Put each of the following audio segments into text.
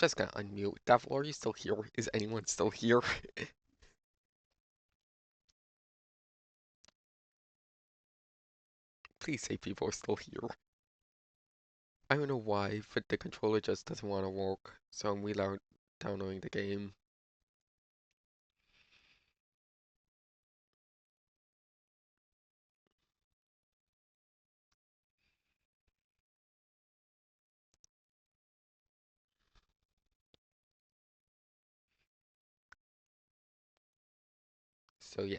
just gonna unmute. Devil, are you still here? Is anyone still here? Please say people are still here. I don't know why, but the controller just doesn't want to work, so I'm without downloading the game. So yeah.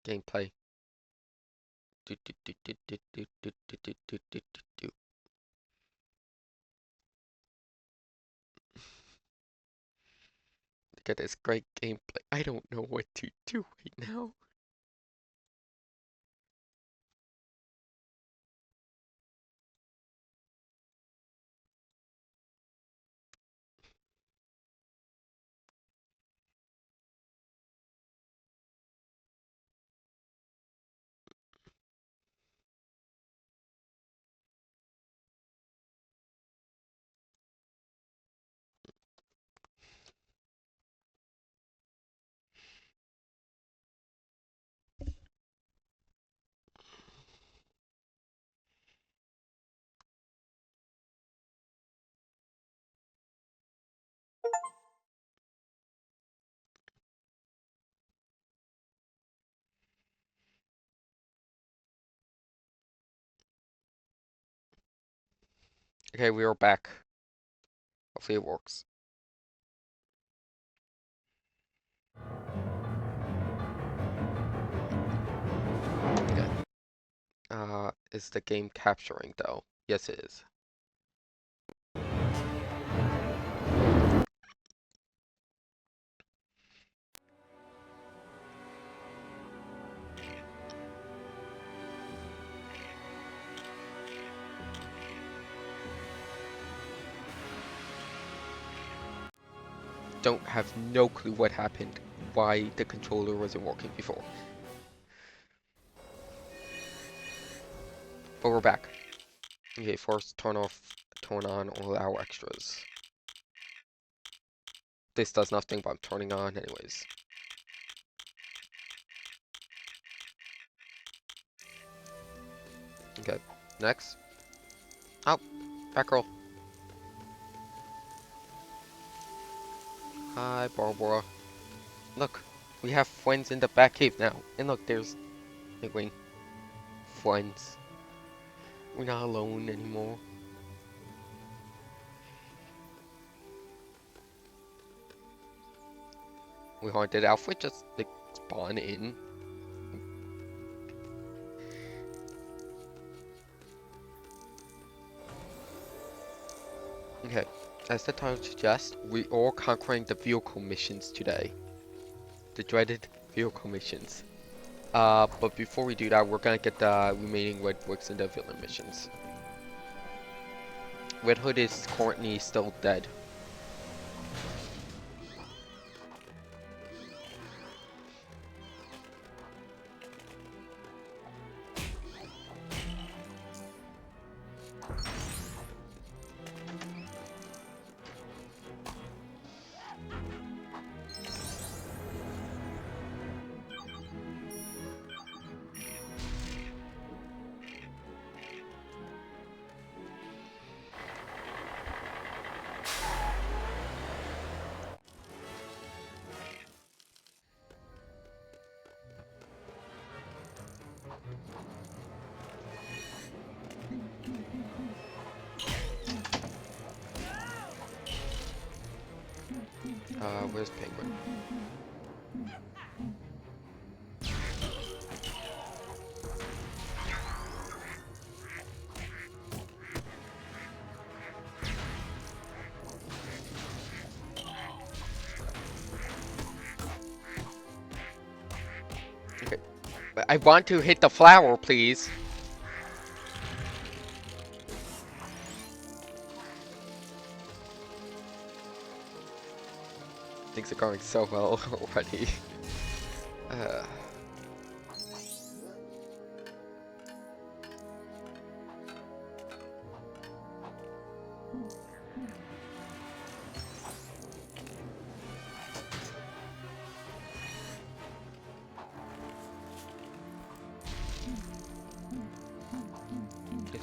Gameplay. Do, do, do, do, do, do, do, do, do, do, do, do. Look at this great gameplay. I don't know what to do right now. Okay, we are back. Hopefully it works. Okay. Is the game capturing though? Yes, it is. Don't have no clue what happened, why the controller wasn't working before. But we're back. Okay, first turn on all our extras. This does nothing, but I'm turning on anyways. Okay, next. Oh, back roll. Hi, Barbara. Look, we have friends in the back cave now. And look, there's Nightwing. Friends. We're not alone anymore. We haunted Alfred just like spawn in. Okay, as the title suggests, we are conquering the vehicle missions today. The dreaded vehicle missions. But before we do that, we're gonna get the remaining Red Bricks in the villain missions. Red Hood is currently still dead. Where's Penguin? Okay, I want to hit the flower, please. Things are going so well already. Uh,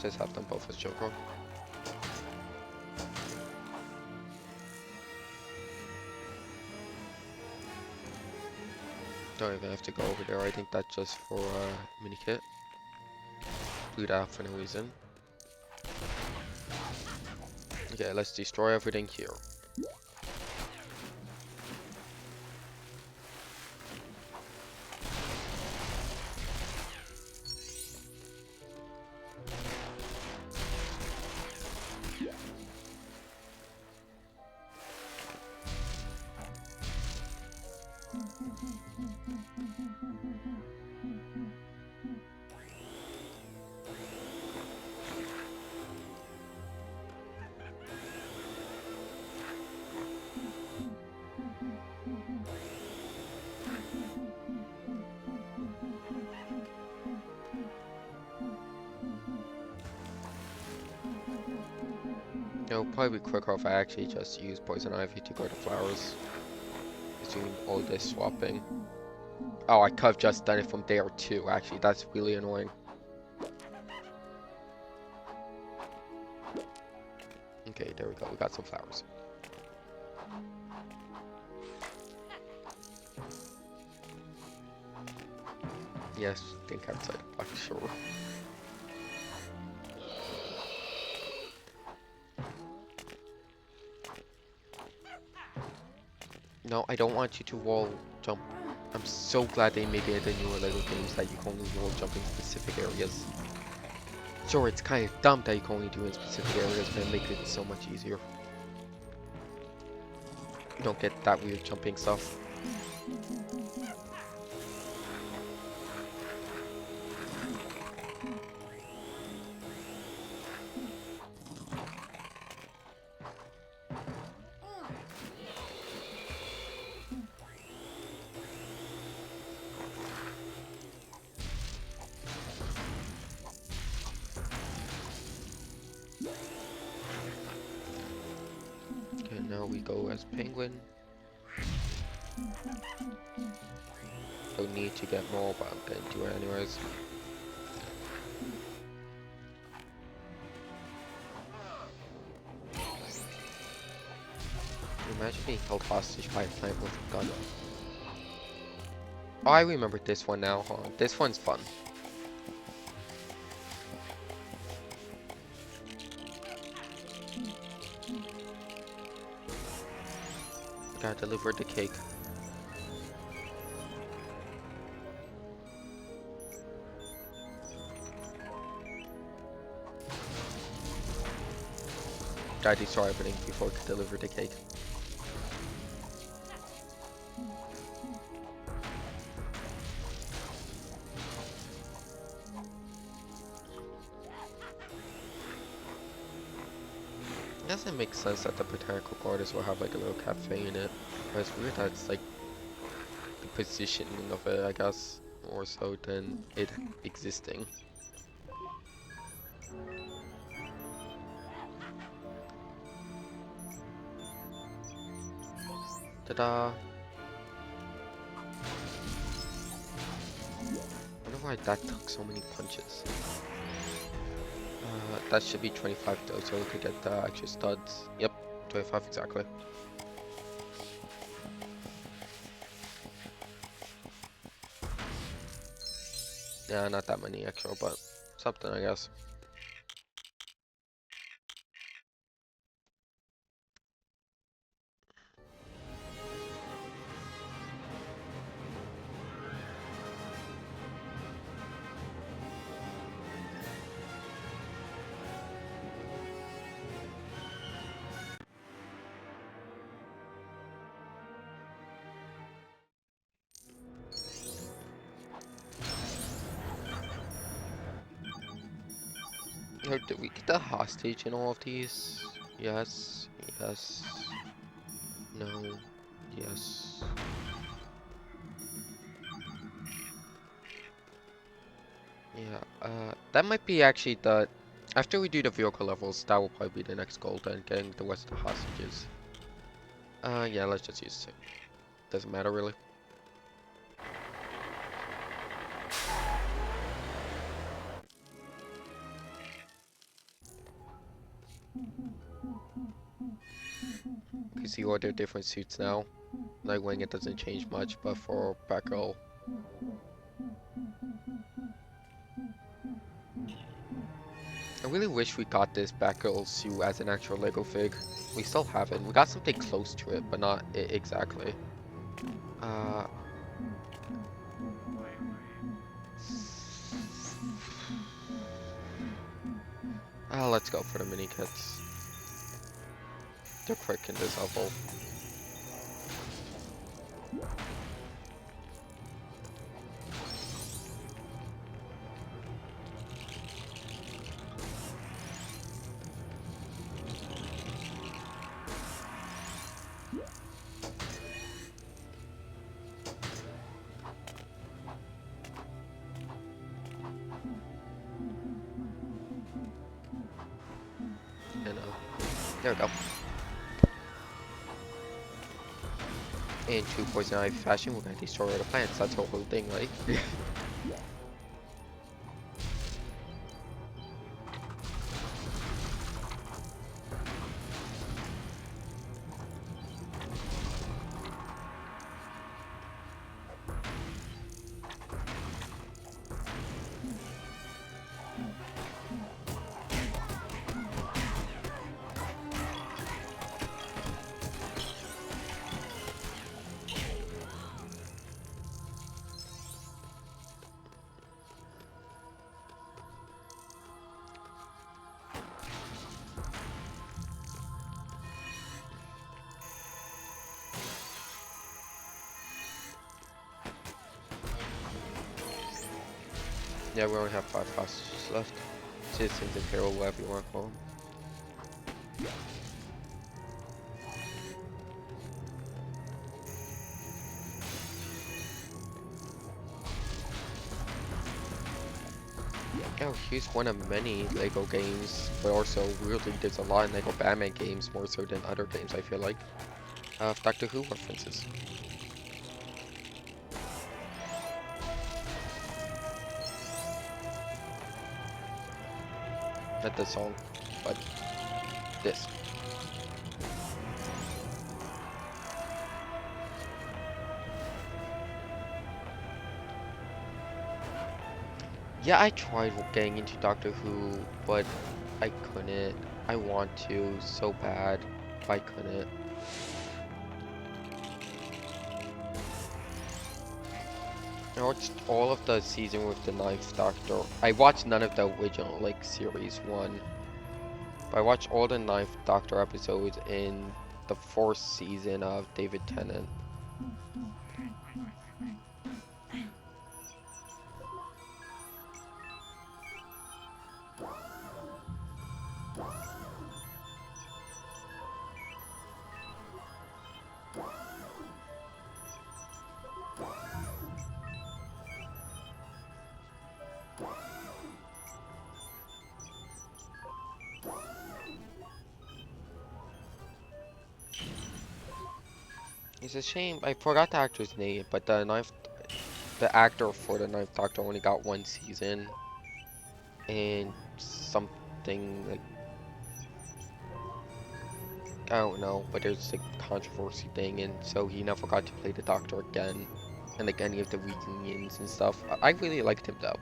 let's just have them both as Joker. Don't even have to go over there. I think that's just for mini kit. Do that for no reason. Okay, let's destroy everything here. It'll probably be quicker if I actually just use Poison Ivy to go to flowers. It's doing all this swapping. Oh, I could have just done it from there too, actually. That's really annoying. Okay, there we go. We got some flowers. Yes, think outside the box, sure. No, I don't want you to wall jump. I'm so glad they made it in the newer little games that you can only wall jump in specific areas. Sure, it's kind of dumb that you can only do it in specific areas, but it makes it so much easier. You don't get that weird jumping stuff. Okay, now we go as Penguin. Don't need to get more, but I'm gonna do it anyways. Imagine being held hostage by a plant with a gun. Oh, I remember this one now. Hold on. This one's fun. Gotta deliver the cake. Gotta destroy everything before we can deliver the cake. It doesn't make sense that the botanical gardens will have like a little cafe in it. But it's weird that it's like the positioning of it, I guess, more so than it existing. Ta-da! I wonder why that took so many punches. That should be 25 though, so we could get the extra studs. Yep, 25 exactly. Yeah, not that many extra, but something, I guess. Yo, did we get the hostage in all of these? Yes. Yes. No. Yes. Yeah, that might be actually the... After we do the vehicle levels, that will probably be the next goal, then getting the rest of the hostages. Yeah, let's just use it. Doesn't matter, really. You see all their different suits now. Nightwing, it doesn't change much, but for Batgirl... I really wish we got this Batgirl suit as an actual Lego fig. We still haven't. We got something close to it, but not exactly. Uh... let's go for the mini kits. They're quick in this level. And there we go. In true Poison Ivy fashion, we're gonna destroy all the plants. That's the whole thing, right? Yeah, we only have 5 hostages left. Citizens Imperial, whatever you want to call them. Oh, here's one of many Lego games, but also weirdly there's a lot of Lego Batman games, more so than other games I feel like. Doctor Who references. Not this song, but this. Yeah, I tried getting into Doctor Who, but I couldn't. I want to so bad, but I couldn't. I watched all of the season with the Ninth Doctor. I watched none of the original, like, series 1. But I watched all the Ninth Doctor episodes in the 4th season of David Tennant. It's a shame, I forgot the actor's name, but the actor for the Ninth Doctor only got 1 season. And something like, I don't know, but there's like controversy thing, and so he never got to play the Doctor again, and like any of the reunions and stuff. I really liked him though.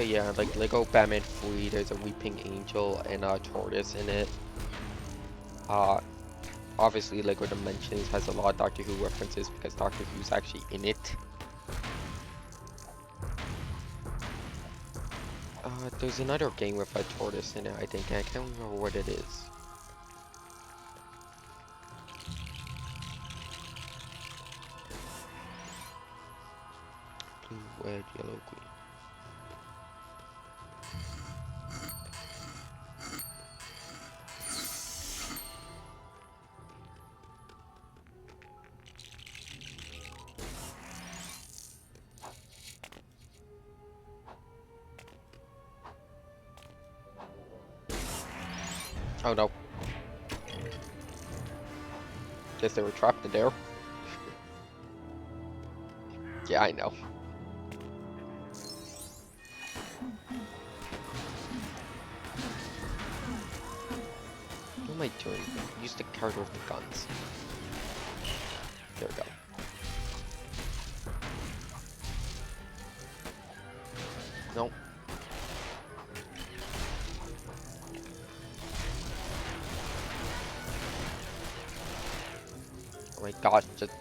But yeah, like Lego Batman 3, there's a Weeping Angel and a tortoise in it. Obviously Lego Dimensions has a lot of Doctor Who references because Doctor Who's actually in it. There's another game with a tortoise in it, I think, and I can't remember what it is. Blue, red, yellow, green. Oh no. Guess they were trapped in there. Yeah, I know. What am I doing? Use the card with the guns. There we go. No. Oh my gosh, just...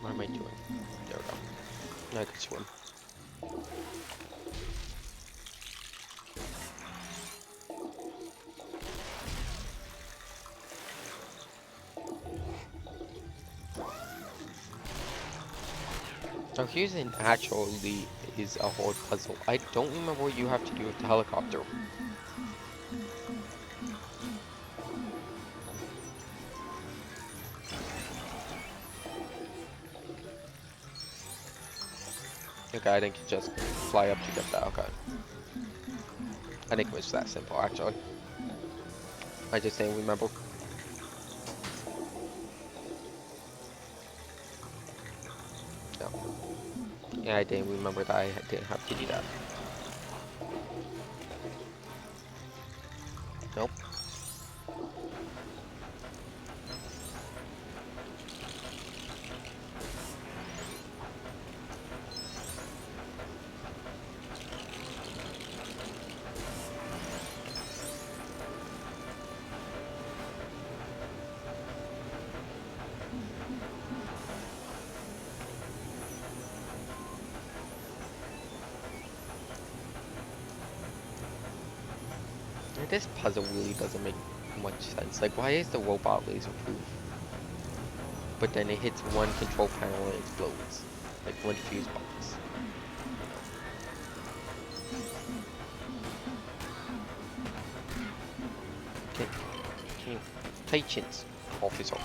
What am I doing? There we go. I can swim. So here's an actually is a horde puzzle. I don't remember what you have to do with the helicopter. Okay, I think you just fly up to get that. Okay. I think it was that simple, actually. I just didn't remember. No. Yeah, I didn't remember that I didn't have to do that. Nope. This puzzle really doesn't make much sense. Like, why is the robot laser proof? But then it hits one control panel and explodes. Like one fuse box. Can you patience, officer?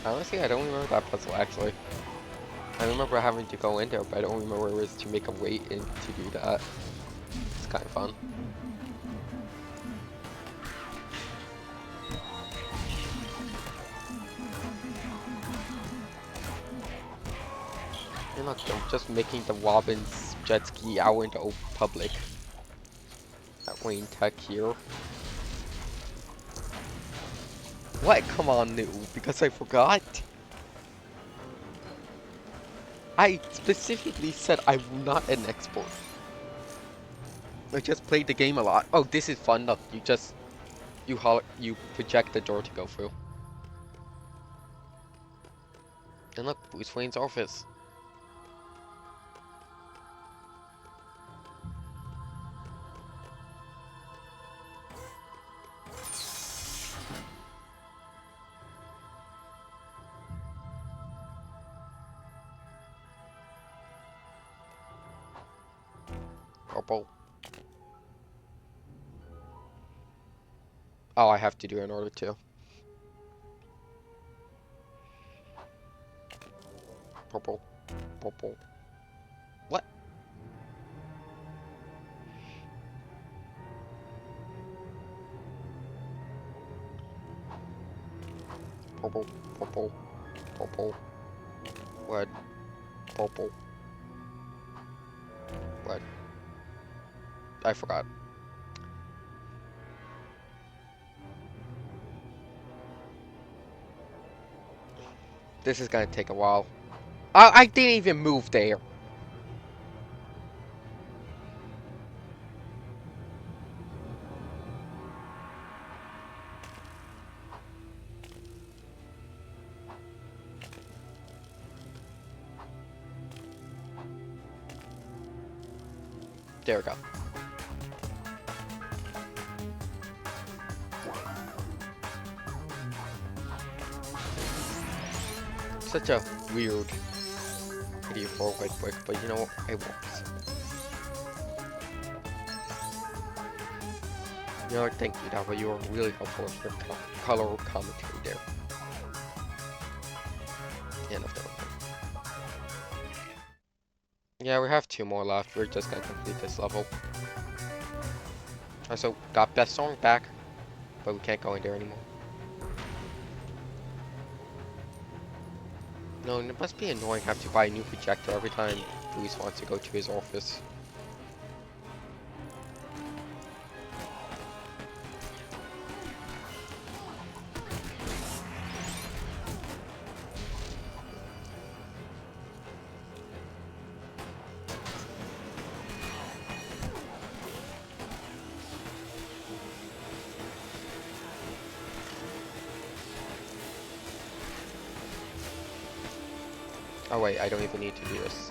Honestly, I don't remember that puzzle actually. I remember having to go in there, but I don't remember where it was to make a way in to do that. It's kind of fun. And look, they're just making the Robin's jet ski out into open public. That Wayne Tech here. What? Come on, new, because I forgot. I specifically said I'm not an expert. I just played the game a lot. Oh, this is fun. Look, you project the door to go through. And look, Bruce Wayne's office. Purple. Oh, I have to do an order too. Purple. Purple. What? Purple. Purple. Purple. Red. Purple. Red. I forgot. This is gonna take a while. I didn't even move there. There we go. Such a weird video for a white brick, but you know what? It works. You know, thank you, Dava. You were really helpful with your color commentary there. End of that. Yeah, we have 2 more left. We're just gonna complete this level. Also, got best song back, but we can't go in there anymore. No, it must be annoying having to buy a new projector every time Luis wants to go to his office. Oh wait, I don't even need to do this.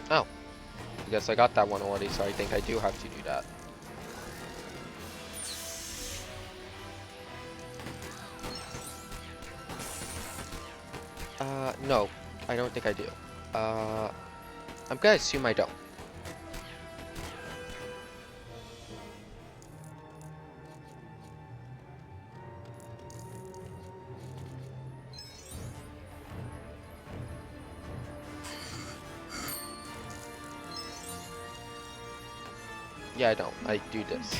Oh, I guess I got that one already, so I think I do have to do that. No, I don't think I do. I'm gonna assume I don't. Yeah, I don't. I do this.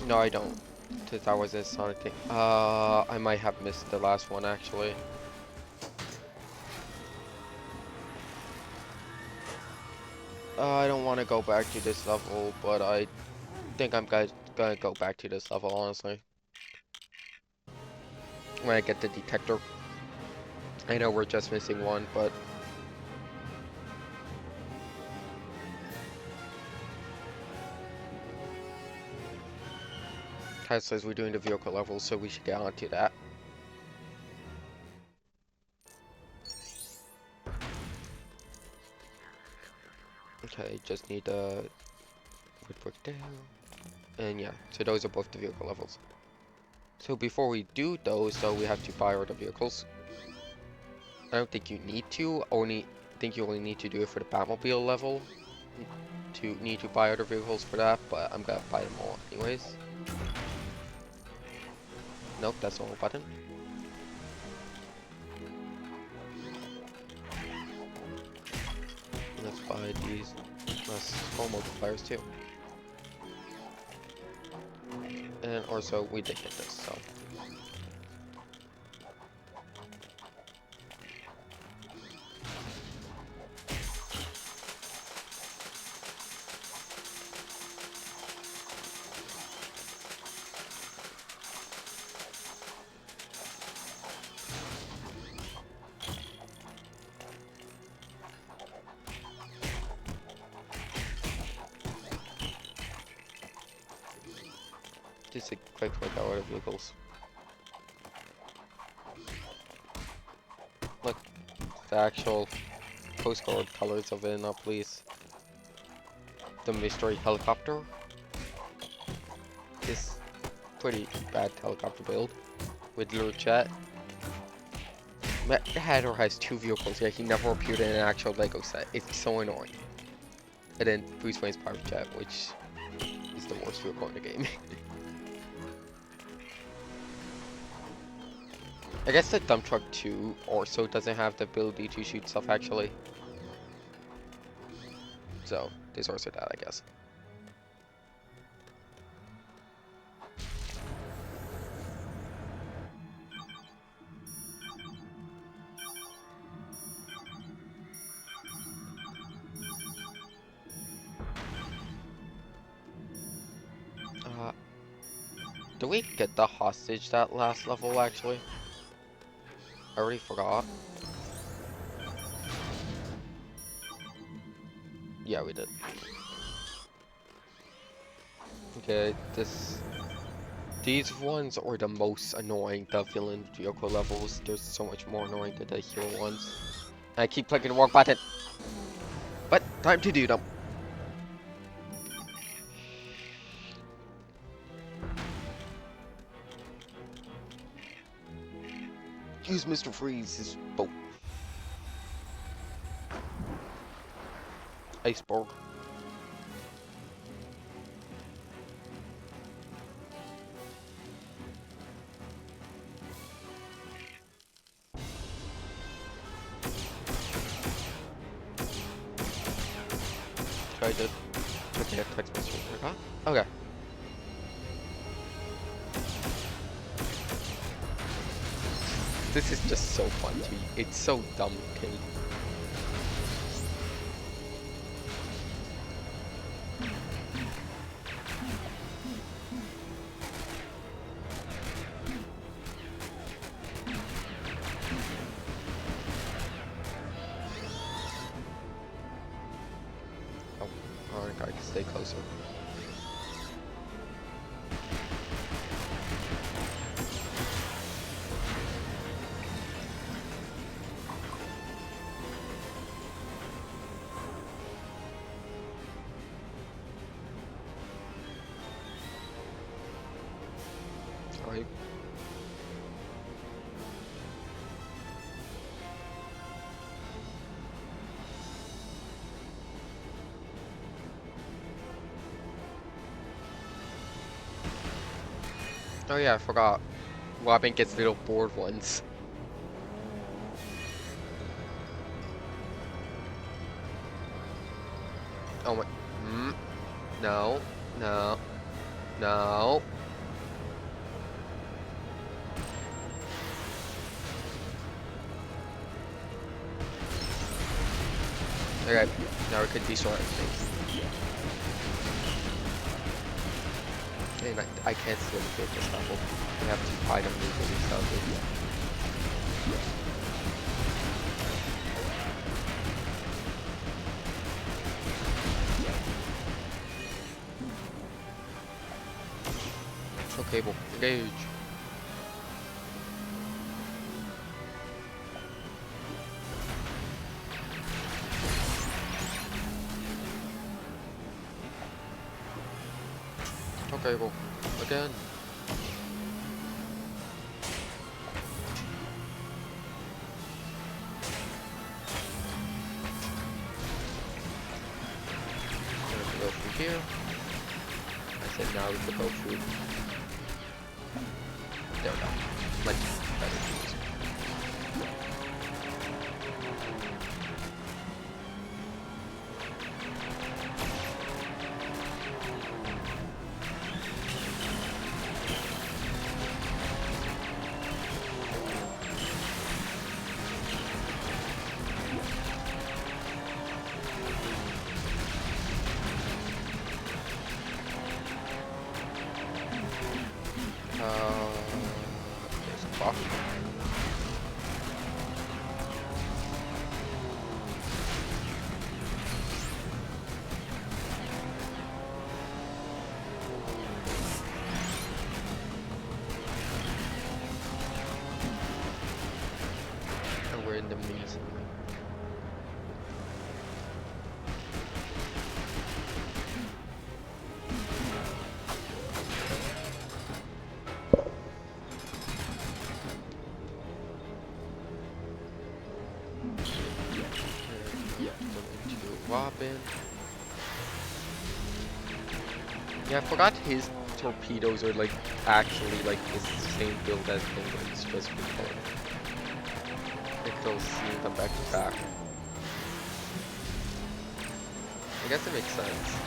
No, I don't. Since that was a Sonic thing. I might have missed the last one actually. I don't want to go back to this level, but I think I'm gonna go back to this level, honestly. When I get the detector. I know we're just missing one, but... Kyle says we're doing the vehicle level, so we should get on to that. Okay, just need wood brick down. And yeah, so those are both the vehicle levels. So before we do those, so we have to buy all the vehicles. I don't think you need to. I think you only need to do it for the Batmobile level. Need to buy other vehicles for that, but I'm gonna buy them all anyways. Nope, that's the wrong button. Let's buy these. Let's call multipliers too. And also, we did get this, so. Just a quick look at other vehicles. Look, the actual postcard colors of it, please. The mystery helicopter. This pretty bad helicopter build with little jet. Mad Hatter has 2 vehicles, yet he never appeared in an actual Lego set. It's so annoying. And then Bruce Wayne's private jet, which is the worst vehicle in the game. I guess the dump truck 2 also doesn't have the ability to shoot stuff actually. So there's also that, I guess. Do we get the hostage that last level actually? I already forgot. Yeah, we did. Okay, these ones are the most annoying, the villain vehicle levels. There's so much more annoying than the hero ones. I keep clicking the wrong button. But time to do them. Use Mr. Freeze's boat. Iceberg. Try to okay, text message. Okay. This is just so fun to me. It's so dumb, okay? Oh, alright, I can stay closer. Alright. Oh yeah, I forgot. Robin gets little bored ones. Oh my. No. No. No. Okay, now we can destroy everything. And I can't steal the big this level. We have to fight them legally stuff. Okay, well, engage. Okay, well, again. here. I said now we could go through. There we go. Like better views. There's a buff. And we're in the meat. Robin. Yeah, I forgot his torpedoes are like actually like the same build as Penguins, just because I still see them back to back. I guess it makes sense.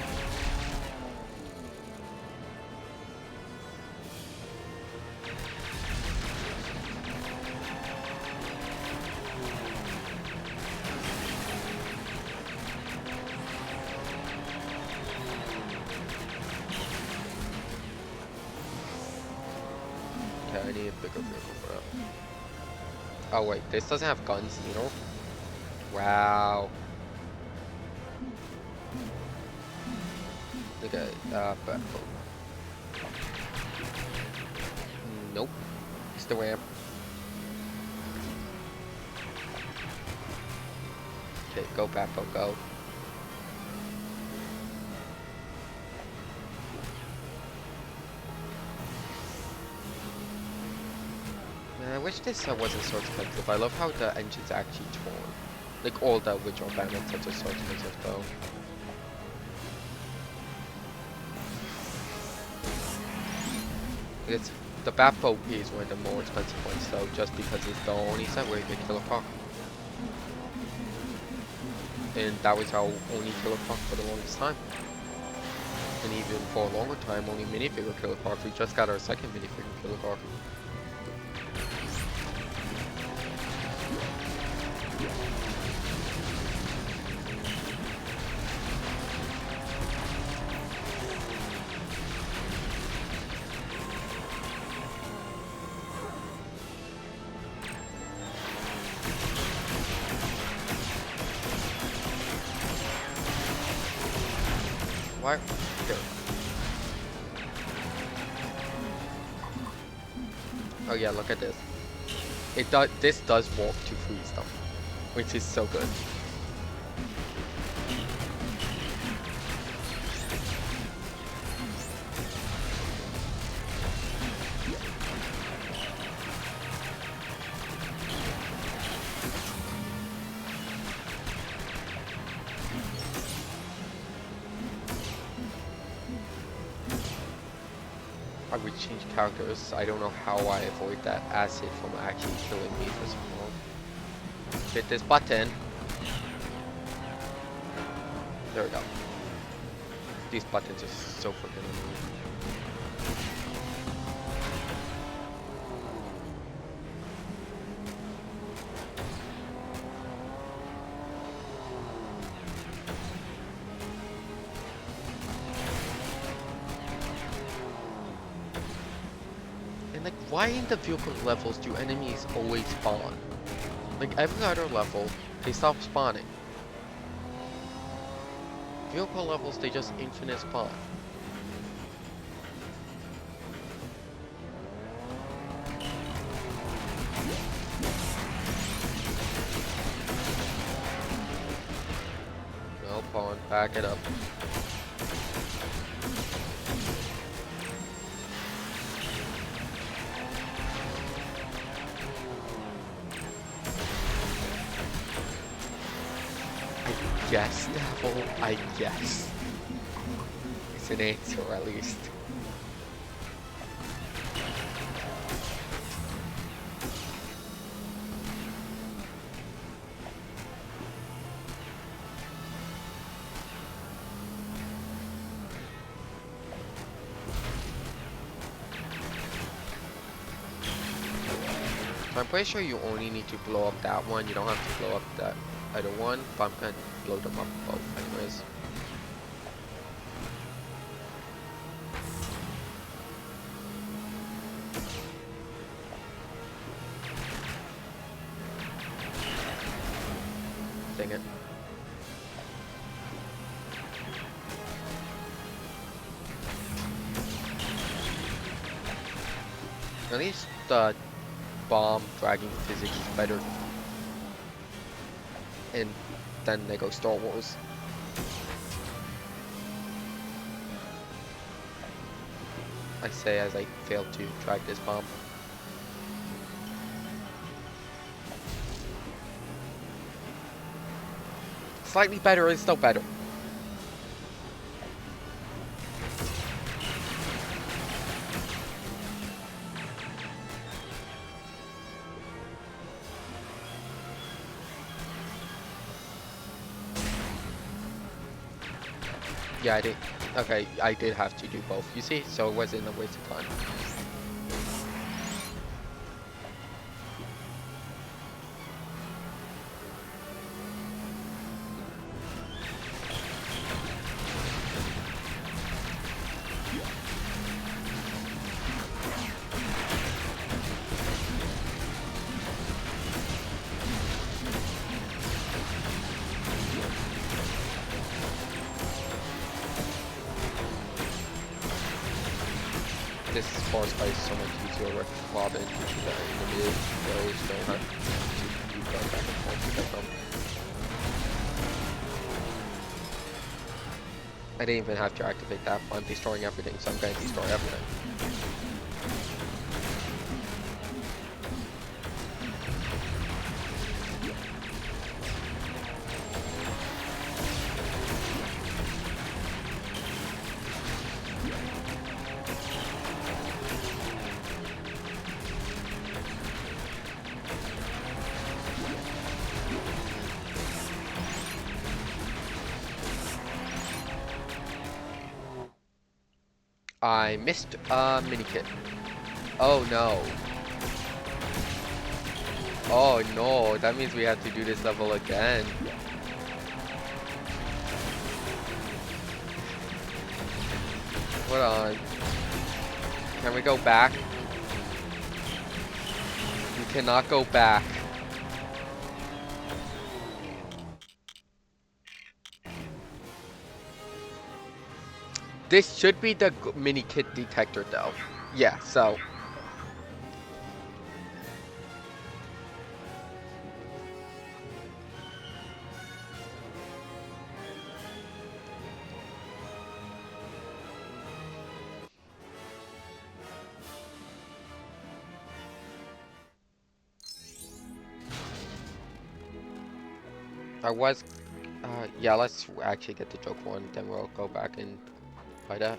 Okay, I need a bigger vehicle for that. Oh wait, this doesn't have guns, you know? Wow. Look at but nope. It's the ramp. Okay, go Batpo, go. Man, I wish this wasn't so expensive. I love how the engine's actually torn. Like all the original Batman sets are so expensive though. It's the Batboat is one of the more expensive ones though, just because it's the only set where you get Killer Croc. And that was our only Killer Croc for the longest time. And even for a longer time, only minifigure Killer Croc. We just got our second minifigure Killer Croc. Why? Here. Oh yeah, look at this. It does. This does walk to freeze them, which is so good. I would change characters. I don't know how I avoid that acid from actually killing me for so long. Hit this button. There we go. These buttons are so freaking annoying. And like, why in the vehicle levels do enemies always spawn? Like every other level, they stop spawning. Vehicle levels, they just infinite spawn. No pawn, back it up. I guess, Devil, I guess. was an answer at least. I'm pretty sure you only need to blow up that one. You don't have to blow up that other one, but I'm gonna blow them up both anyways. Dang it. At least the bomb dragging physics is better. And then they go Star Wars. I say as I fail to drag this bomb. Slightly better is still better. Yeah, I did. Okay, I did have to do both, you see? So it wasn't a waste of time. This boss fight is so much easier with Robin, which is in the mid, where you don't have to keep going back and forth to get them. I didn't even have to activate that. I'm destroying everything, so I'm going to destroy everything. I missed a mini kit. Oh no. Oh no, that means we have to do this level again. Hold on. Can we go back? We cannot go back. This should be the mini kit detector though. Yeah, so. Yeah, let's actually get the joke one, then we'll go back and buy that.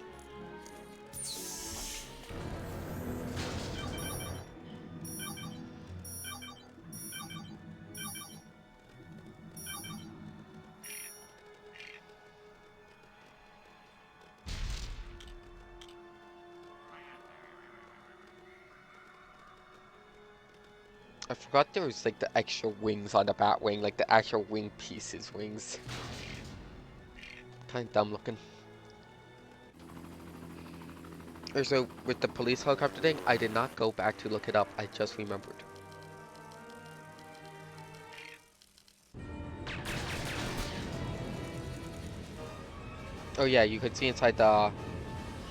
I forgot there was like the extra wings on the bat wing, like the actual wing pieces wings. Kinda dumb looking. So with the police helicopter thing, I did not go back to look it up, I just remembered. Oh yeah, you could see inside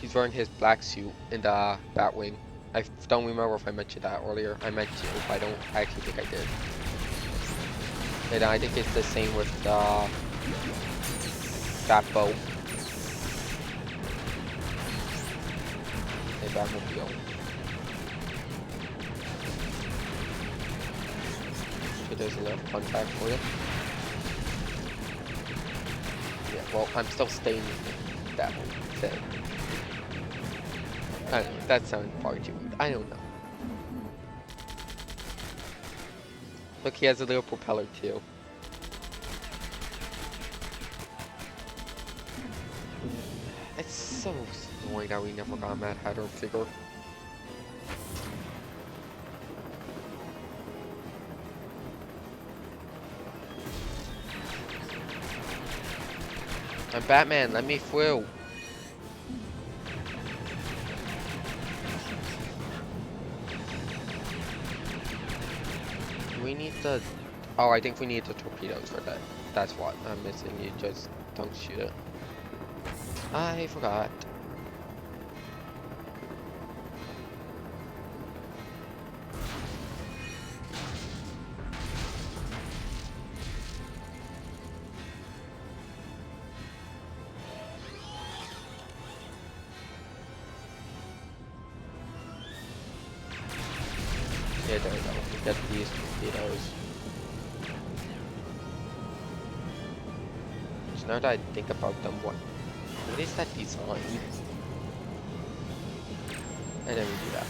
he's wearing his black suit in the bat wing. I don't remember if I mentioned that earlier. I meant to, but I don't actually think I did. And I think it's the same with that boat. And Batmobile. So there's a little fun fact for you. Yeah, well, I'm still staying that thing. I don't know, that sounded far too weird. I don't know. Look, he has a little propeller too. It's so annoying that we never got a Mad Hatter figure. I'm Batman, let me through. We need the... Oh, I think we need the torpedoes for that. That's what I'm missing. You just don't shoot it. I forgot. Yeah, there we go. We get these torpedoes. So now that I think about them, what is that design? And then we do that.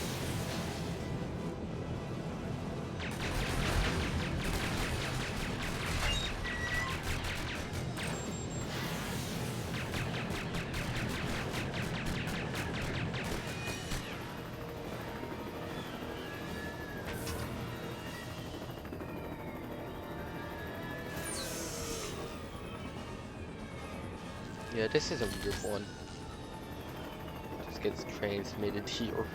Yeah, this is a weird one. Just gets transmitted here.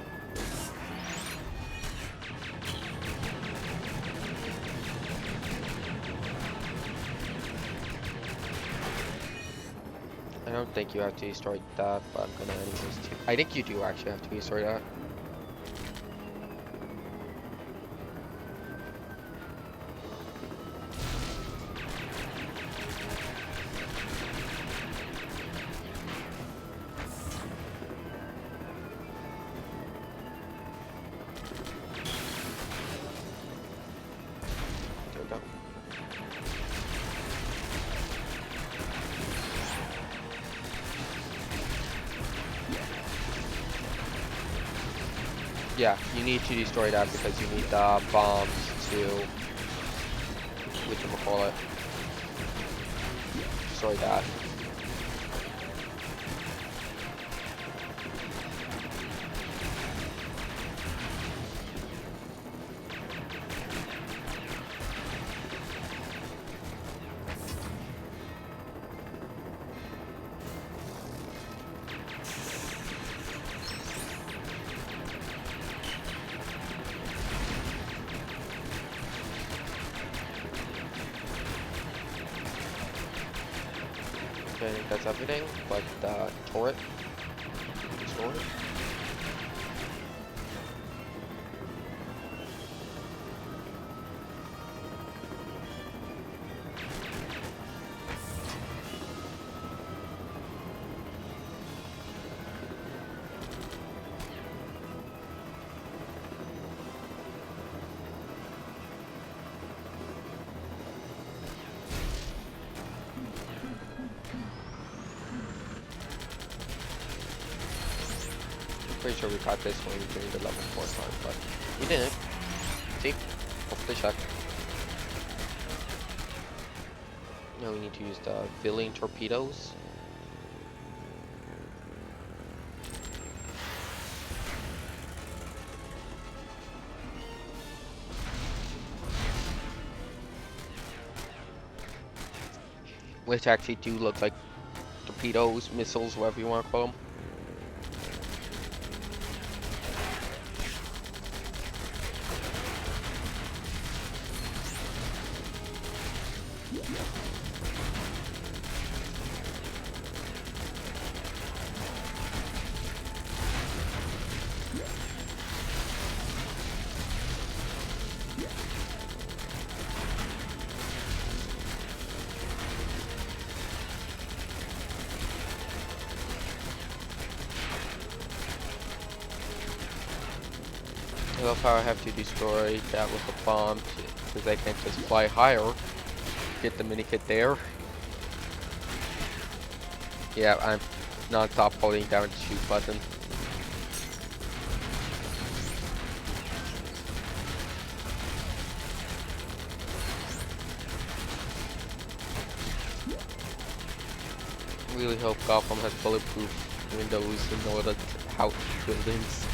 I don't think you have to destroy that, but I'm gonna anyways too. I think you do actually have to destroy that. There we go. Yeah, you need to destroy that because you need the bombs to, whatchamacallit, destroy that. I think that's everything, but turret. Restore it. Pretty sure we got this one during the level 4 time, but we didn't. See? Hopefully check. Now we need to use the filling torpedoes. Which actually do look like torpedoes, missiles, whatever you want to call them. I love how I have to destroy that with a bomb because I can't just fly higher. Get the mini kit there. Yeah, non-stop holding down the shoot button. Really hope Gotham has bulletproof windows in order to house buildings.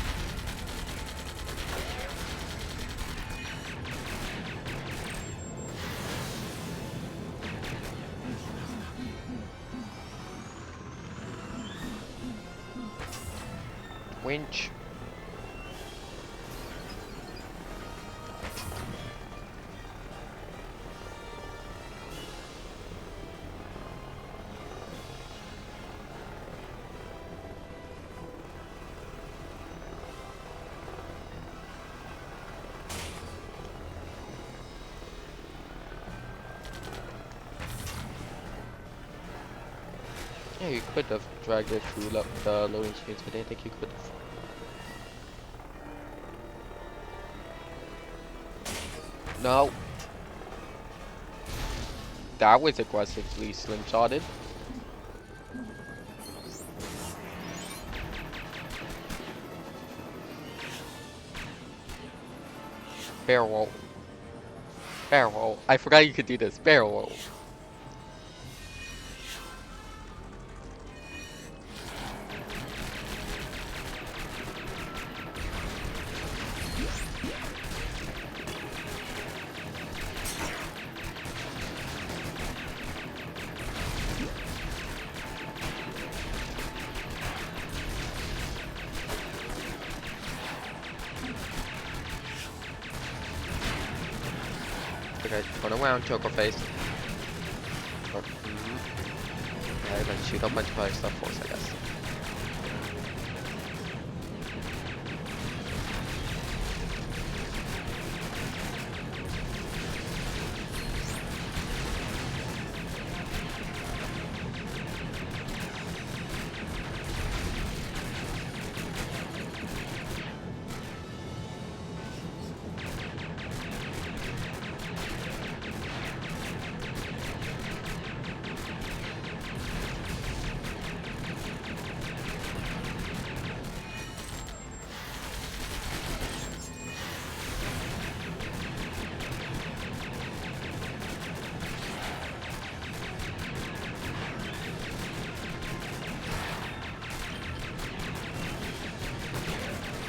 Winch. Yeah, you could have dragged it through the loading screens, but I didn't think you could have. No. That was aggressively slim-shotted. Barrel roll. Barrel roll. I forgot you could do this. Barrel roll. Okay, turn around, Joker face. Okay, then shoot a bunch of other stuff for us, I guess.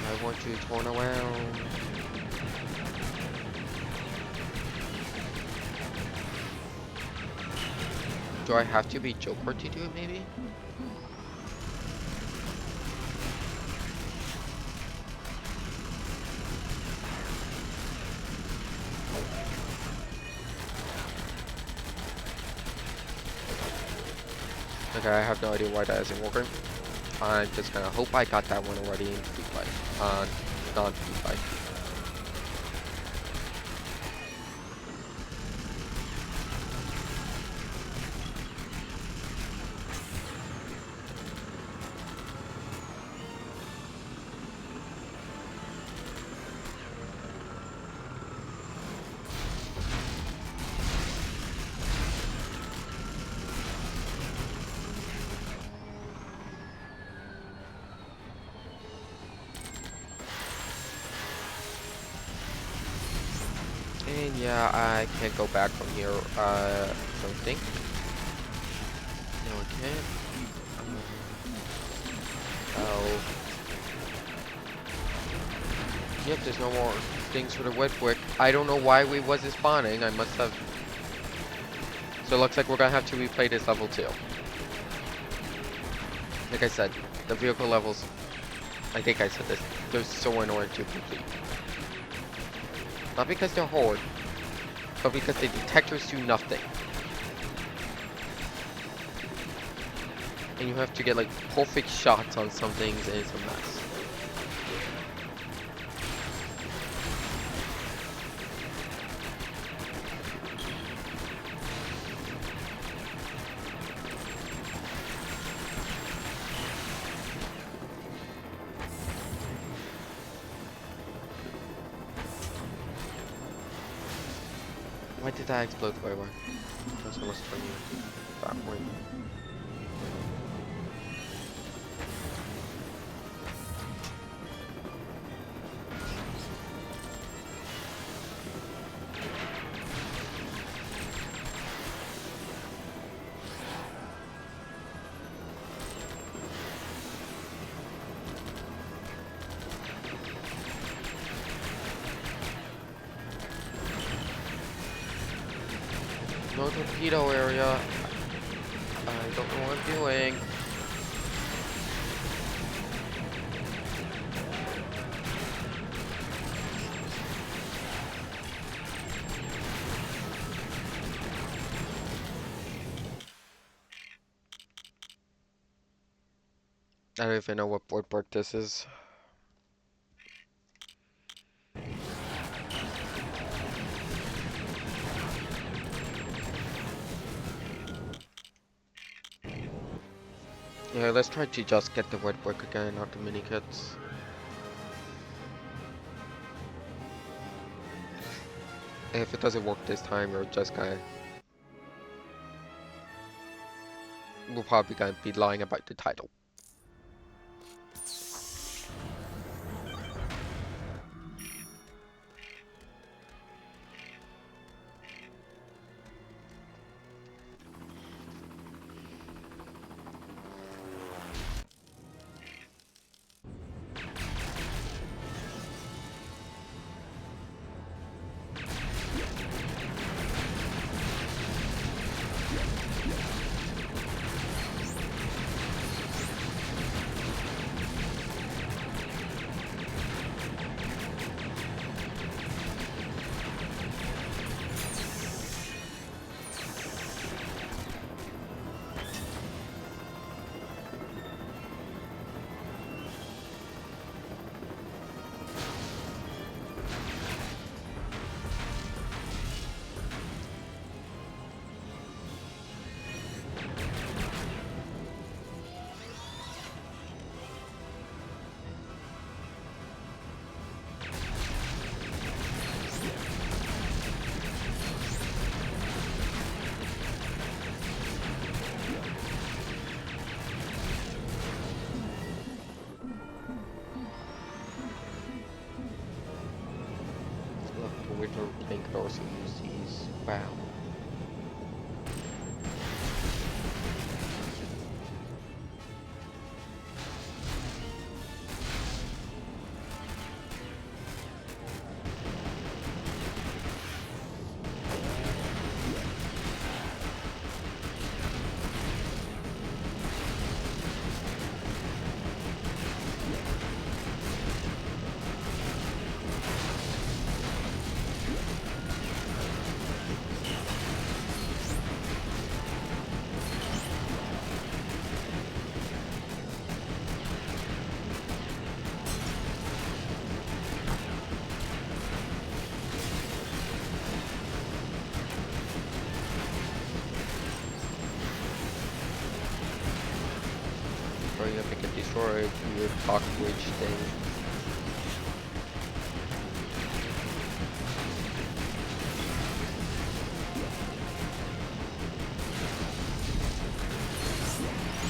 I want you to turn around. Do I have to be Joker to do it, maybe? Okay, I have no idea why that isn't working. I'm just gonna hope I got that one already in food fight. Non-food fight. And yeah, I can't go back from here, don't think. No, I can't. Oh. Yep, there's no more things for the wet brick. I don't know why we wasn't spawning. I must have. So it looks like we're gonna have to replay this level too. Like I said, the vehicle levels, I think I said this, they're so annoying to complete. Not because they're hard, but because the detectors do nothing. And you have to get like perfect shots on some things, and it's a mess. Why did that explode forever? That's almost funny. That way. torpedo area. I don't know what I'm doing. I don't even know what board this is. Yeah, let's try to just get the wet brick again, not the mini kits. If it doesn't work this time, we're just gonna... We're probably gonna be lying about the title. Winter tank could also use these. Wow. Or you have to get destroyed, your block bridge thing.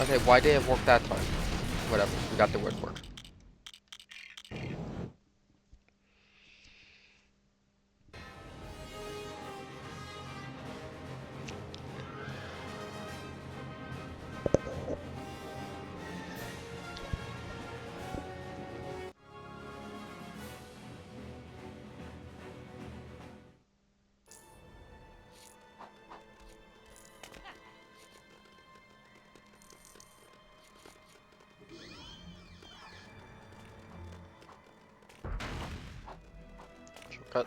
Okay, why did it work that time? Whatever, we got the word work. Shortcut.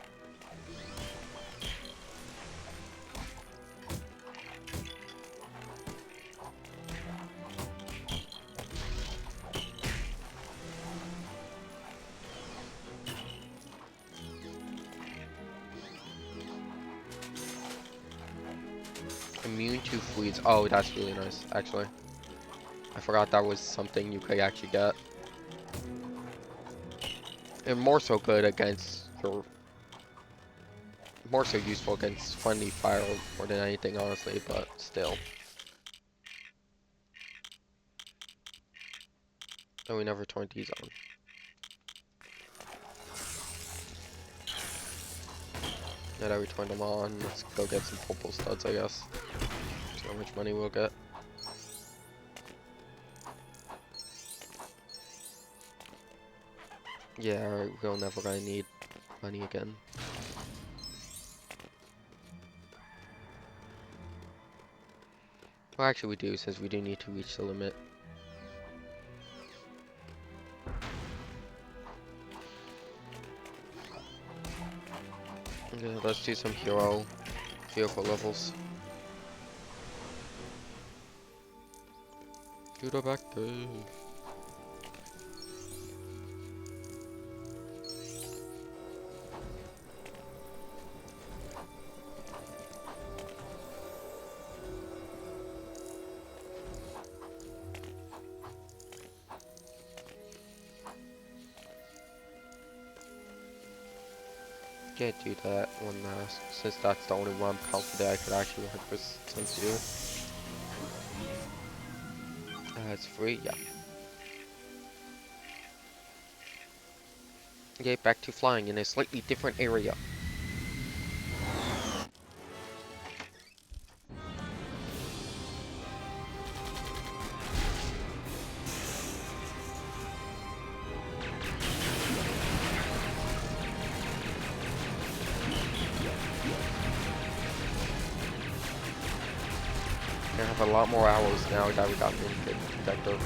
Immune to fluids. Oh, that's really nice, actually. I forgot that was something you could actually get. And more so good against your... More so useful against friendly fire more than anything, honestly, but still. And we never turned these on. Now that we turned them on, let's go get some purple studs, I guess. See how much money we'll get. Yeah, we're never gonna need money again. Well, actually we do, since we do need to reach the limit. Okay, let's do some hero vehicle levels. To the back cave. Can't do that one last, since that's the only one I'm confident I could actually 100% do. It's free, yeah. Okay, back to flying in a slightly different area. I have a lot more hours now that we got the detector.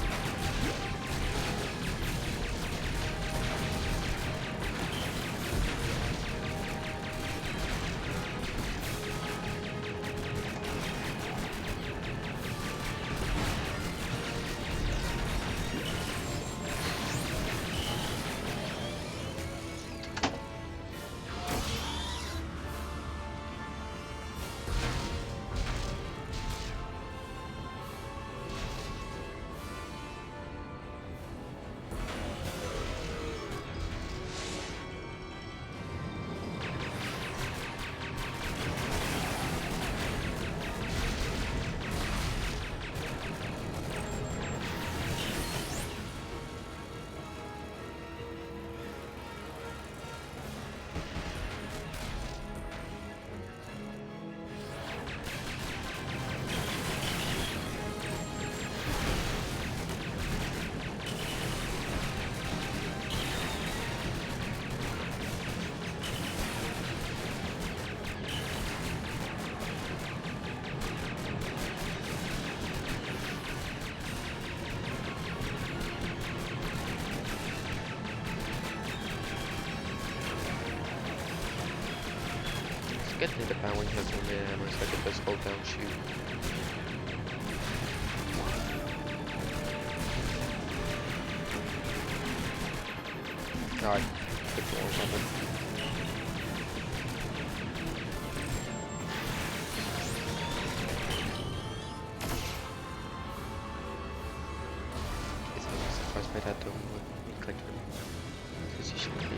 Get to the bow when he has limited ammo so I can just hold down shoot. Alright, good for one weapon. I'm surprised by that though. He clicked him. Because he should be.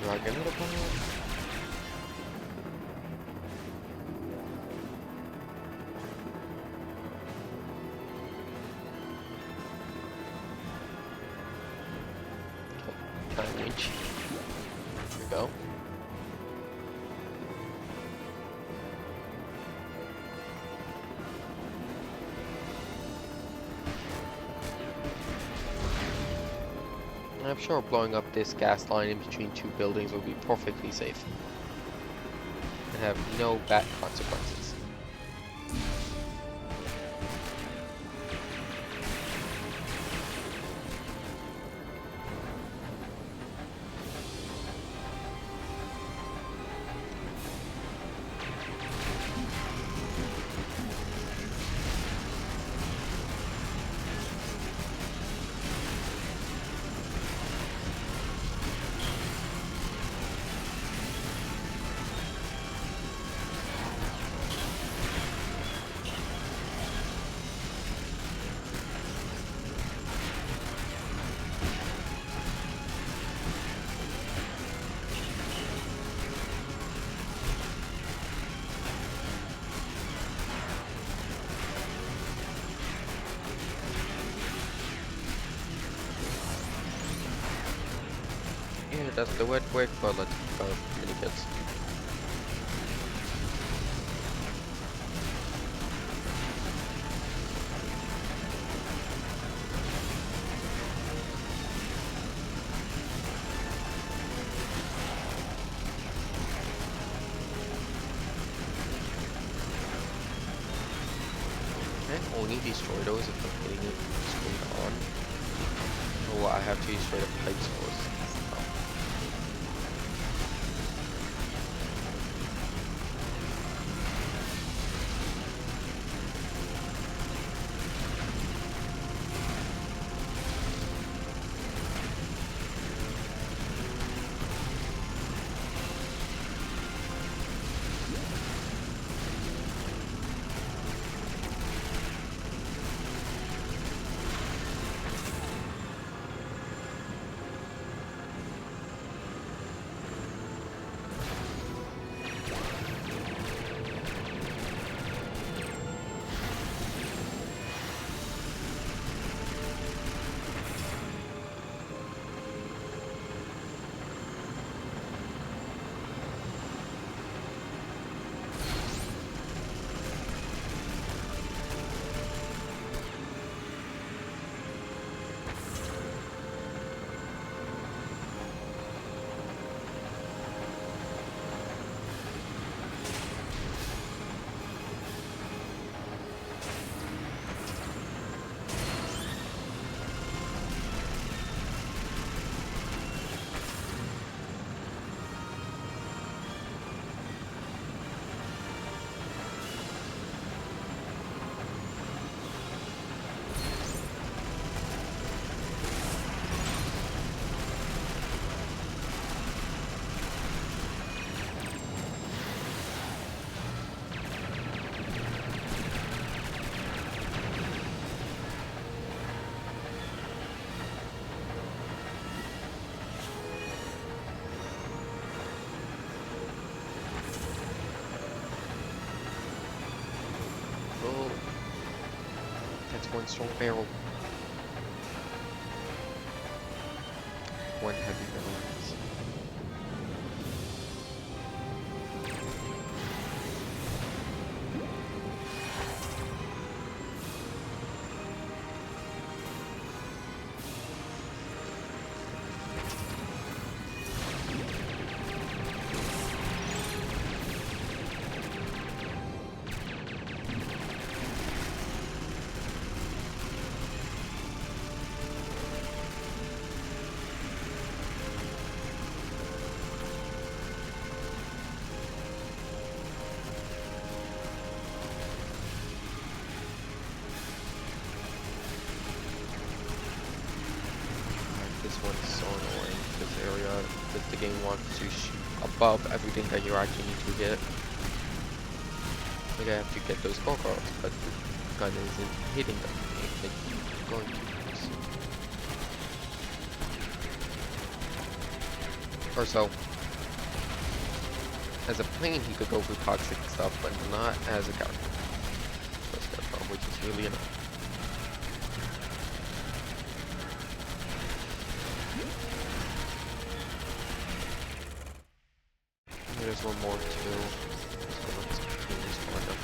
Do I get another power? Time winch. Here we go. I'm sure blowing up this gas line in between two buildings will be perfectly safe and have no bad consequences. Just do it quick, but let's go mini kits. I only destroy those if I'm hitting it straight on. Oh, I have to use straight up pikes first. Oh, that's one strong barrel. One heavy barrel. This one's so annoying, this area, that the game wants to shoot above everything that you actually need to hit. Like I have to get those go-karts, but the gun isn't hitting them. It's going to miss. Or so. As a plane, he could go for toxic stuff, but not as a character. Which is really annoying. There's one more too. So let's clean this one up.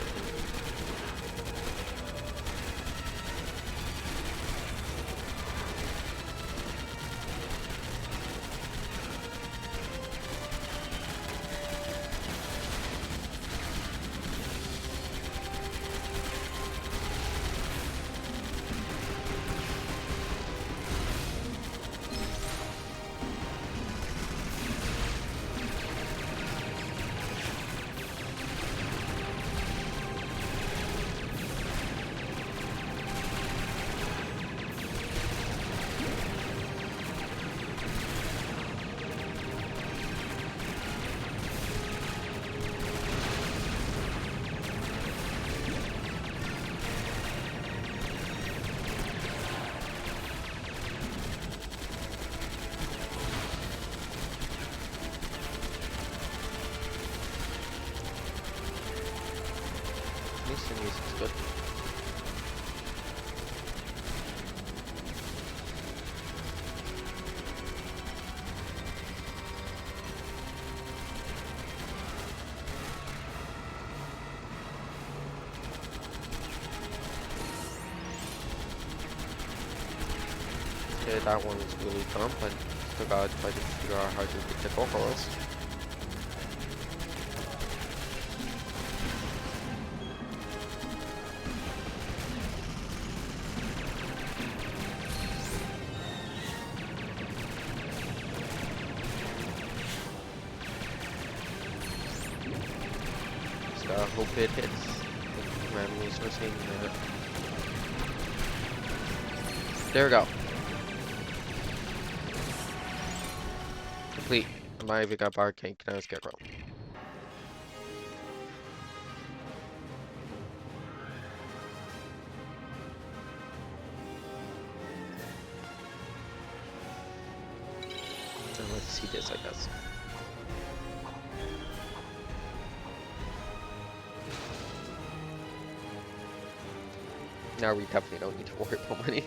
The music's good. Okay, that one was really dumb, but still gotta try to figure out how to get the gargoyles. Just gotta hope it hits. Randomly starts hitting there. There we go. Complete. I might even got Barricade. Can I just get roll? Let's see this, I guess. Now we definitely don't need to worry about money.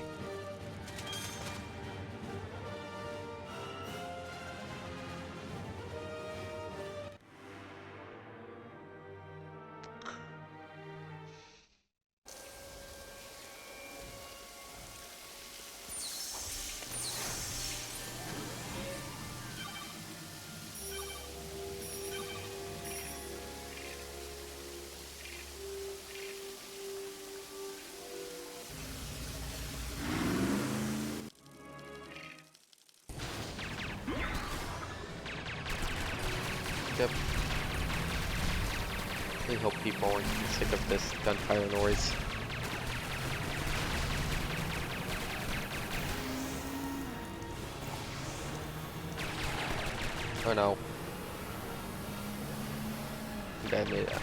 Yep. I hope people aren't sick of this gunfire noise. Oh no. I think I made it.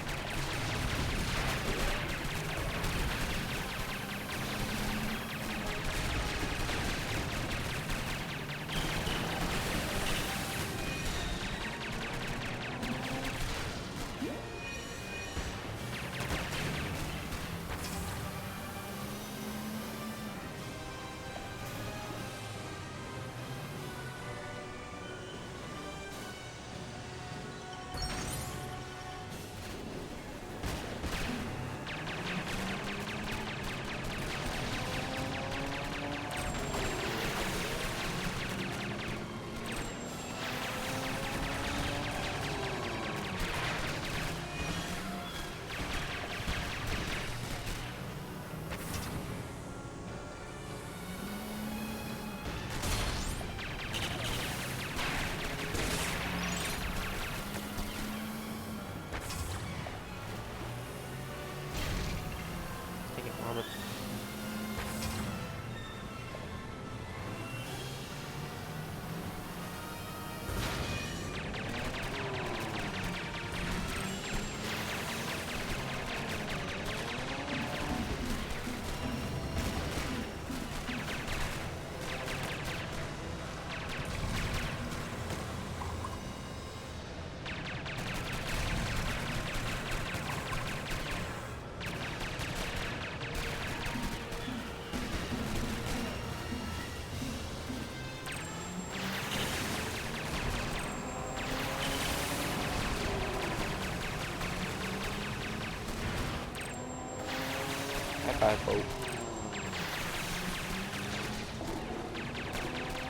Bye, boat.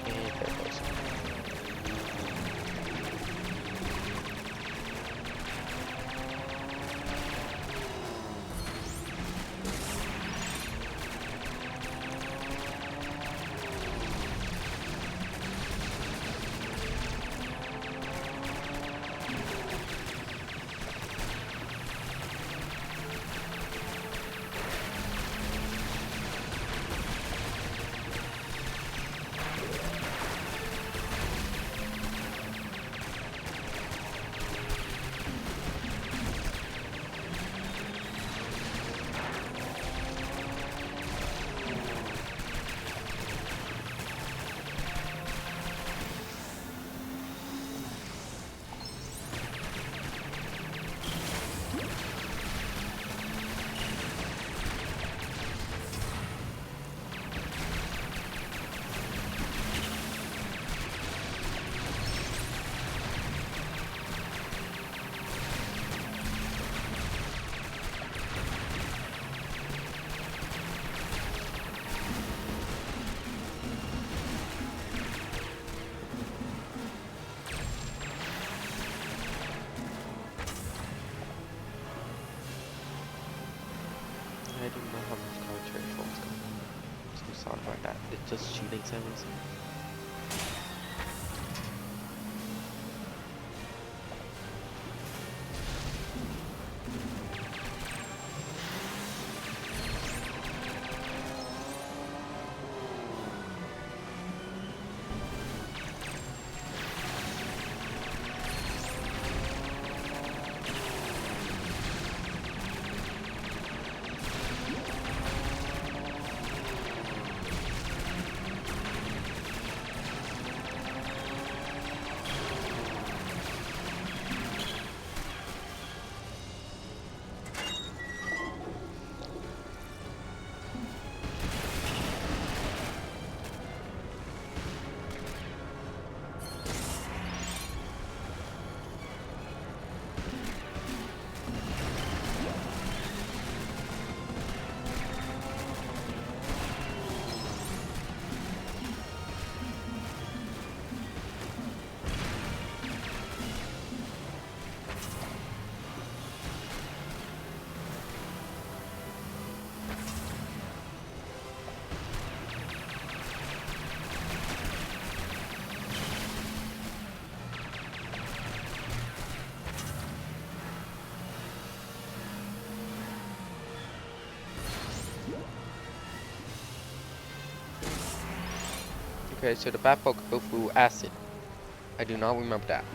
And there it goes. Sorry about that. It's just shooting sounds. Okay, so the bat bug go through acid. I do not remember that.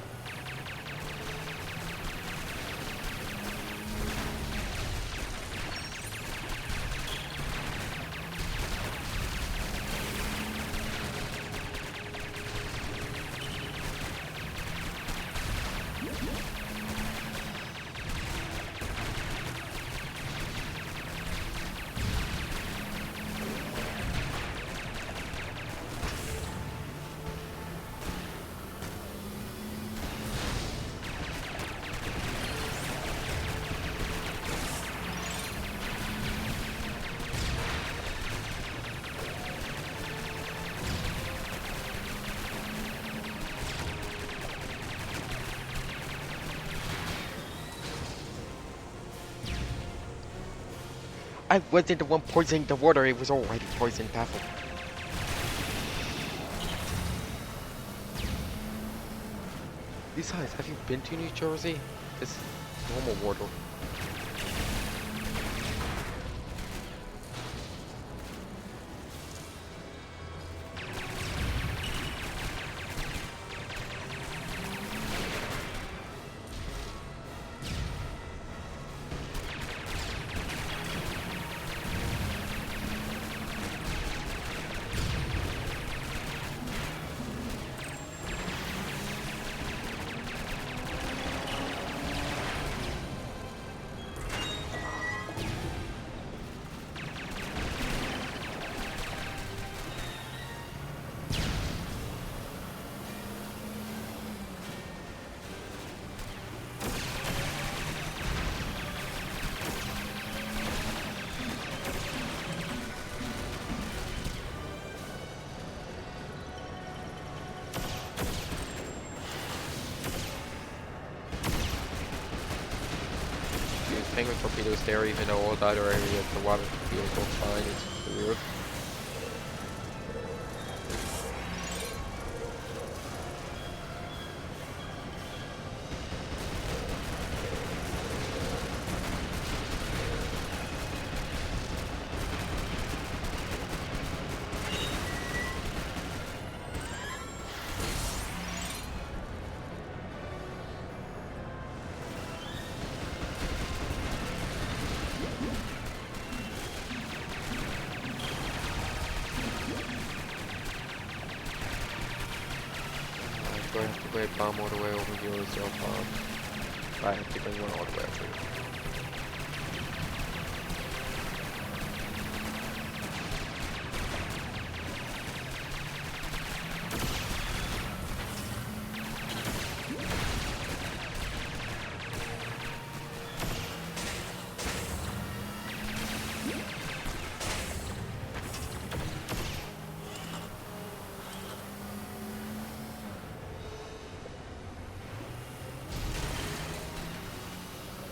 I wasn't the one poisoning the water, it was already poisoned, baffled. Besides, have you been to New Jersey? This is normal water. Penguin torpedoes there, even though all the other areas the water field go fine. It's weird. Do I have to bring a bomb all the way over here as well, bomb? I have to bring one all the way over here.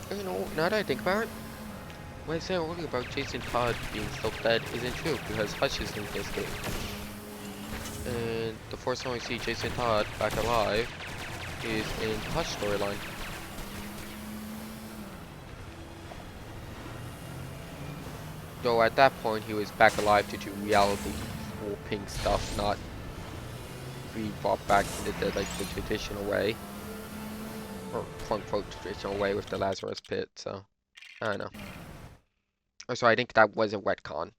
You know, now that I think about it, What I said earlier about Jason Todd being so dead isn't true, because Hush is in this game. And the first time we see Jason Todd back alive is in Hush storyline. Though at that point he was back alive to do reality warping stuff, not be brought back into the traditional way. Or quote unquote traditional way with the Lazarus pit, so I don't know. Oh, so I think that was a retcon.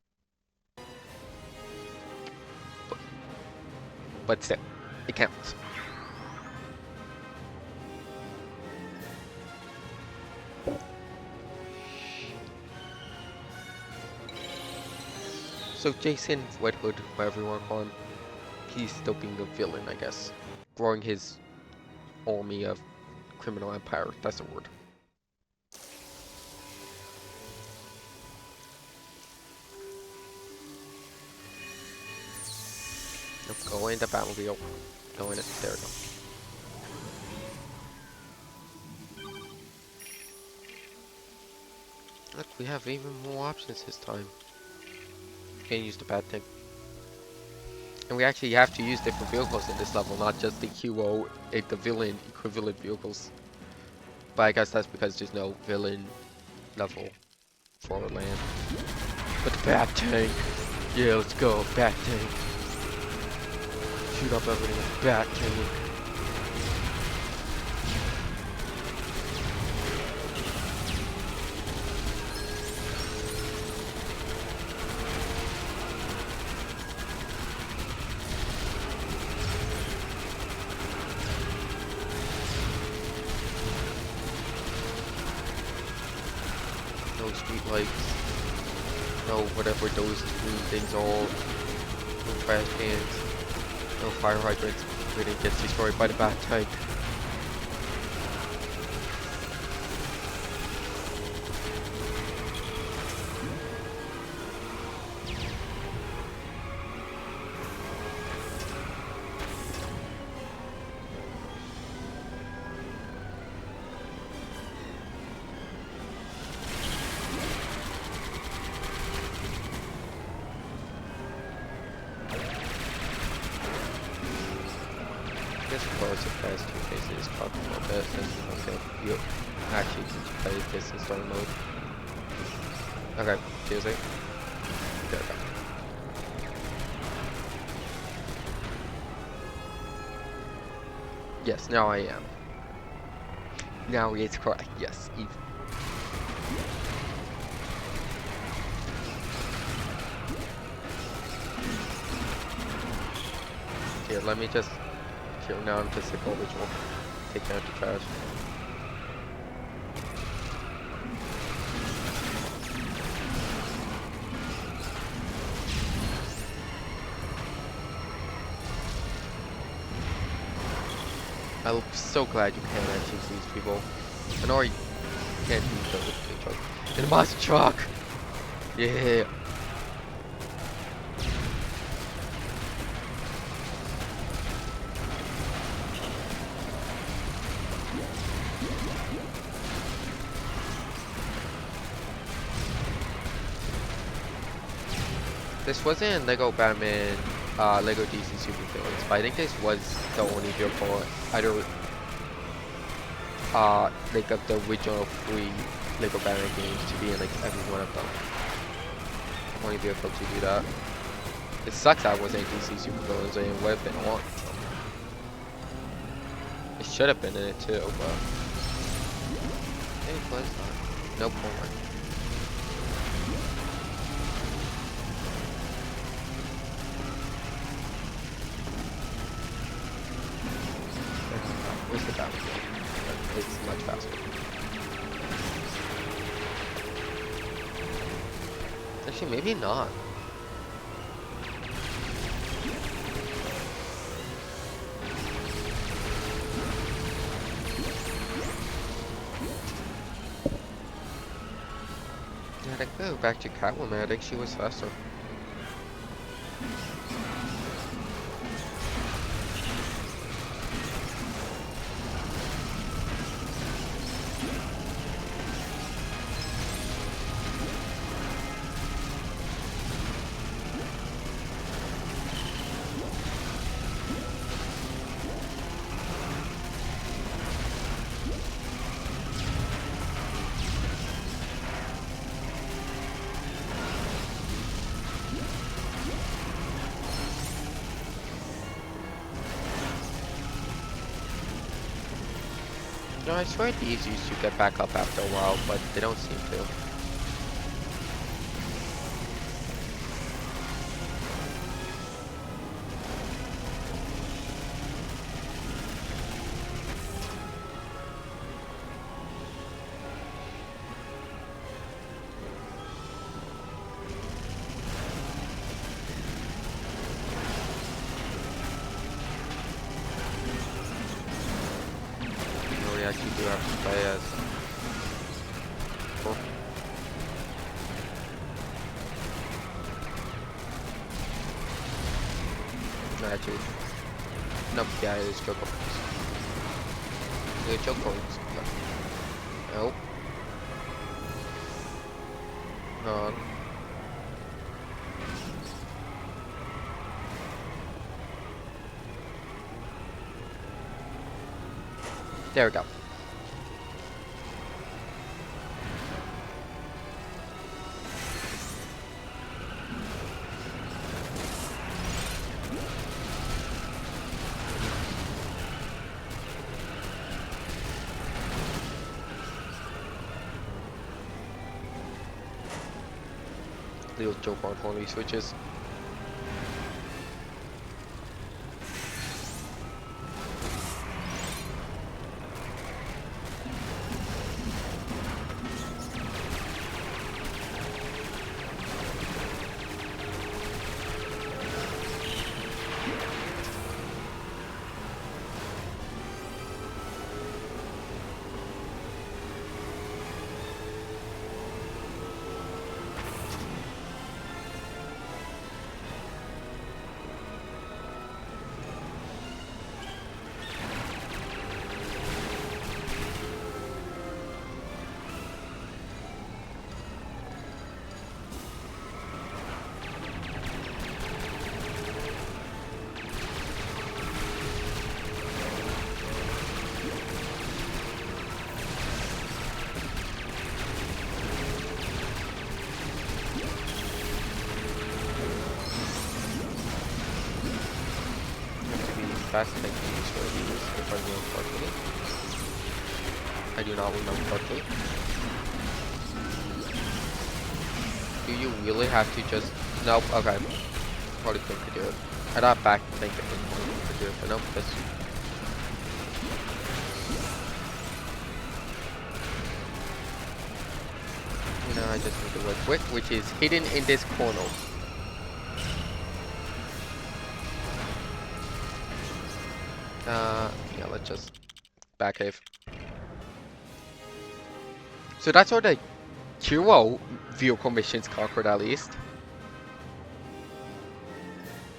But still, it counts. So Jason Red Hood, whatever you want to call him, he's still being a villain, I guess. Growing his army of criminal empire, that's the word. Nope, go in the Batmobile. Go in it, there we go. Look, we have even more options this time. Can't use the bad thing. And we actually have to use different vehicles in this level, not just the hero, the villain equivalent vehicles. But I guess that's because there's no villain level for land. But the bad tank! Yeah, let's go, bad tank. Shoot up everything with bad tank. No street lights. No whatever those green things are. No trash cans. No fire hydrants. Everything gets destroyed by the bad tank. This close the past two phases talk a little bit since okay, you actually play this in story mode. Okay, seriously? There we go. Yes, now I am. Now it's correct, yes, even. Here, let me just now I'm just like original. Take out the trash. I'm so glad you can actually see these people. I know you can't use the big truck. In a monster truck! Yeah! This wasn't Lego Batman, Lego DC Supervillains, but I think this was the only vehicle either, like of the original 3 Lego Batman games to be in like every one of them. Only vehicle to do that. It sucks that it wasn't DC Supervillains, and it would have been on. It should have been in it too, but it was not. No point. Where's the Batmobile? It's much faster. Actually, maybe not. Yeah, I think we go back to Catwoman. I think she was faster. No, I swear these used to get back up after a while, but they don't seem to. We actually do have to play as. Cool. No, actually. Nope, yeah, it is choke points. The choke points. Nope. No. There we go. Little joke on horny switches. Fast thinking is where he is, if I remember correctly. I do not remember correctly. Do you really have to just... Nope, okay. Probably couldn't do it. I thought back thinking could do it, but nope, just... You know, I just need to work quick, which is hidden in this corner. Yeah, let's just back cave. So that's all the hero vehicle missions conquered at least.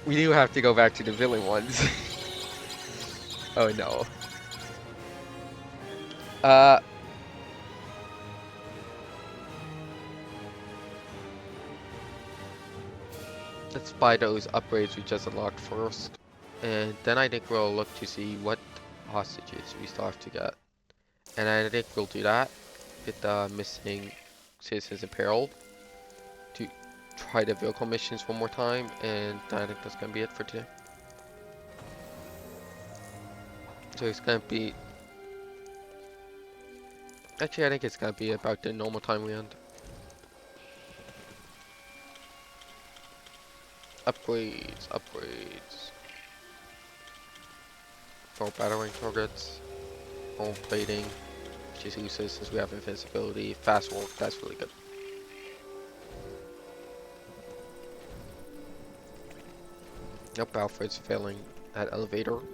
We do have to go back to the villain ones. Oh no. Let's buy those upgrades we just unlocked first. And then I think we'll look to see what hostages we still have to get. And I think we'll do that with the missing citizens in peril to try the vehicle missions one more time, and I think that's gonna be it for today. So it's gonna be... Actually, I think it's gonna be about the normal time we end. Upgrades, upgrades. For battering targets. Home plating, which is useless since we have invincibility. Fast walk, that's really good. Nope, Alfred's failing at elevator. Okay,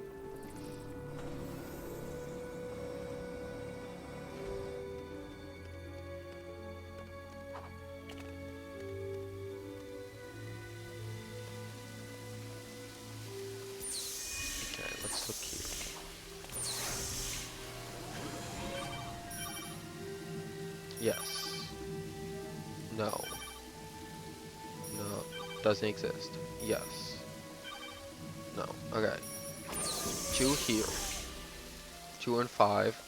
let's look here. Yes. No. No. Doesn't exist. Yes. No. Okay. 2 here. 2 and 5.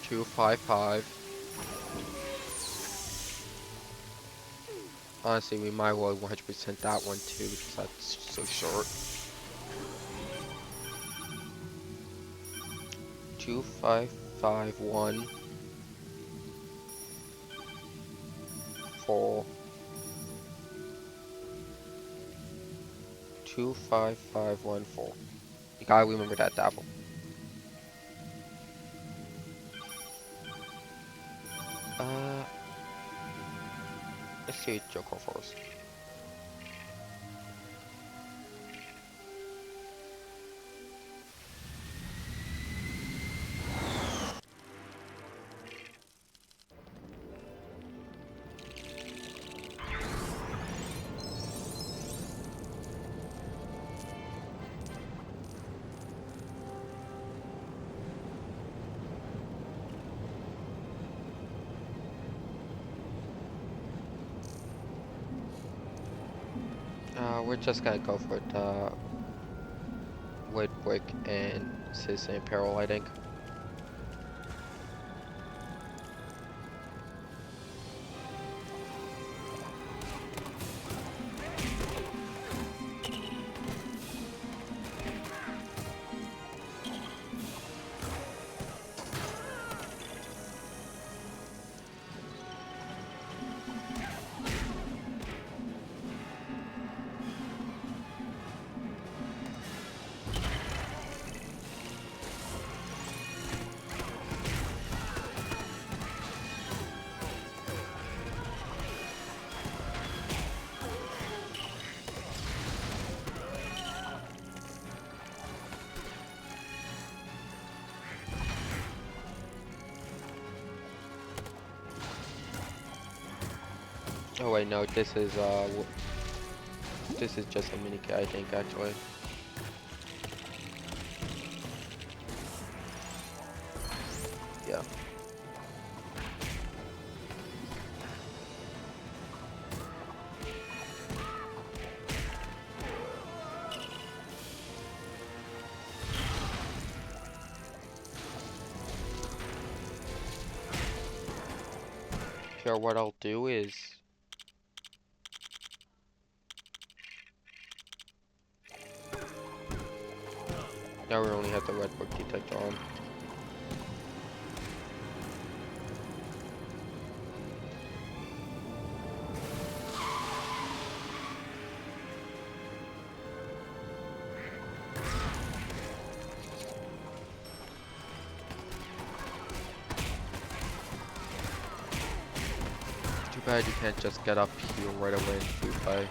Two, 5, 5. Honestly, we might well 100% that one too because that's so short. 2551 4 25514. You gotta remember that, Davil. Uh, let's see Joker first. We're just gonna go for the Wood Brick and Citizen Peril, I think. Oh wait, no, this is just a mini kit, I think, actually. Yeah. Here, what I'll do is now we only have the red book detector on. Too bad you can't just get up here right away and shoot by.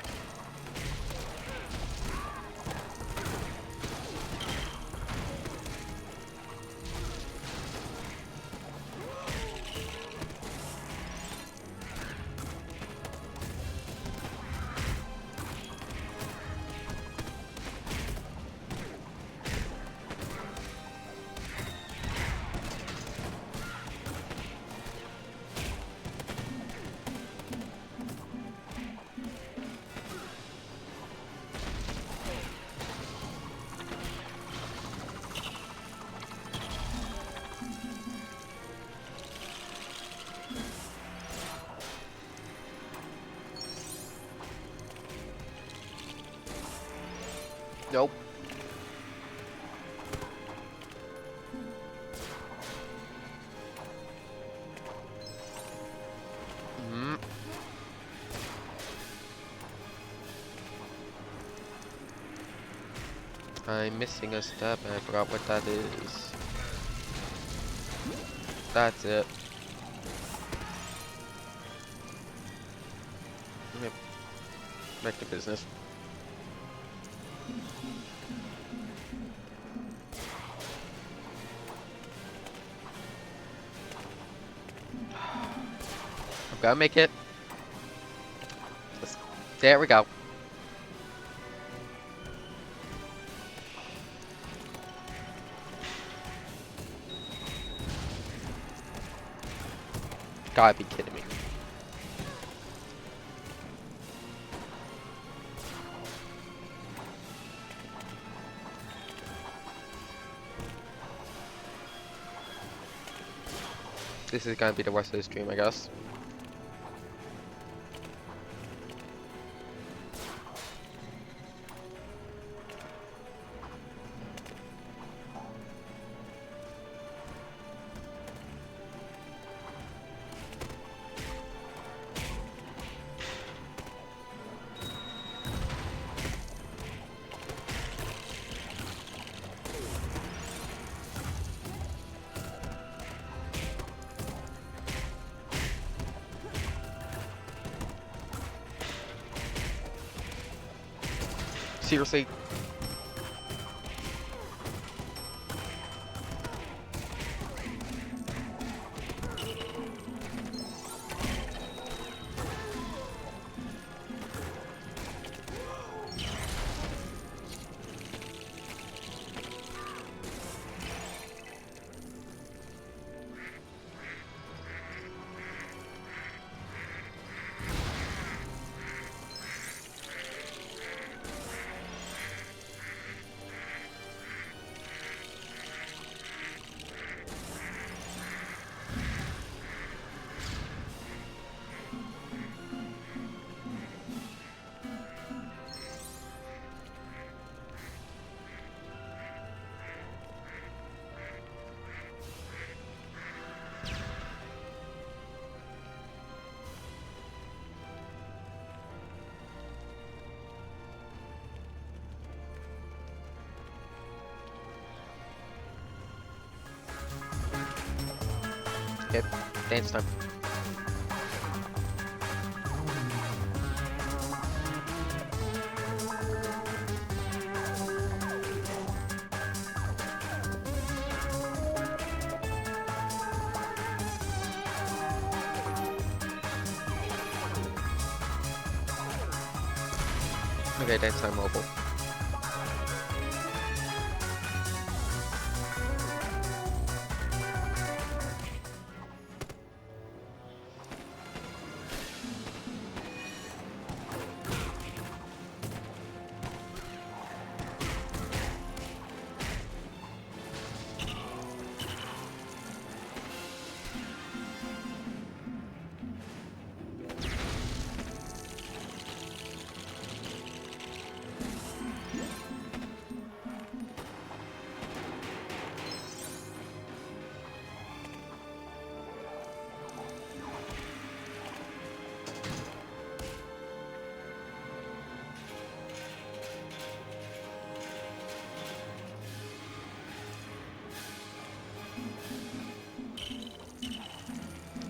Nope. Mm. I'm missing a step and I forgot what that is. That's it. Yep. Back to business. I'm gonna make it. There we go. Gotta be kidding me. This is gonna be the rest of the stream, I guess. Seriously? Okay, dance time. Okay, dance time mobile.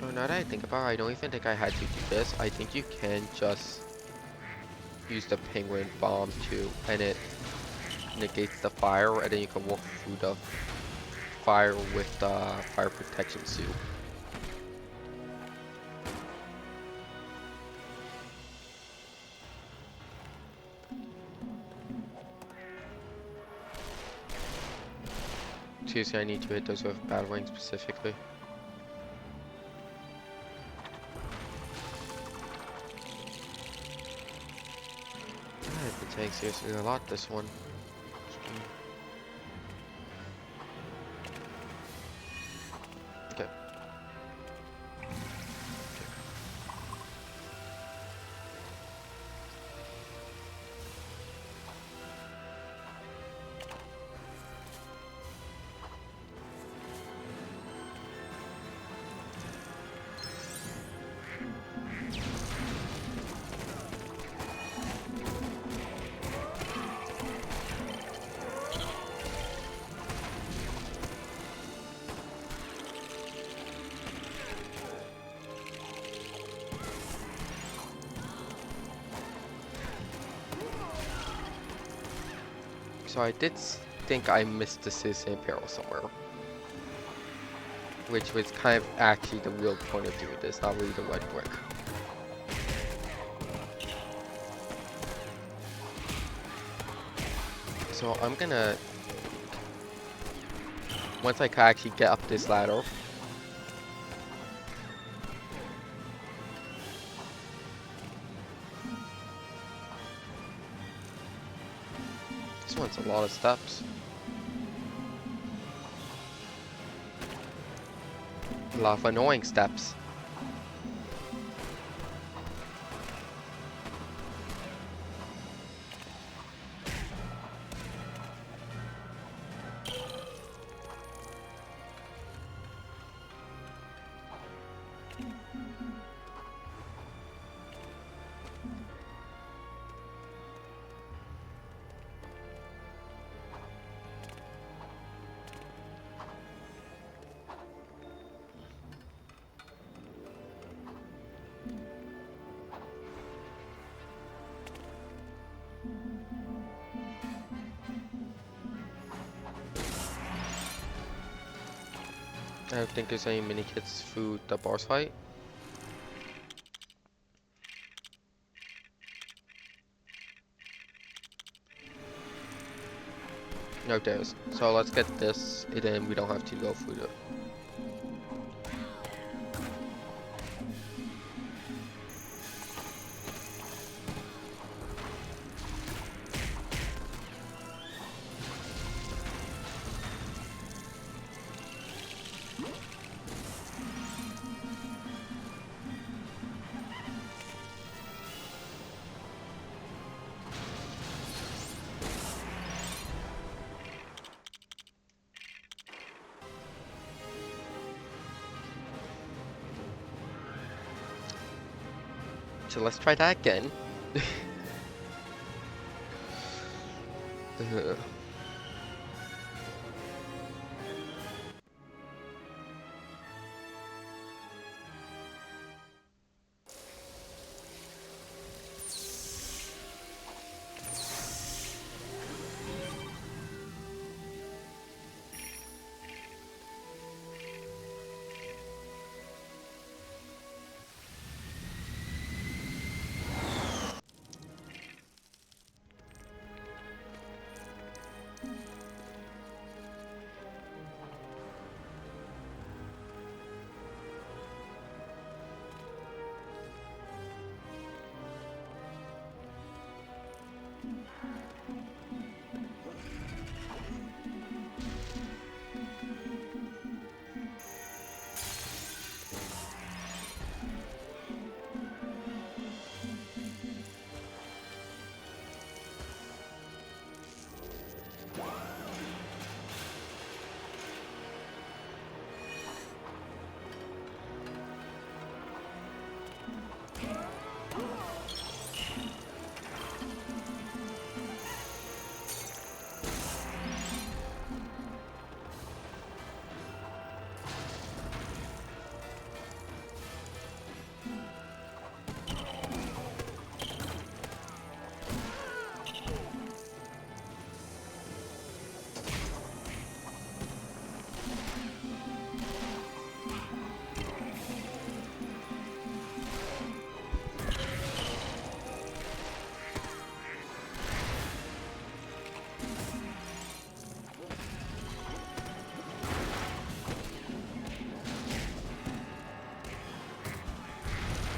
Oh, now that I think about it, I don't even think I had to do this. I think you can just use the penguin bomb too, and it negates the fire, and then you can walk through the fire with the fire protection suit. Seriously, I need to hit those with battering specifically. I've been taking seriously a lot this one. Okay. So I did think I missed the Citizen Peril somewhere. Which was kind of actually the real point of doing this, not really the red brick. So I'm gonna... Once I can actually get up this ladder... This one's a lot of steps. A lot of annoying steps. I don't think there's any mini kits through the boss fight. No, there's. So let's get this, and then we don't have to go through the. So let's try that again.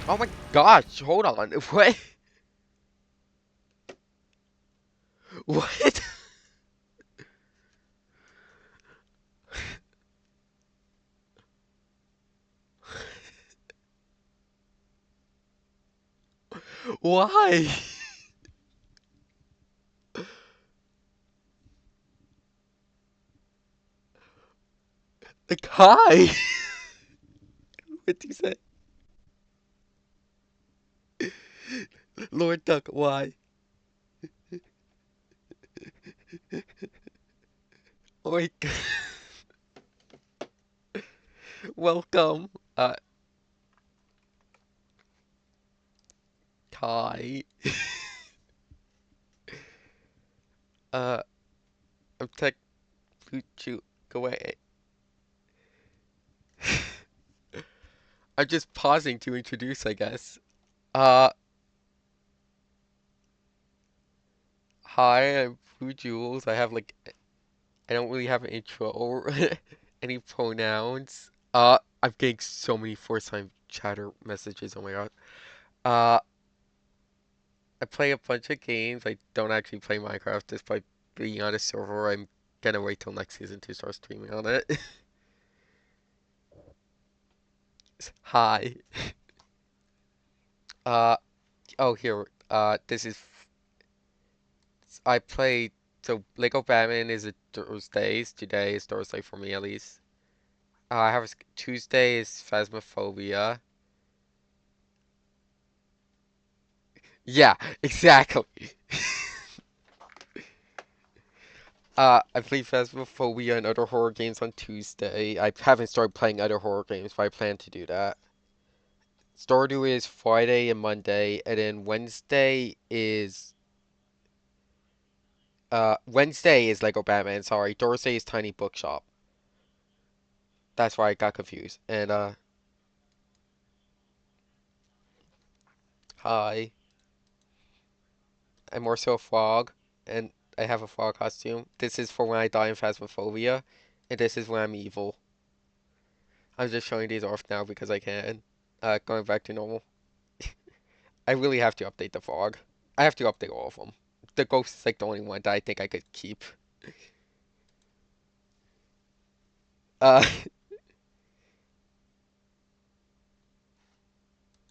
Oh my gosh, hold on. What? What? Why? Like, hi. What do you say? Lord Duck, why? Oh my god. Welcome. Kai. Uh, I'm tech Fuchu. Go away. I'm just pausing to introduce, I guess. Uh, Hi, I'm Fu Jules. I have like, I don't really have an intro or any pronouns. I'm getting so many first-time chatter messages. Oh my god. Uh, I play a bunch of games. I don't actually play Minecraft despite being on a server. I'm gonna wait till next season to start streaming on it. Hi. Uh, oh here. This is I play. So Lego Batman is a Thursdays. Today is Thursday for me at least. I have Tuesday is Phasmophobia. Yeah, exactly. I play Phasmophobia and other horror games on Tuesday. I haven't started playing other horror games, but I plan to do that. Stardew is Friday and Monday, and then Wednesday is Lego Batman, sorry. Thursday is Tiny Bookshop. That's why I got confused. And hi, I'm also a frog, and I have a frog costume. This is for when I die in Phasmophobia, and this is when I'm evil. I'm just showing these off now because I can. Going back to normal. I really have to update the frog. I have to update all of them. The ghost is like the only one that I think I could keep. Uh,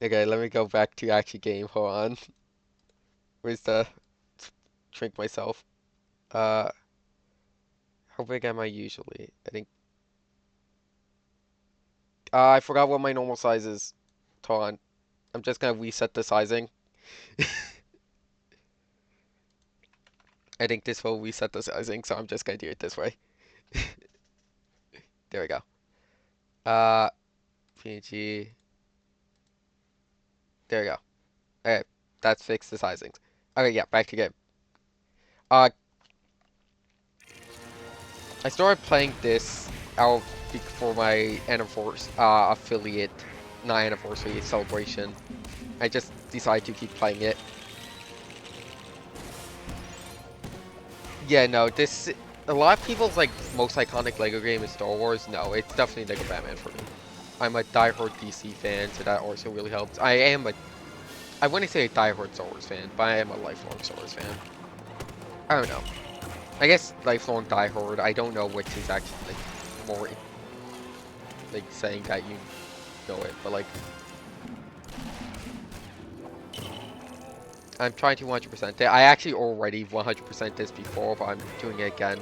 okay, let me go back to actually game. Hold on. Where's the drink myself? Uh, how big am I usually? I think. I forgot what my normal size is. Hold on. I'm just gonna reset the sizing. I think this will reset the sizing, so I'm just gonna do it this way. There we go. Uh, PNG. There we go. Okay, that's fixed the sizings. Okay, yeah, back to game. Uh, I started playing this out for my anniversary, affiliate, not anniversary, celebration. I just decided to keep playing it. Yeah, no, this, a lot of people's, like, most iconic LEGO game is Star Wars. No, it's definitely LEGO Batman for me. I'm a diehard DC fan, so that also really helps. I wouldn't say a diehard Star Wars fan, but I am a lifelong Star Wars fan. I don't know. I guess lifelong diehard, I don't know which is actually, like, more, like, saying that you know it, but, like, I'm trying to 100% it. I actually already 100% this before, but I'm doing it again.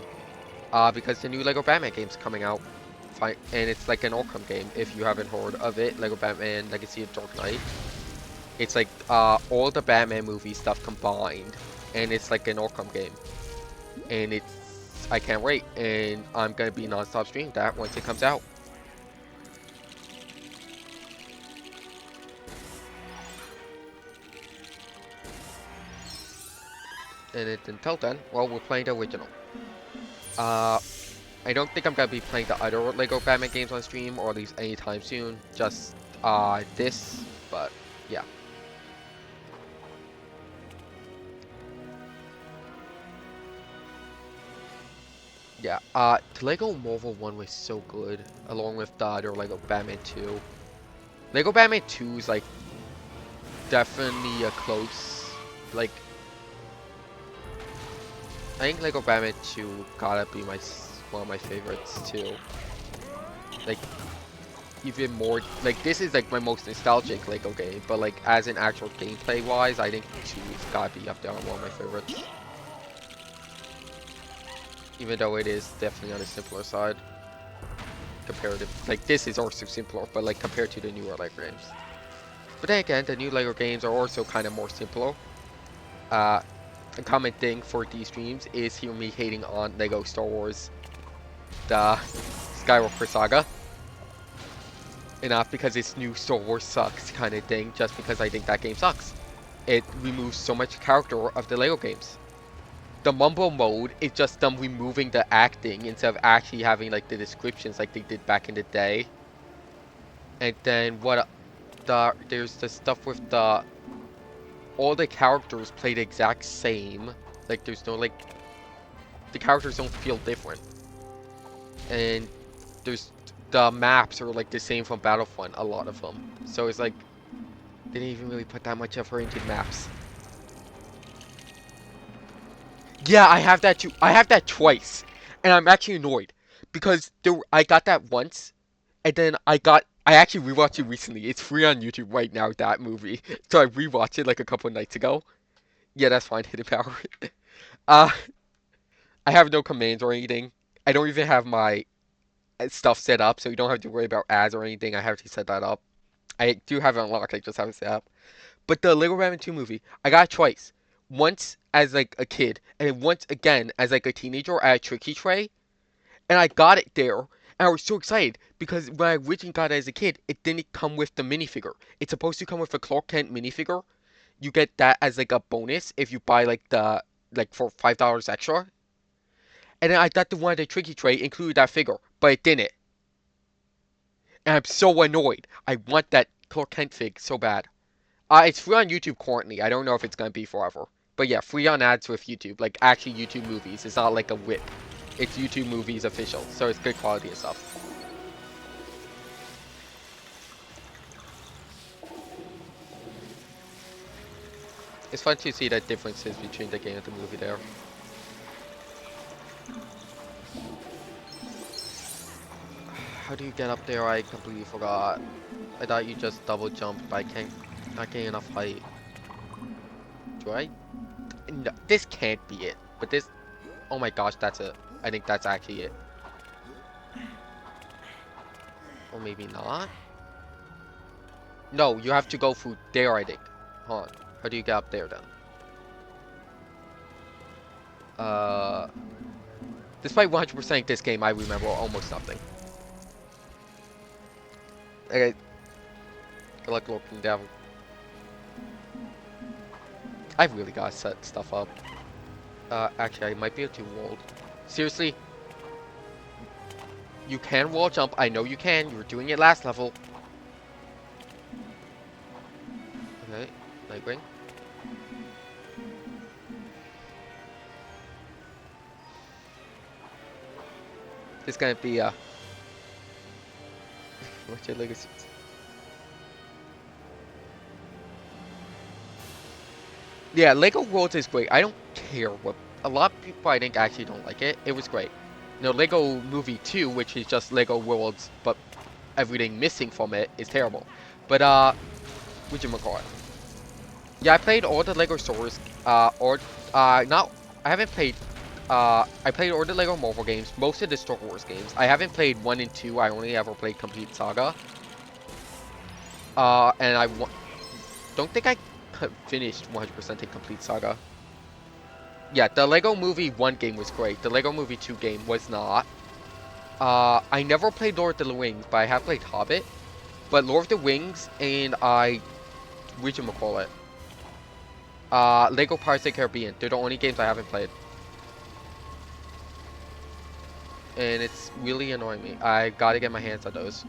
Because the new LEGO Batman game's coming out. And it's like an Arkham game, if you haven't heard of it. LEGO Batman Legacy of Dark Knight. It's like, all the Batman movie stuff combined. And it's like an Arkham game. And I can't wait. And I'm gonna be non-stop streaming that once it comes out. And until then, well, we're playing the original. Uh, I don't think I'm gonna be playing the other LEGO Batman games on stream, or at least anytime soon. Just, this, but, yeah. Yeah, the Lego Marvel 1 was so good, along with the other Lego Batman 2. Lego Batman 2 is, like, definitely a close, like, I think Lego Batman 2 gotta be one of my favorites, too. Like, even more, like, this is, like, my most nostalgic Lego game, but, like, as an actual gameplay-wise, I think 2's gotta be up there on one of my favorites. Even though it is definitely on the simpler side. Comparative. Like, this is also simpler, but, like, compared to the newer LEGO games. But then again, the new LEGO games are also kind of more simpler. A common thing for these streams is hear me hating on LEGO Star Wars, the Skywalker Saga. And not because it's new Star Wars sucks kind of thing, just because I think that game sucks. It removes so much character of the LEGO games. The mumble mode is just them removing the acting instead of actually having like the descriptions like they did back in the day. And then there's the stuff with all the characters play the exact same. Like there's no like the characters don't feel different. And there's the maps are like the same from Battlefront, a lot of them. So it's like they didn't even really put that much effort into maps. Yeah, I have that too. I have that twice, and I'm actually annoyed because I got that once, and then I actually rewatched it recently. It's free on YouTube right now, that movie. So I rewatched it like a couple of nights ago. Yeah, that's fine. Hidden power. uh, I have no commands or anything. I don't even have my stuff set up, so you don't have to worry about ads or anything. I have to set that up. I do have it unlocked. I just haven't set up. But the Lego Batman 2 movie, I got it twice. Once as like a kid, and once again as like a teenager at a Tricky Tray. And I got it there, and I was so excited because when I originally got it as a kid, it didn't come with the minifigure. It's supposed to come with a Clark Kent minifigure. You get that as like a bonus if you buy like for $5 extra. And then I thought the one at the Tricky Tray included that figure, but it didn't. And I'm so annoyed. I want that Clark Kent fig so bad. It's free on YouTube currently. I don't know if it's gonna be forever. But yeah, free on ads with YouTube. Like, actually YouTube movies. It's not like a whip. It's YouTube movies official. So it's good quality and stuff. It's fun to see the differences between the game and the movie there. How do you get up there? I completely forgot. I thought you just double jumped, but I can't. Not getting enough height. Do I? No, this can't be it. But this. Oh my gosh, that's it. I think that's actually it. Or maybe not. No, you have to go through there, I think. Hold on. How do you get up there then? Despite 100% this game, I remember almost nothing. Okay. Good luck looking down. I've really gotta set stuff up. Actually, I might be able to wall. Seriously? You can wall jump. I know you can. You were doing it last level. Okay. Nightwing. It's gonna be, what's your legacy? Yeah, Lego Worlds is great. I don't care what... A lot of people, I think, actually don't like it. It was great. You know, Lego Movie 2, which is just Lego Worlds, but everything missing from it, is terrible. But, whatchamacallit? Yeah, I played all the Lego stores, not... I haven't played... I played all the Lego Marvel games, most of the Star Wars games. I haven't played 1 and 2, I only ever played Complete Saga. And I don't think I finished 100% in Complete Saga. Yeah, the Lego Movie 1 game was great. The Lego Movie 2 game was not. I never played Lord of the Rings, but I have played Hobbit. But Lord of the Rings and whatchamacallit? Lego Pirates of the Caribbean. They're the only games I haven't played. And it's really annoying me. I gotta get my hands on those.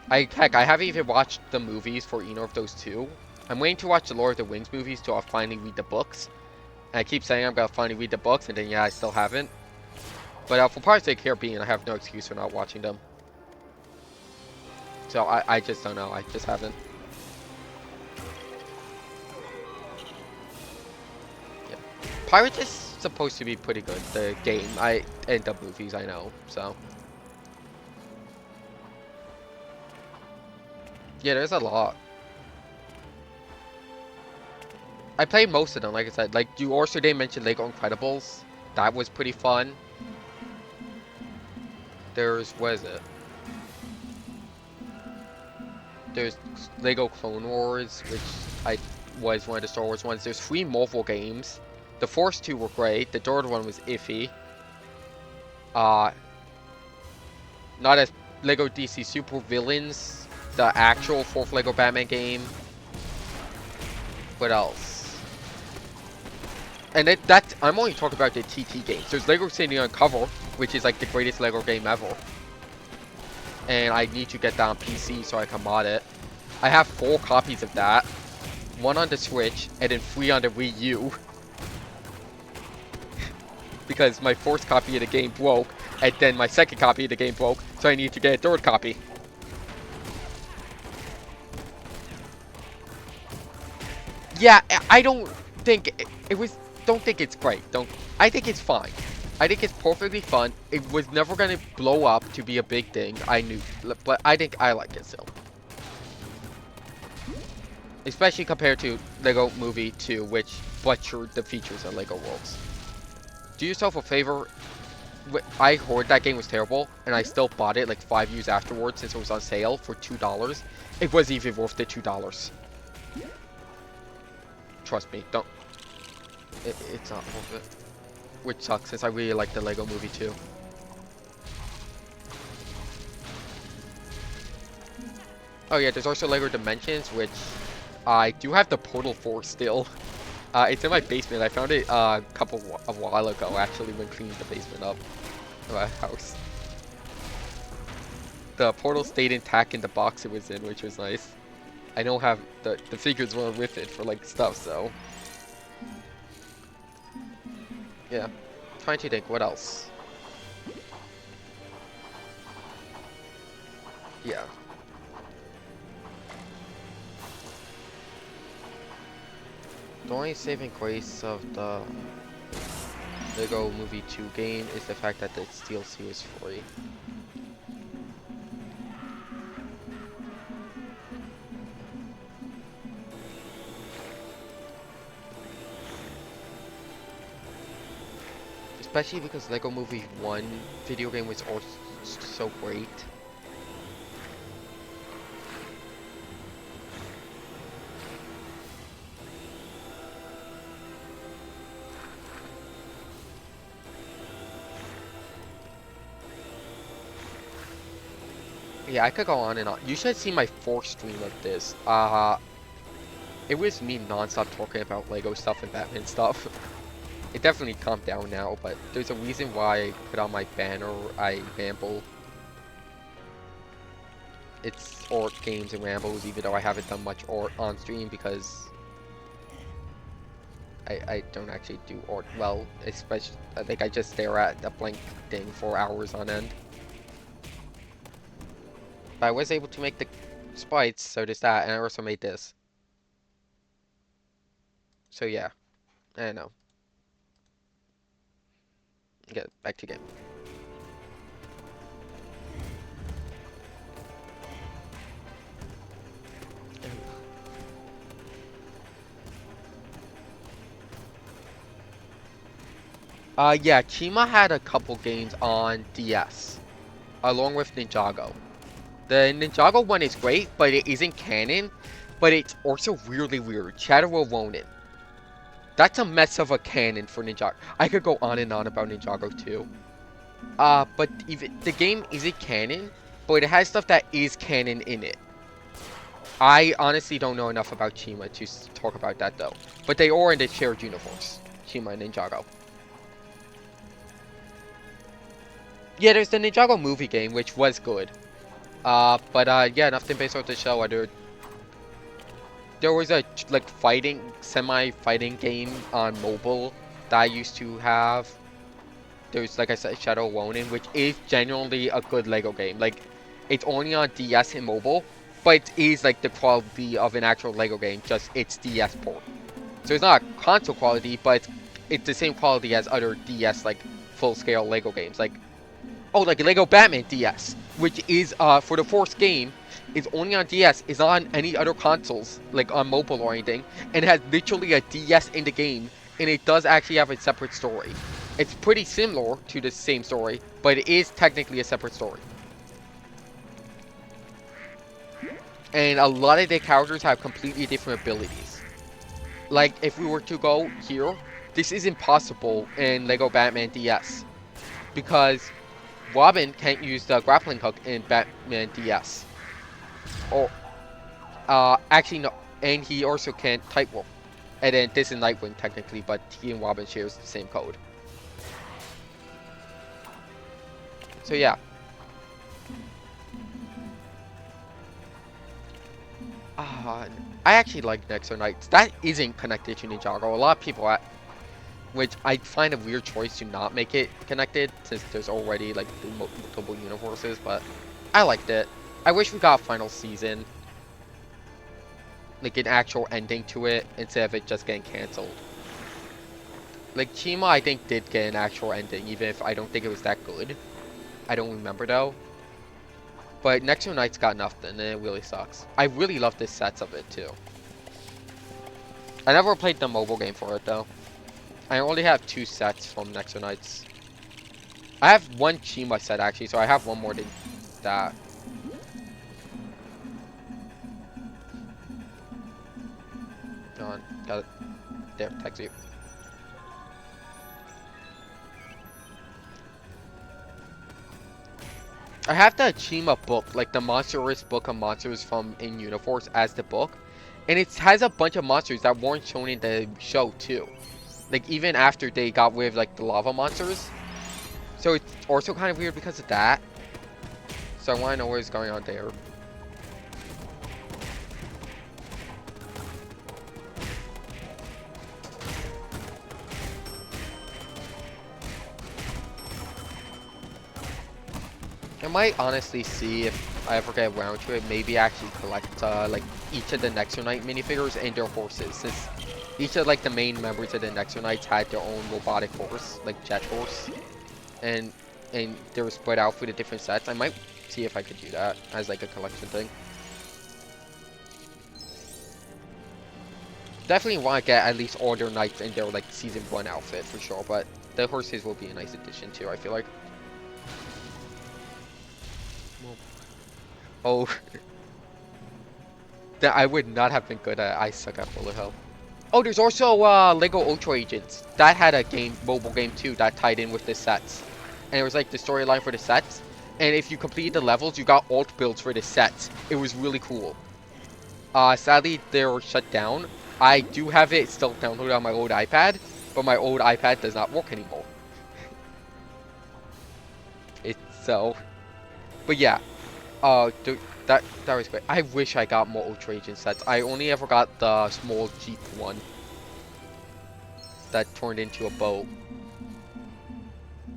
Heck, I haven't even watched the movies for either of those two. I'm waiting to watch the Lord of the Rings movies till I finally read the books. And I keep saying I'm gonna finally read the books, and then yeah, I still haven't. But for Pirates of the Caribbean, I have no excuse for not watching them. So I just don't know. I just haven't. Yeah. Pirates is supposed to be pretty good. The game, and the movies, I know. So. Yeah, there's a lot. I played most of them, like I said. Like, you also didn't mention Lego Incredibles. That was pretty fun. There's, what is it? There's Lego Clone Wars, which was one of the Star Wars ones. There's 3 Marvel games. The first 2 were great. The third one was iffy. Not as Lego DC Super Villains. The actual 4th Lego Batman game. What else? And I'm only talking about the TT games. There's Lego City Uncover, which is like the greatest Lego game ever. And I need to get that on PC so I can mod it. I have 4 copies of that. 1 on the Switch, and then 3 on the Wii U. Because my first copy of the game broke, and then my second copy of the game broke, so I need to get a 3rd copy. Yeah, I don't think don't think it's great. I think it's fine. I think it's perfectly fun. It was never gonna blow up to be a big thing. I knew, but I think I like it still. Especially compared to Lego Movie 2, which butchered the features of Lego Worlds. Do yourself a favor. I heard that game was terrible, and I still bought it like 5 years afterwards since it was on sale for $2. It wasn't even worth the $2. Trust me, don't. It's not worth it. Which sucks, since I really like the Lego Movie 2. Oh yeah, there's also Lego Dimensions, which I do have the Portal 4 still. It's in my basement. I found it a while ago, actually, when cleaning the basement up of my house. the portal stayed intact in the box it was in, which was nice. I don't have the figures were with it for like stuff, so yeah. Trying to think what else. Yeah. The only saving grace of the Lego Movie 2 game is the fact that the DLC was free. Especially because Lego Movie 1 video game was also so great. Yeah, I could go on and on. You should see my 4th stream of this. It was me non-stop talking about Lego stuff and Batman stuff. It definitely calmed down now, but there's a reason why I put on my banner, I ramble. It's Ort Games and Rambles, even though I haven't done much Ort on stream because I don't actually do Ort well, especially, I think I just stare at the blank thing for hours on end. But I was able to make the sprites, so there's that, and I also made this. So yeah, I don't know. Get back to game. Yeah, Chima had a couple games on DS, along with Ninjago. The Ninjago one is great, but it isn't canon, but it's also really weird. Shadow of Ronin. That's a mess of a canon for Ninjago. I could go on and on about Ninjago too. But even the game isn't canon, but it has stuff that is canon in it. I honestly don't know enough about Chima to talk about that though. But they are in the shared universe, Chima and Ninjago. Yeah, there's the Ninjago movie game, which was good. Yeah, nothing based off the show. There was a like semi-fighting game on mobile that I used to have. There's, like I said, Shadow Ronin, which is genuinely a good Lego game. Like, it's only on DS and mobile, but it is like the quality of an actual Lego game, just it's DS port. So it's not console quality, but it's the same quality as other DS like full-scale Lego games. Like, oh, like Lego Batman DS, which is for the fourth game, is only on DS, is not on any other consoles, like on mobile or anything, and it has literally a DS in the game, and it does actually have a separate story. It's pretty similar to the same story, but it is technically a separate story. And a lot of the characters have completely different abilities. Like, if we were to go here, this is impossible in Lego Batman DS. Because Robin can't use the grappling hook in Batman DS. Or, actually no, and he also can't tightrope. And then this is Nightwing technically, but he and Robin shares the same code. So yeah. I actually like Nexo Knights. That isn't connected to Ninjago. A lot of people, which I find a weird choice to not make it connected, since there's already like multiple universes, but I liked it. I wish we got a final season. Like an actual ending to it, instead of it just getting cancelled. Like Chima, I think did get an actual ending, even if I don't think it was that good. I don't remember though. But Nexo Knights got nothing, and it really sucks. I really love the sets of it too. I never played the mobile game for it though. I only have 2 sets from Nexo Knights. I have 1 Chima set actually, so I have 1 more than that. Hold on, got it. There, text you. I have the Chima book, like the Monstrous Book of Monsters from In Universe as the book. And it has a bunch of monsters that weren't shown in the show too. Like even after they got rid of like the lava monsters. So it's also kind of weird because of that. So I want to know what's going on there. I might honestly see if I ever get around to it, maybe actually collect like each of the Nexonite minifigures and their horses, since each of like the main members of the Nexonites had their own robotic horse, like jet horse, and they were spread out for the different sets. I might see if I could do that as like a collection thing. Definitely want to get at least all their knights in their like season 1 outfit for sure, but the horses will be a nice addition too, I feel like. Oh, that I would not have been good at. I suck at bullet hell. Oh, there's also Lego Ultra Agents. That had a mobile game too, that tied in with the sets. And it was like the storyline for the sets. And if you completed the levels, you got alt builds for the sets. It was really cool. Sadly, they were shut down. I do have it still downloaded on my old iPad, but my old iPad does not work anymore. But yeah. Dude, that was great. I wish I got more Ultra Agent sets. I only ever got the small Jeep one that turned into a boat.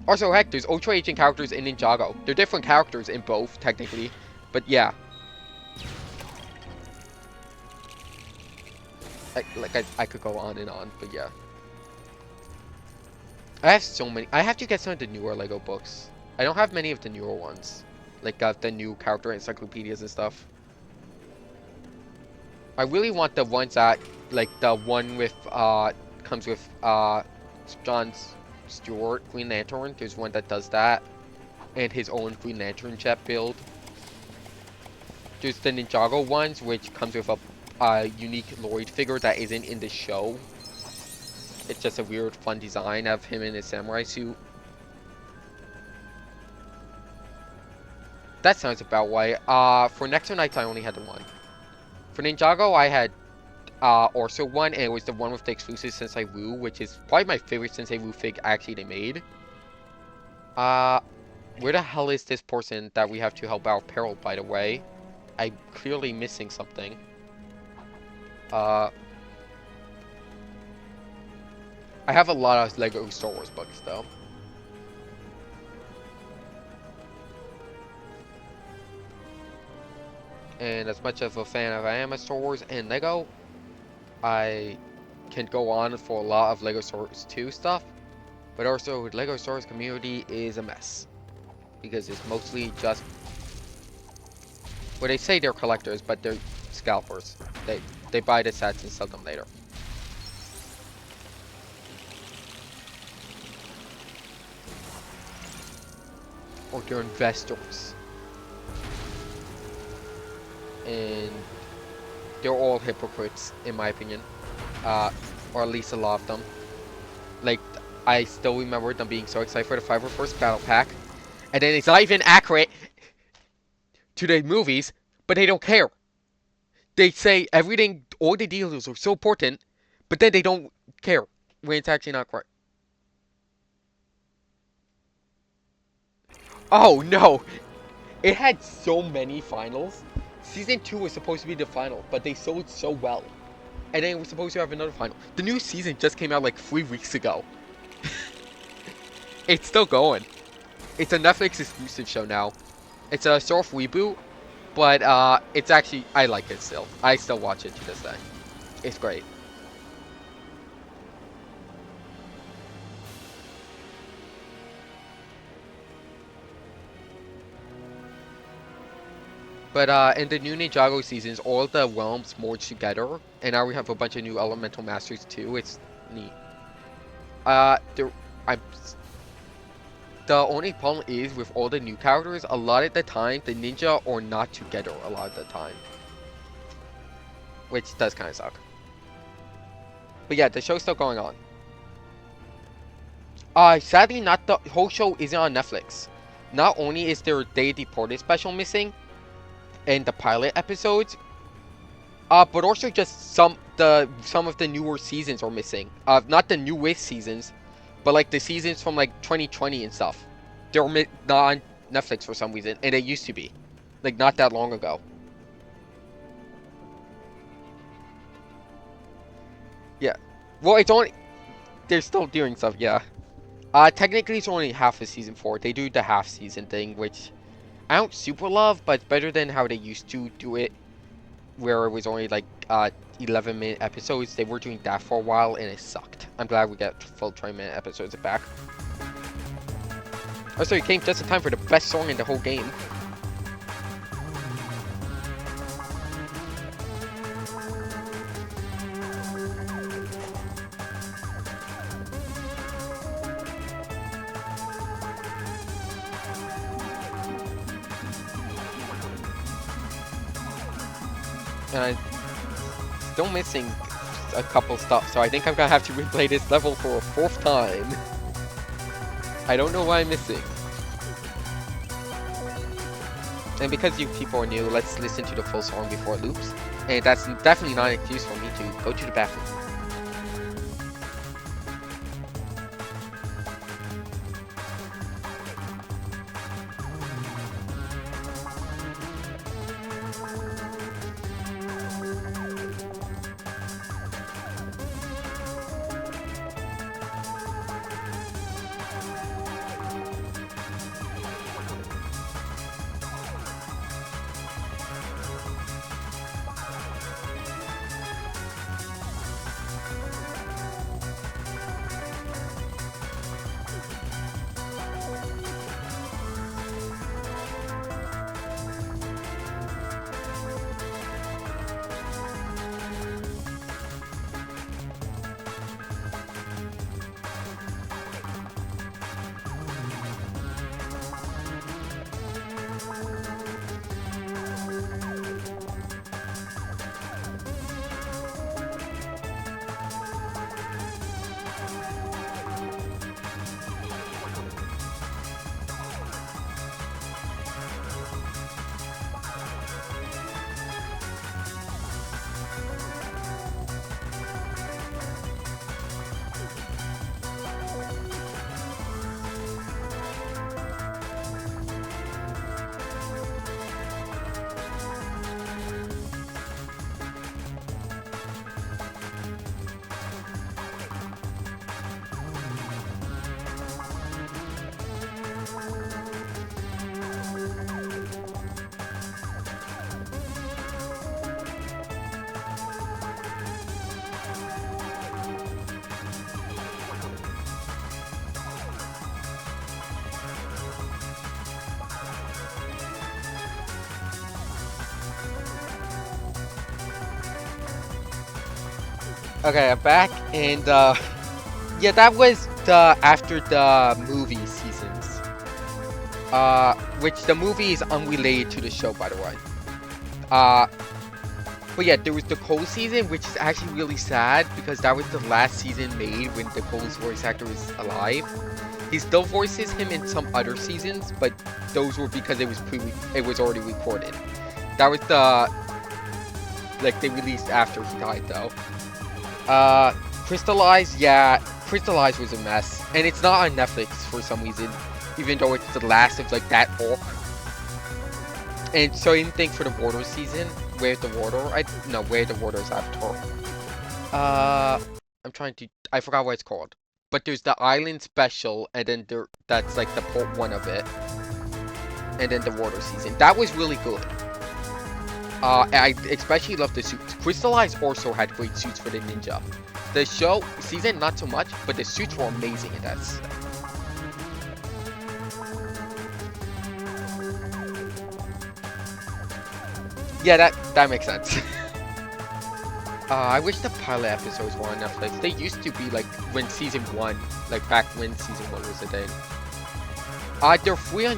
Also, heck, there's Ultra Agent characters in Ninjago. They're different characters in both, technically. But yeah. I could go on and on, but yeah. I have so many. I have to get some of the newer Lego books. I don't have many of the newer ones. Like the new character encyclopedias and stuff. I really want the ones that, like the one with, comes with, John Stewart, Green Lantern. There's one that does that. And his own Green Lantern jet build. There's the Ninjago ones, which comes with a unique Lloyd figure that isn't in the show. It's just a weird, fun design of him in his samurai suit. That sounds about right. For Nexonites, I only had the one. For Ninjago, I had also one, and it was the one with the exclusive Sensei Wu, which is probably my favorite Sensei Wu fig actually they made. Where the hell is this person that we have to help out Peril, by the way? I'm clearly missing something. I have a lot of Lego Star Wars books, though. And as much of a fan as I am of Star Wars and Lego, I can go on for a lot of Lego Star Wars 2 stuff, but also Lego Star Wars community is a mess. Because it's mostly just, well, they say they're collectors, but they're scalpers. They buy the sets and sell them later. Or they're investors. And they're all hypocrites, in my opinion. Or at least a lot of them. Like, I still remember them being so excited for the 501st Battle Pack. And then it's not even accurate to the movies, but they don't care. They say everything, all the details are so important, but then they don't care when it's actually not correct. Oh no! It had so many finals. Season 2 was supposed to be the final, but they sold so well. And then we're supposed to have another final. The new season just came out like 3 weeks ago. It's still going. It's a Netflix exclusive show now. It's a soft reboot, but it's actually, I like it still. I still watch it to this day. It's great. But in the new Ninjago seasons, all the realms merge together, and now we have a bunch of new elemental masters too. It's neat. The only problem is with all the new characters, a lot of the time the ninja are not together a lot of the time, which does kind of suck. But yeah, the show's still going on. Sadly, not the whole show isn't on Netflix. Not only is there a Day Deported special missing, and the pilot episodes, but also just some of the newer seasons are missing. Not the newest seasons, but like the seasons from like 2020 and stuff. They're not on Netflix for some reason, and it used to be, like not that long ago. Yeah. Well, it's only they're still doing stuff. Yeah. Technically it's only half a season 4. They do the half season thing, which I don't super love, but it's better than how they used to do it, where it was only like 11-minute episodes. They were doing that for a while, and it sucked. I'm glad we got full 20-minute episodes back. Oh, so you came just in time for the best song in the whole game. And I'm still missing a couple stuff, so I think I'm gonna have to replay this level for a 4th time. I don't know why I'm missing. And because you people are new, let's listen to the full song before it loops. And that's definitely not an excuse for me to go to the bathroom. Okay, I'm back, and yeah, that was the after the movie seasons. Which the movie is unrelated to the show, by the way. But yeah, there was the Cole season, which is actually really sad because that was the last season made when the Cole's voice actor was alive. He still voices him in some other seasons, but those were because it was already recorded. That was the they released after he died though. Crystallize, yeah, Crystallize was a mess, and it's not on Netflix for some reason, even though it's the last of that arc. And so I didn't think for the water season, Where the Water, Where the Water's Avatar. I forgot what it's called, but there's the Island Special, and then that's like the part 1 of it, and then the water season. That was really good. I especially love the suits. Crystallize also had great suits for the ninja. The show season, not so much, but the suits were amazing in that. Yeah, that makes sense. I wish the pilot episodes were on Netflix. They used to be like when season 1, like back when season 1 was a thing. They're free on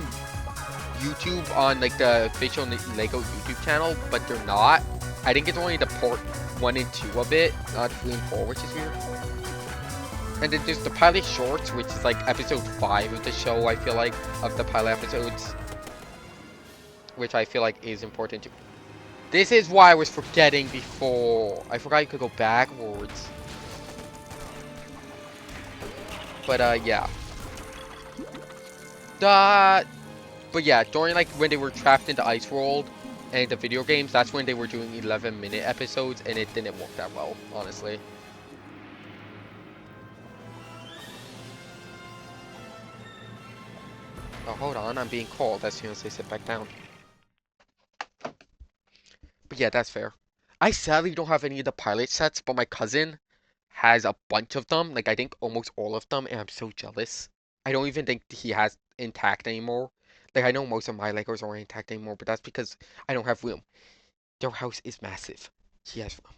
YouTube on like the official Lego YouTube channel, but they're not. I think it's only the part 1 and 2 of it, not 3 and 4, which is weird. And then there's the pilot shorts, which is like episode 5 of the show, I feel like, of the pilot episodes. Which I feel like is important too. This is why I was forgetting before. I forgot you could go backwards. But yeah. But yeah, during like when they were trapped in the ice world and the video games, that's when they were doing 11-minute episodes, and it didn't work that well, honestly. Oh, hold on, I'm being called as soon as they sit back down. But yeah, that's fair. I sadly don't have any of the pilot sets, but my cousin has a bunch of them. Like I think almost all of them, and I'm so jealous. I don't even think he has intact anymore. Like I know most of my Legos aren't intact anymore, but that's because I don't have room. Their house is massive. He has room.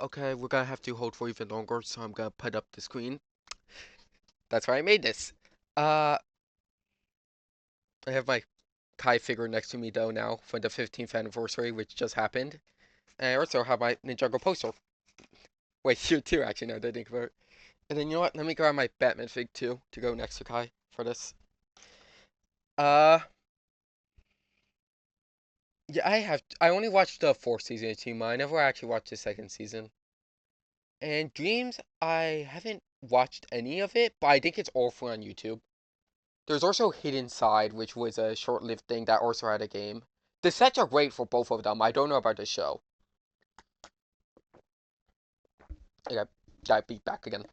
Okay, we're gonna have to hold for even longer, so I'm gonna put up the screen. That's why I made this. Uh, I have my Kai figure next to me though now for the 15th anniversary, which just happened. And I also have my Ninjago poster. Wait, you too, actually, now that I think about it. And then you know what? Let me grab my Batman fig too to go next to Kai for this. Uh, yeah, I only watched the fourth season of Team. I never actually watched the second season. And Dreams, I haven't watched any of it, but I think it's all free on YouTube. There's also Hidden Side, which was a short-lived thing that also had a game. The sets are great for both of them. I don't know about the show. I got beat back again.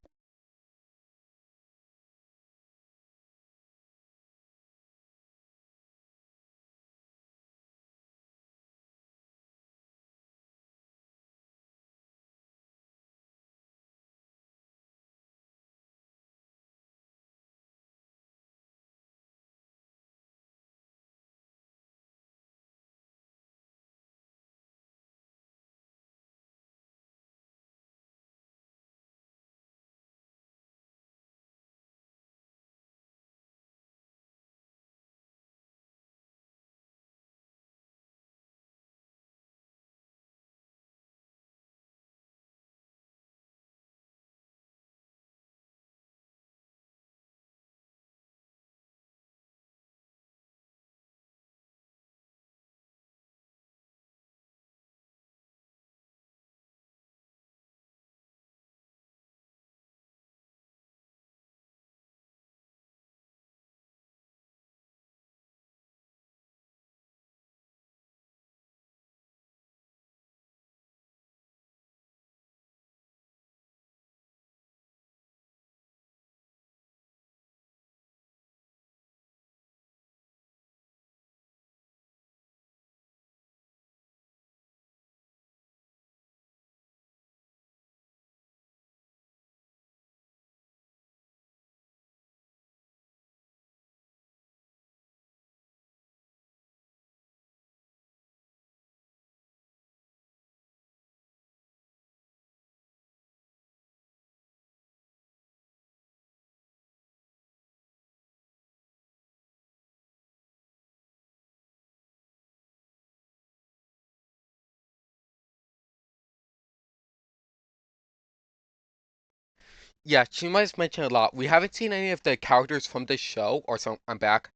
Yeah, Chima is mentioned a lot. We haven't seen any of the characters from the show, or so I'm back.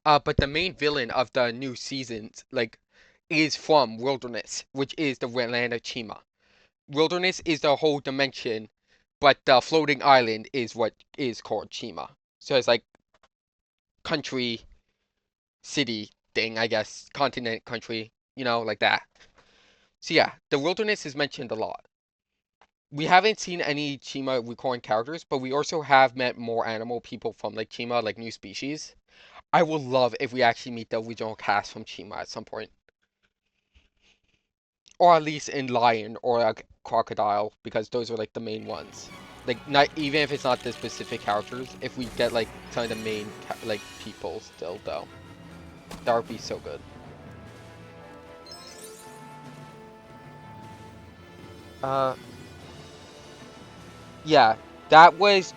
But the main villain of the new seasons, like, is from Wilderness, which is the land of Chima. Wilderness is the whole dimension, but the floating island is what is called Chima. So it's like country, city thing, I guess, continent, country, like that. So yeah, the wilderness is mentioned a lot. We haven't seen any Chima recurring characters, but we also have met more animal people from like Chima, like new species. I would love if we actually meet the original cast from Chima at some point. Or at least in lion or like crocodile, because those are like the main ones. Like not even if it's not the specific characters, if we get like some of the main like people still though, that would be so good. Uh, yeah, that was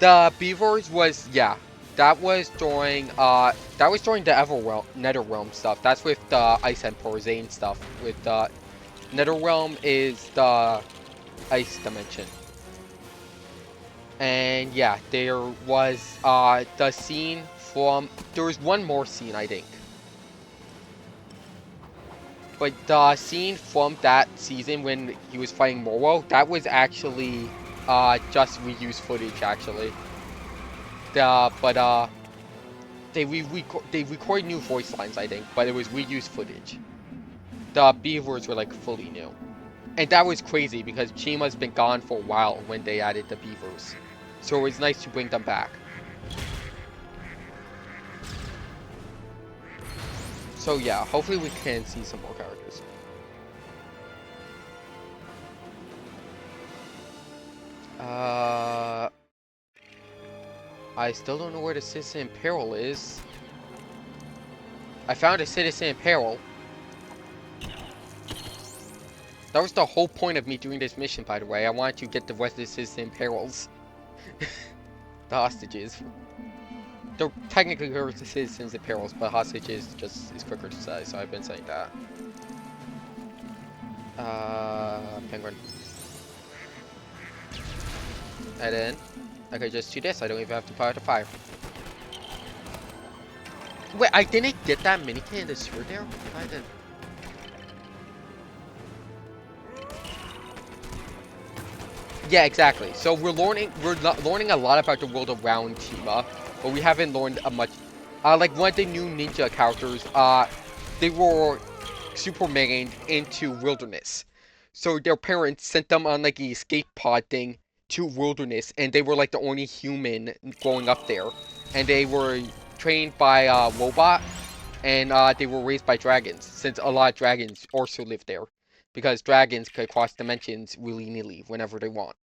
the beavers was yeah. That was during the Everrealm Netherrealm stuff. That's with the Ice Emperor Zane stuff. With the Netherrealm is the ice dimension. And yeah, there was the scene from there was one more scene I think. But the scene from that season when he was fighting Moro, that was actually just reused footage actually. But they recorded new voice lines I think, but it was reused footage. The beavers were like fully new. And that was crazy because Chima's been gone for a while when they added the beavers. So it was nice to bring them back. So yeah, hopefully we can see some more characters. Uh, I still don't know where the Citizen in Peril is. I found a Citizen in Peril. That was the whole point of me doing this mission, by the way. I wanted to get the rest of the Citizen in Perils. The hostages. They're technically the Citizens in Perils, but hostages just is quicker to say, so I've been saying that. Penguin. And then I could just do this. I don't even have to fire the fire. Wait, I didn't get that minikit in the sewer there? I didn't. Yeah, exactly. So we're learning a lot about the world around Chima, but we haven't learned a much. Like one of the new ninja characters, they were super marined into wilderness. So their parents sent them on like an escape pod thing to wilderness, and they were like the only human growing up there, and they were trained by a robot, and they were raised by dragons, since a lot of dragons also live there, because dragons could cross dimensions willy-nilly whenever they want.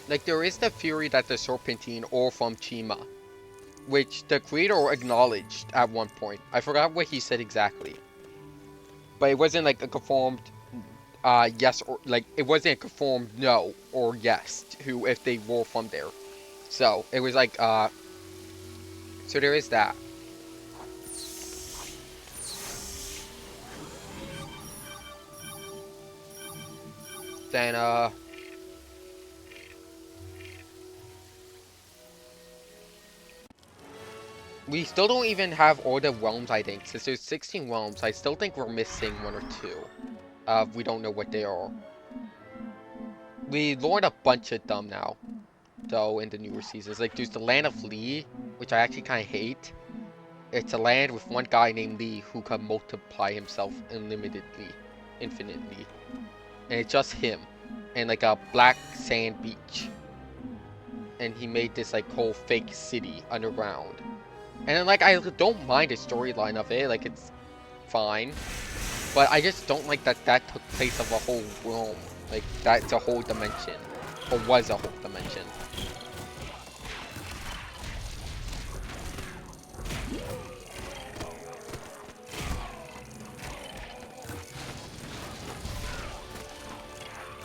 Like there is the theory that the Serpentine are from Chima, which the creator acknowledged at one point. I forgot what he said exactly. But it wasn't like a confirmed yes or like it wasn't a confirmed no or yes to if they were from there. So it was like so there is that. Then we still don't even have all the realms I think. Since there's 16 realms, I still think we're missing one or two. We don't know what they are. We learned a bunch of them now, though, in the newer seasons. Like, there's the Land of Lee, which I actually kind of hate. It's a land with one guy named Lee who can multiply himself unlimitedly, infinitely. And it's just him. And, like, a black sand beach. And he made this, like, whole fake city underground. And then, like, I don't mind the storyline of it. Like, it's fine. But I just don't like that that took place of a whole realm. Like, that's a whole dimension. Or was a whole dimension.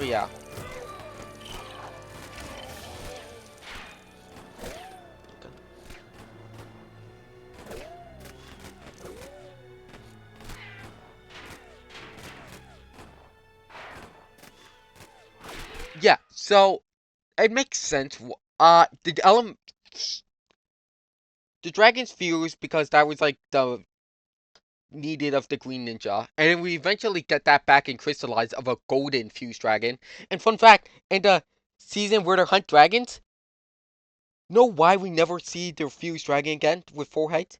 But yeah. Yeah, so it makes sense. The dragons fused because that was like the needed of the green ninja, and then we eventually get that back and crystallize of a golden fused dragon. And fun fact, in the season where they hunt dragons, know why we never see their fused dragon again with four heads?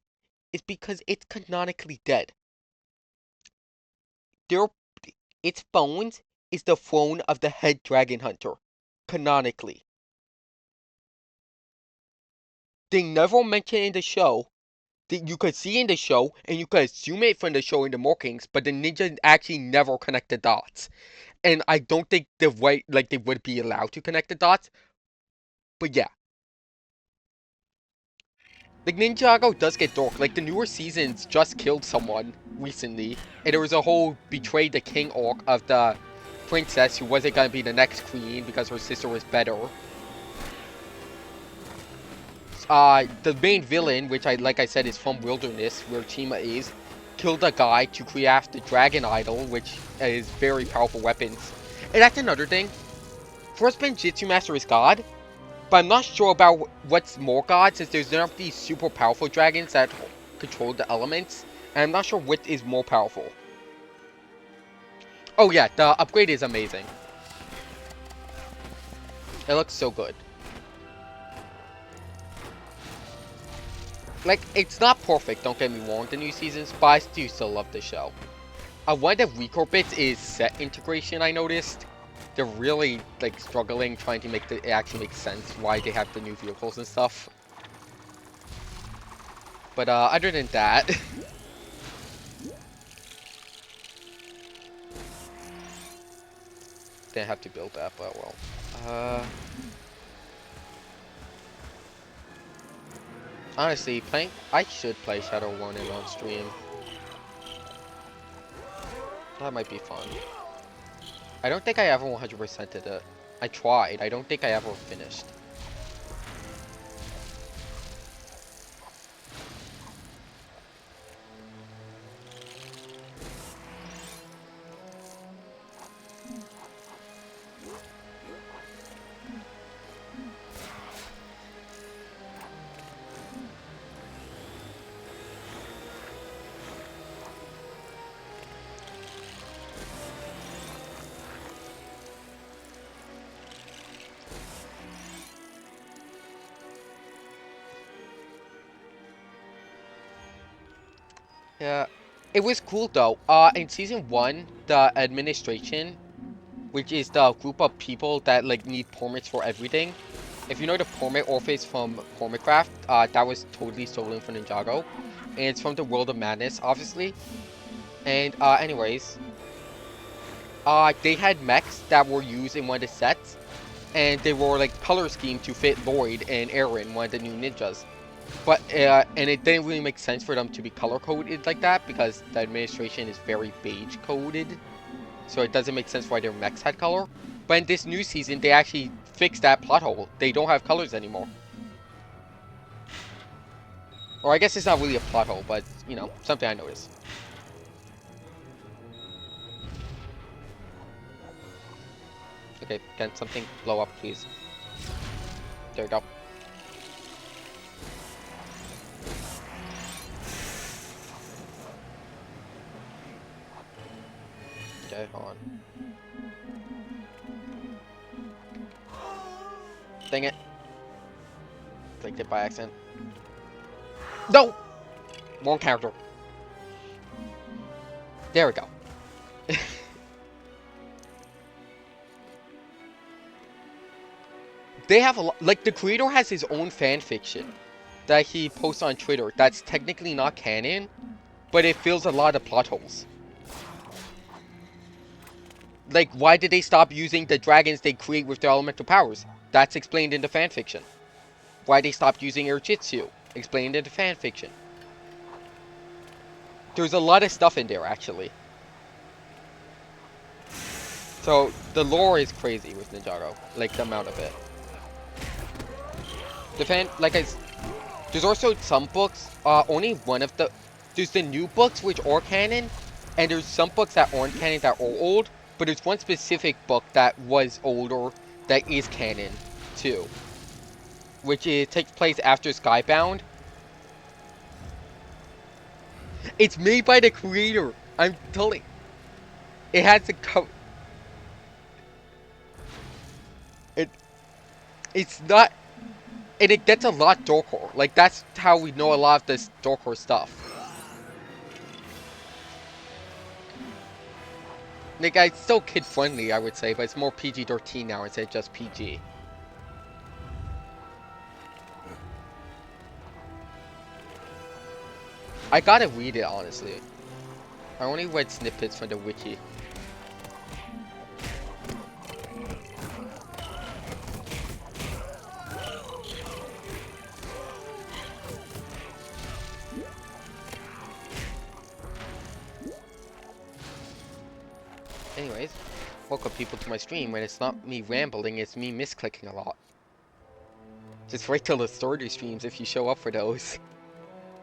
It's because it's canonically dead. Their its bones is the throne of the head dragon hunter, canonically. They never mention in the show that you could see in the show, and you could assume it from the show in the markings, but the ninja actually never connect the dots. And I don't think the way like they would be allowed to connect the dots. But yeah, like Ninjago does get dark. Like the newer seasons just killed someone recently, and there was a whole betray the king arc of the princess who wasn't gonna be the next queen because her sister was better. The main villain, which like I said, is from Wilderness, where Chima is, killed a guy to create the dragon idol, which is very powerful weapons. And that's another thing. Firstman Jitsu Master is God, but I'm not sure about what's more God, since there's none of these super powerful dragons that control the elements, and I'm not sure what is more powerful. Oh yeah, the upgrade is amazing. It looks so good. Like, it's not perfect, don't get me wrong, the new seasons, but I do still love the show. One of the weaker bits is set integration, I noticed. They're really, like, struggling trying to make it actually make sense why they have the new vehicles and stuff. But, other than that... Didn't have to build that, but well. Honestly, I should play Shadow Warning on stream. That might be fun. I don't think I ever 100%'d it. I tried. I don't think I ever finished. Yeah. It was cool though. In season 1, the administration, which is the group of people that like need permits for everything. If you know the permit office from Permacraft, that was totally stolen from Ninjago. And it's from the World of Madness, obviously. And anyways, they had mechs that were used in one of the sets, and they were like color schemed to fit Lloyd and Aaron, one of the new ninjas. But and it didn't really make sense for them to be color coded like that because the administration is very beige coded, so it doesn't make sense why their mechs had color. But in this new season, they actually fixed that plot hole. They don't have colors anymore. Or I guess it's not really a plot hole, but you know, something I noticed. Okay, can something blow up, please? There we go. Okay, hold on. Dang it. Clicked it by accident. No! Wrong character. There we go. They have a lot, like the creator has his own fan fiction that he posts on Twitter that's technically not canon, but it fills a lot of plot holes. Like, why did they stop using the dragons they create with their elemental powers? That's explained in the fan fiction. Why they stopped using Urjitsu? Explained in the fan fiction. There's a lot of stuff in there, actually. So the lore is crazy with Ninjago, like the amount of it. There's also some books. Only one of there's the new books which are canon, and there's some books that aren't canon that are old. But there's one specific book that was older that is canon too, which takes place after Skybound. It's made by the creator. I'm totally. It has a it. It's not. And it gets a lot darker. Like, that's how we know a lot of this darker stuff. Like, it's still kid-friendly, I would say, but it's more PG-13 now instead of just PG. I gotta read it, honestly. I only read snippets from the wiki. Anyways, welcome people to my stream when it's not me rambling, it's me misclicking a lot. Just wait till the story streams if you show up for those.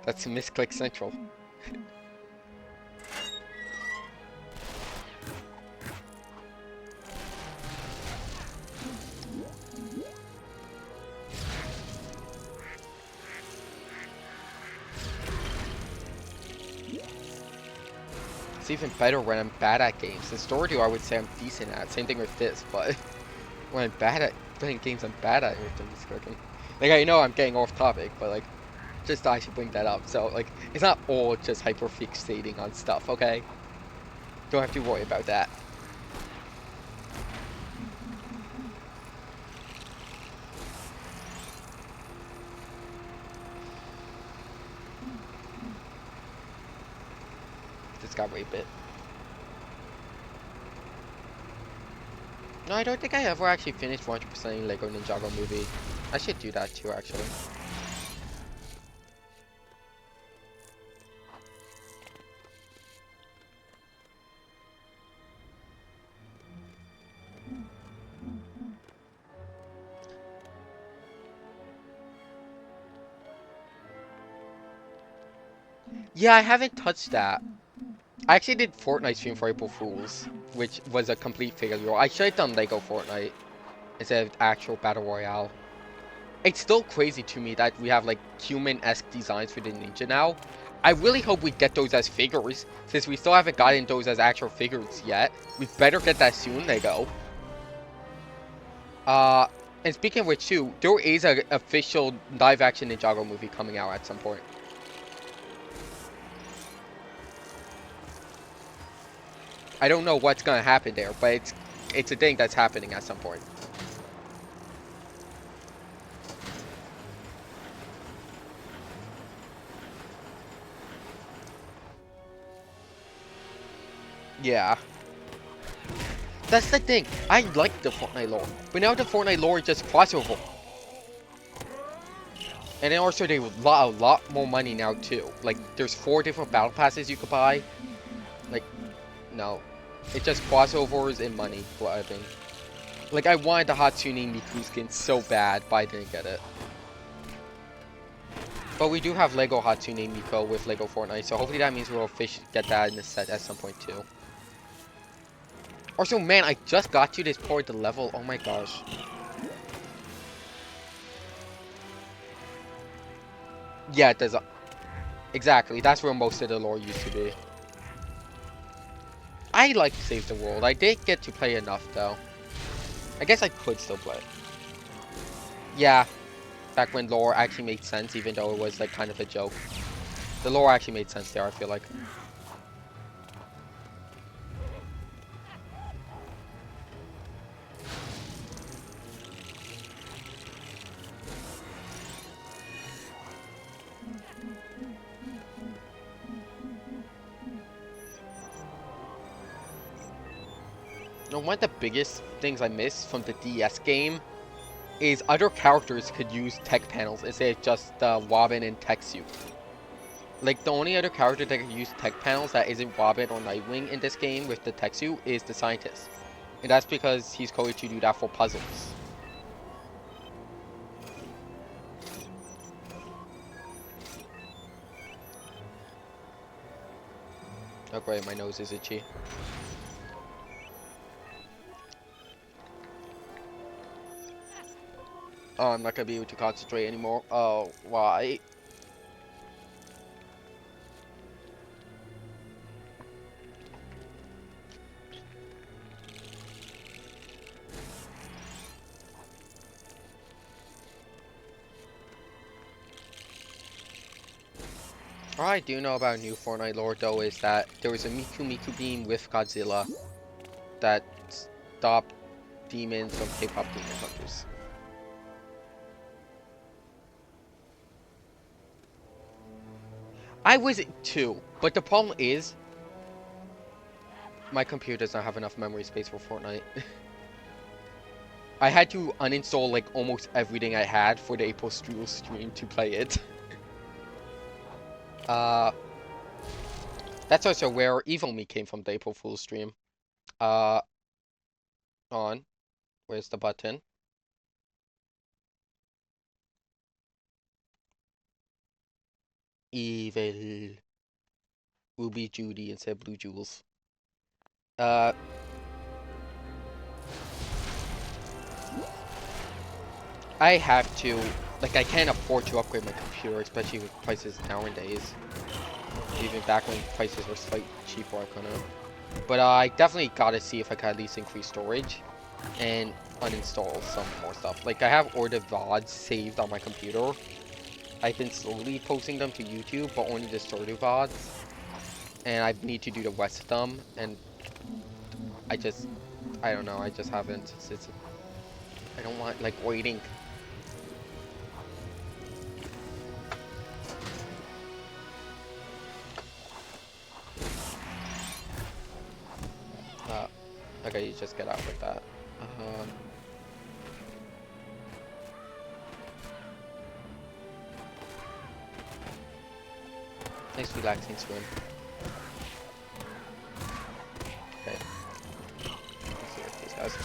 That's misclick central. It's even better when I'm bad at games. In Stardew, I would say I'm decent at. Same thing with this, but when I'm bad at playing games I'm bad at, I'm just clicking. Like, I know I'm getting off topic, but like, just I should bring that up. So like, it's not all just hyperfixating on stuff, okay? Don't have to worry about that. Just got way bit. No, I don't think I ever actually finished 100% Lego Ninjago movie. I should do that too, actually. Yeah, I haven't touched that. I actually did Fortnite stream for April Fools, which was a complete failure. I should have done Lego Fortnite instead of actual Battle Royale. It's still crazy to me that we have like human-esque designs for the ninja now. I really hope we get those as figures, since we still haven't gotten those as actual figures yet. We better get that soon, Lego. And speaking of which too, there is an official live-action Ninjago movie coming out at some point. I don't know what's gonna happen there, but it's a thing that's happening at some point. Yeah. That's the thing. I like the Fortnite lore, but now the Fortnite lore is just crossover. And then also they a lot more money now too. Like there's 4 different battle passes you could buy. Like, no. It's just crossovers and money, what I think. Like I wanted the Hatsune Miku skin so bad, but I didn't get it. But we do have Lego Hatsune Miku with Lego Fortnite, so hopefully that means we'll get that in the set at some point too. Also, man, I just got to this part of the level. Oh my gosh. Yeah, there's a... Exactly, that's where most of the lore used to be. I like to save the world. I did get to play enough, though. I guess I could still play. Yeah, back when lore actually made sense, even though it was, like, kind of a joke. The lore actually made sense there, I feel like. You know, one of the biggest things I miss from the DS game is other characters could use tech panels instead of just Robin and Tech Suit. Like, the only other character that can use tech panels that isn't Robin or Nightwing in this game with the tech suit is the scientist. And that's because he's going to do that for puzzles. Oh great, my nose is itchy. Oh, I'm not gonna be able to concentrate anymore. Oh, why? All I do know about new Fortnite lore though is that there was a Miku Miku beam with Godzilla that stopped demons from K-pop demon hunters. I was too, but the problem is my computer does not have enough memory space for Fortnite. I had to uninstall like almost everything I had for the April Fool's stream to play it. uh, that's also where Evil Me came from, the April Fool's stream. Uh, on. Where's the button? Evil. Ruby Judy instead of Blue Jewels. Uh, I have to, like, I can't afford to upgrade my computer, especially with prices nowadays. Even back when prices were slightly cheaper, I couldn't. But I definitely gotta see if I can at least increase storage and uninstall some more stuff. Like, I have all the VODs saved on my computer. I've been slowly posting them to YouTube, but only the starter VODs. And I need to do the rest of them, and I don't know, I just haven't. I don't want, like, waiting. Okay, you just get out with that. Nice relaxing swim. Okay. Let's see what this has.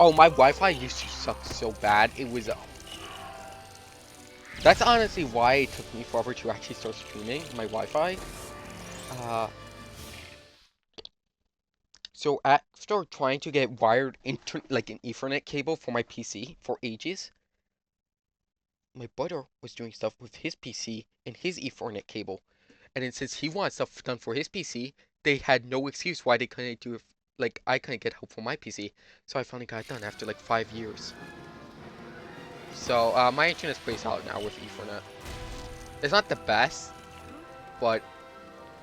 Oh, my Wi-Fi used to suck so bad. It was... That's honestly why it took me forever to actually start streaming my Wi-Fi. So after trying to get wired into like an Ethernet cable for my PC for ages, my brother was doing stuff with his PC and his Ethernet cable. And then since he wanted stuff done for his PC, they had no excuse why they couldn't do it. Like, I couldn't get help for my PC. So I finally got it done after like 5 years. So my internet's pretty solid now with Ethernet. It's not the best, but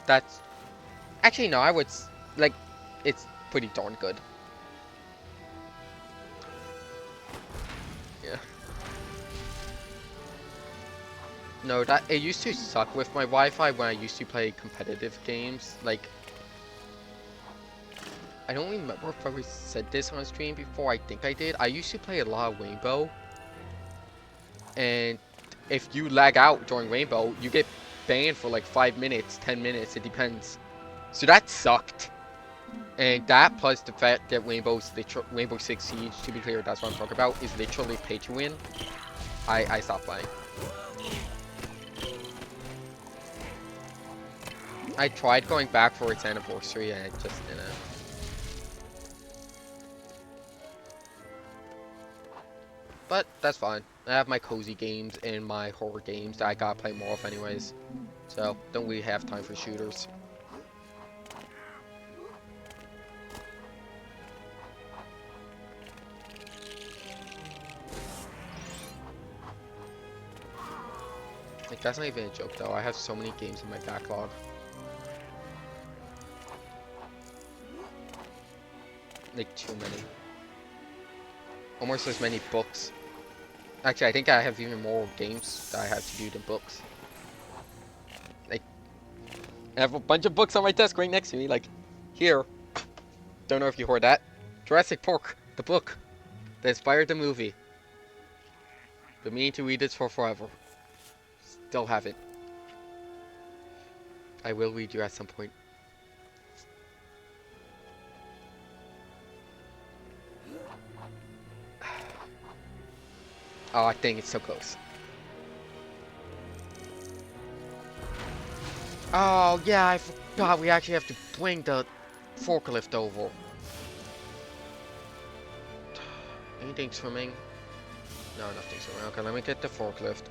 that's... Actually, no, I would... Like, it's pretty darn good. Yeah. No, that it used to suck with my Wi-Fi when I used to play competitive games. Like, I don't remember if I said this on stream before. I think I did. I used to play a lot of Rainbow, and if you lag out during Rainbow, you get banned for like 5 minutes, 10 minutes. It depends. So that sucked. And that plus the fact that Rainbow Six Siege, to be clear, that's what I'm talking about, is literally pay to win. I stopped playing. I tried going back for its anniversary and it just didn't. But that's fine. I have my cozy games and my horror games that I gotta play more of anyways. So don't really have time for shooters. Like, that's not even a joke though. I have so many games in my backlog. Like, too many. Almost as many books. Actually, I think I have even more games that I have to do than books. Like, I have a bunch of books on my desk right next to me. Like, here. Don't know if you heard that. Jurassic Park, the book that inspired the movie. Been meaning to read this for forever. Still haven't. I will read you at some point. Oh, I think it's so close. Oh, yeah, I forgot we actually have to bring the forklift over. Anything swimming? No, nothing swimming. Okay, let me get the forklift.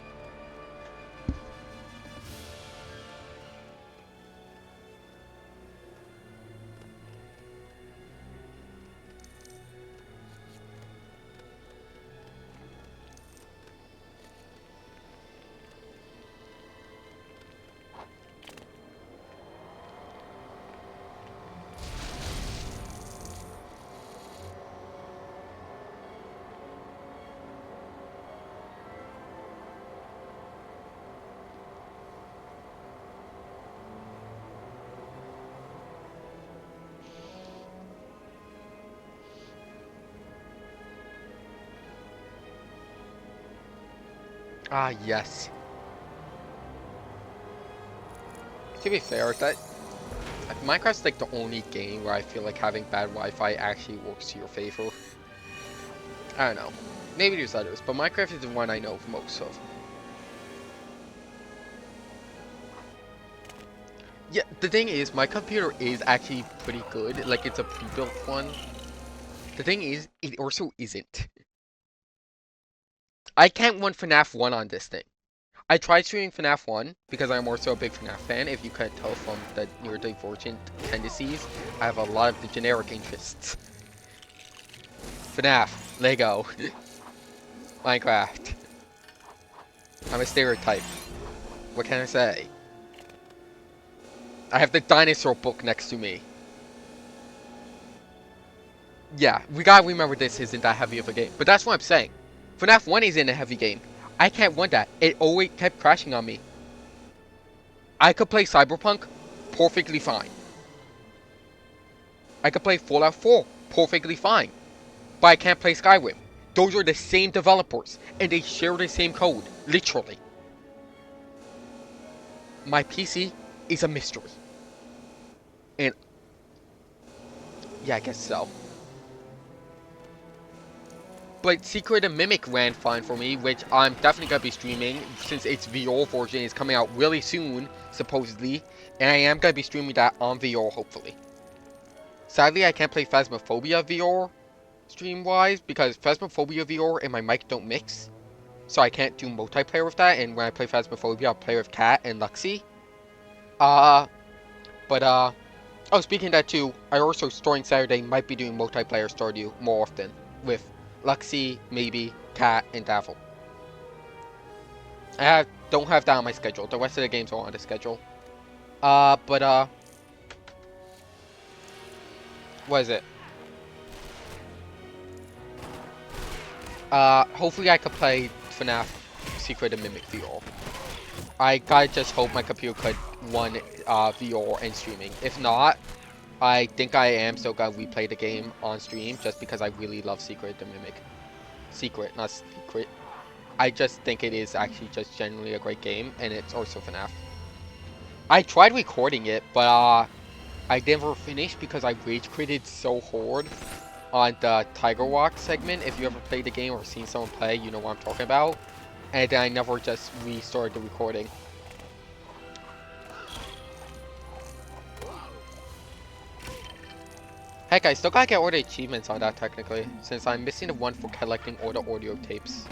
Ah, yes. To be fair, that Minecraft's like the only game where I feel like having bad Wi-Fi actually works to your favor. I don't know. Maybe there's others, but Minecraft is the one I know most of. Yeah, the thing is, my computer is actually pretty good. Like, it's a pre-built one. The thing is, it also isn't. I can't run FNAF 1 on this thing. I tried streaming FNAF 1 because I'm also a big FNAF fan. If you can't tell from the neurodivergent tendencies, I have a lot of the generic interests. FNAF, Lego, Minecraft. I'm a stereotype. What can I say? I have the dinosaur book next to me. Yeah, we gotta remember this isn't that heavy of a game. But that's what I'm saying. FNAF 1 isn't a heavy game. I can't run that. It always kept crashing on me. I could play Cyberpunk perfectly fine. I could play Fallout 4 perfectly fine. But I can't play Skyrim. Those are the same developers, and they share the same code, literally. My PC is a mystery. And yeah, I guess so. But Secret and Mimic ran fine for me, which I'm definitely going to be streaming since its VR version is coming out really soon, supposedly. And I am going to be streaming that on VR, hopefully. Sadly, I can't play Phasmophobia VR stream-wise because Phasmophobia VR and my mic don't mix. So I can't do multiplayer with that, and when I play Phasmophobia, I'll play with Kat and Luxie. Uh, oh, speaking of that too, I also, starting Saturday, might be doing multiplayer Stardew more often with Luxie, maybe, Kat, and Daffel. Don't have that on my schedule. The rest of the games are on the schedule. What is it? Hopefully I could play FNAF Secret and Mimic VR. I gotta just hope my computer could run VR and streaming. If not, I think I am still gonna replay the game on stream just because I really love Secret and Mimic. Secret, not Secret. I just think it is actually just genuinely a great game, and it's also FNAF. I tried recording it, but I never finished because I rage quitted so hard on the Tiger Walk segment. If you ever played the game or seen someone play, you know what I'm talking about. And then I never just restarted the recording. Heck, I still gotta get all the achievements on that technically, since I'm missing the one for collecting all the audio tapes.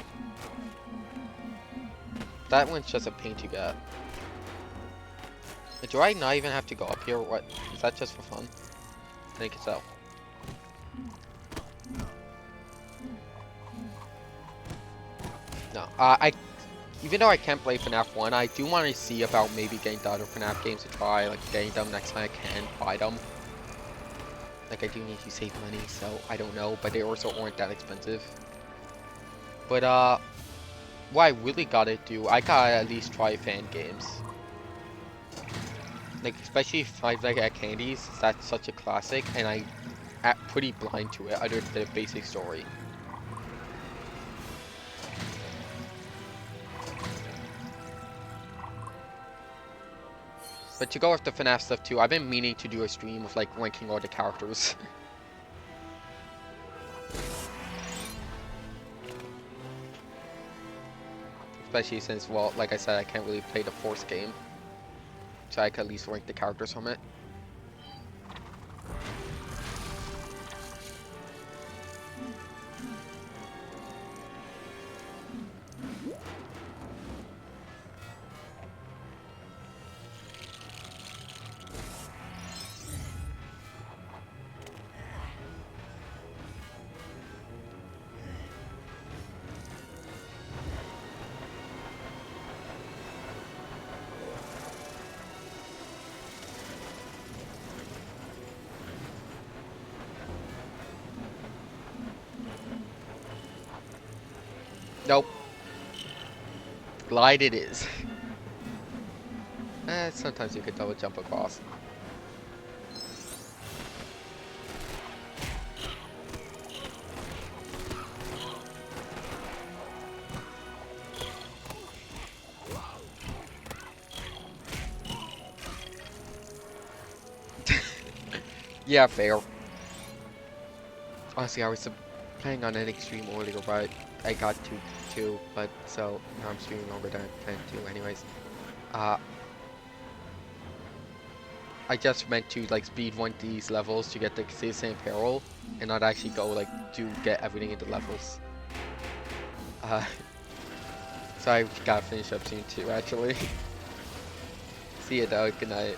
That one's just a pain to get. Do I not even have to go up here or what? Is that just for fun? I think so. No, even though I can't play FNAF 1, I do want to see about maybe getting the other FNAF games to try, like getting them next time I can buy them. Like, I do need to save money, so I don't know, but they also aren't that expensive. But, what I really gotta do, I gotta at least try fan games. Like, especially Five Nights at Candy's, that's such a classic, and I'm pretty blind to it, other than the basic story. But to go with the FNAF stuff too, I've been meaning to do a stream of like ranking all the characters. Especially since, well, like I said, I can't really play the Force game. So I can at least rank the characters from it. Nope. Glide it is. Sometimes you could double jump across. Yeah, fair. Honestly, I was planning on ending stream earlier, but I got to, but so now I'm streaming longer than I planned to anyways. I just meant to like speed run these levels to get the Citizen Peril and not actually go like to get everything in the levels. So I gotta finish up soon too actually. See you though, good night.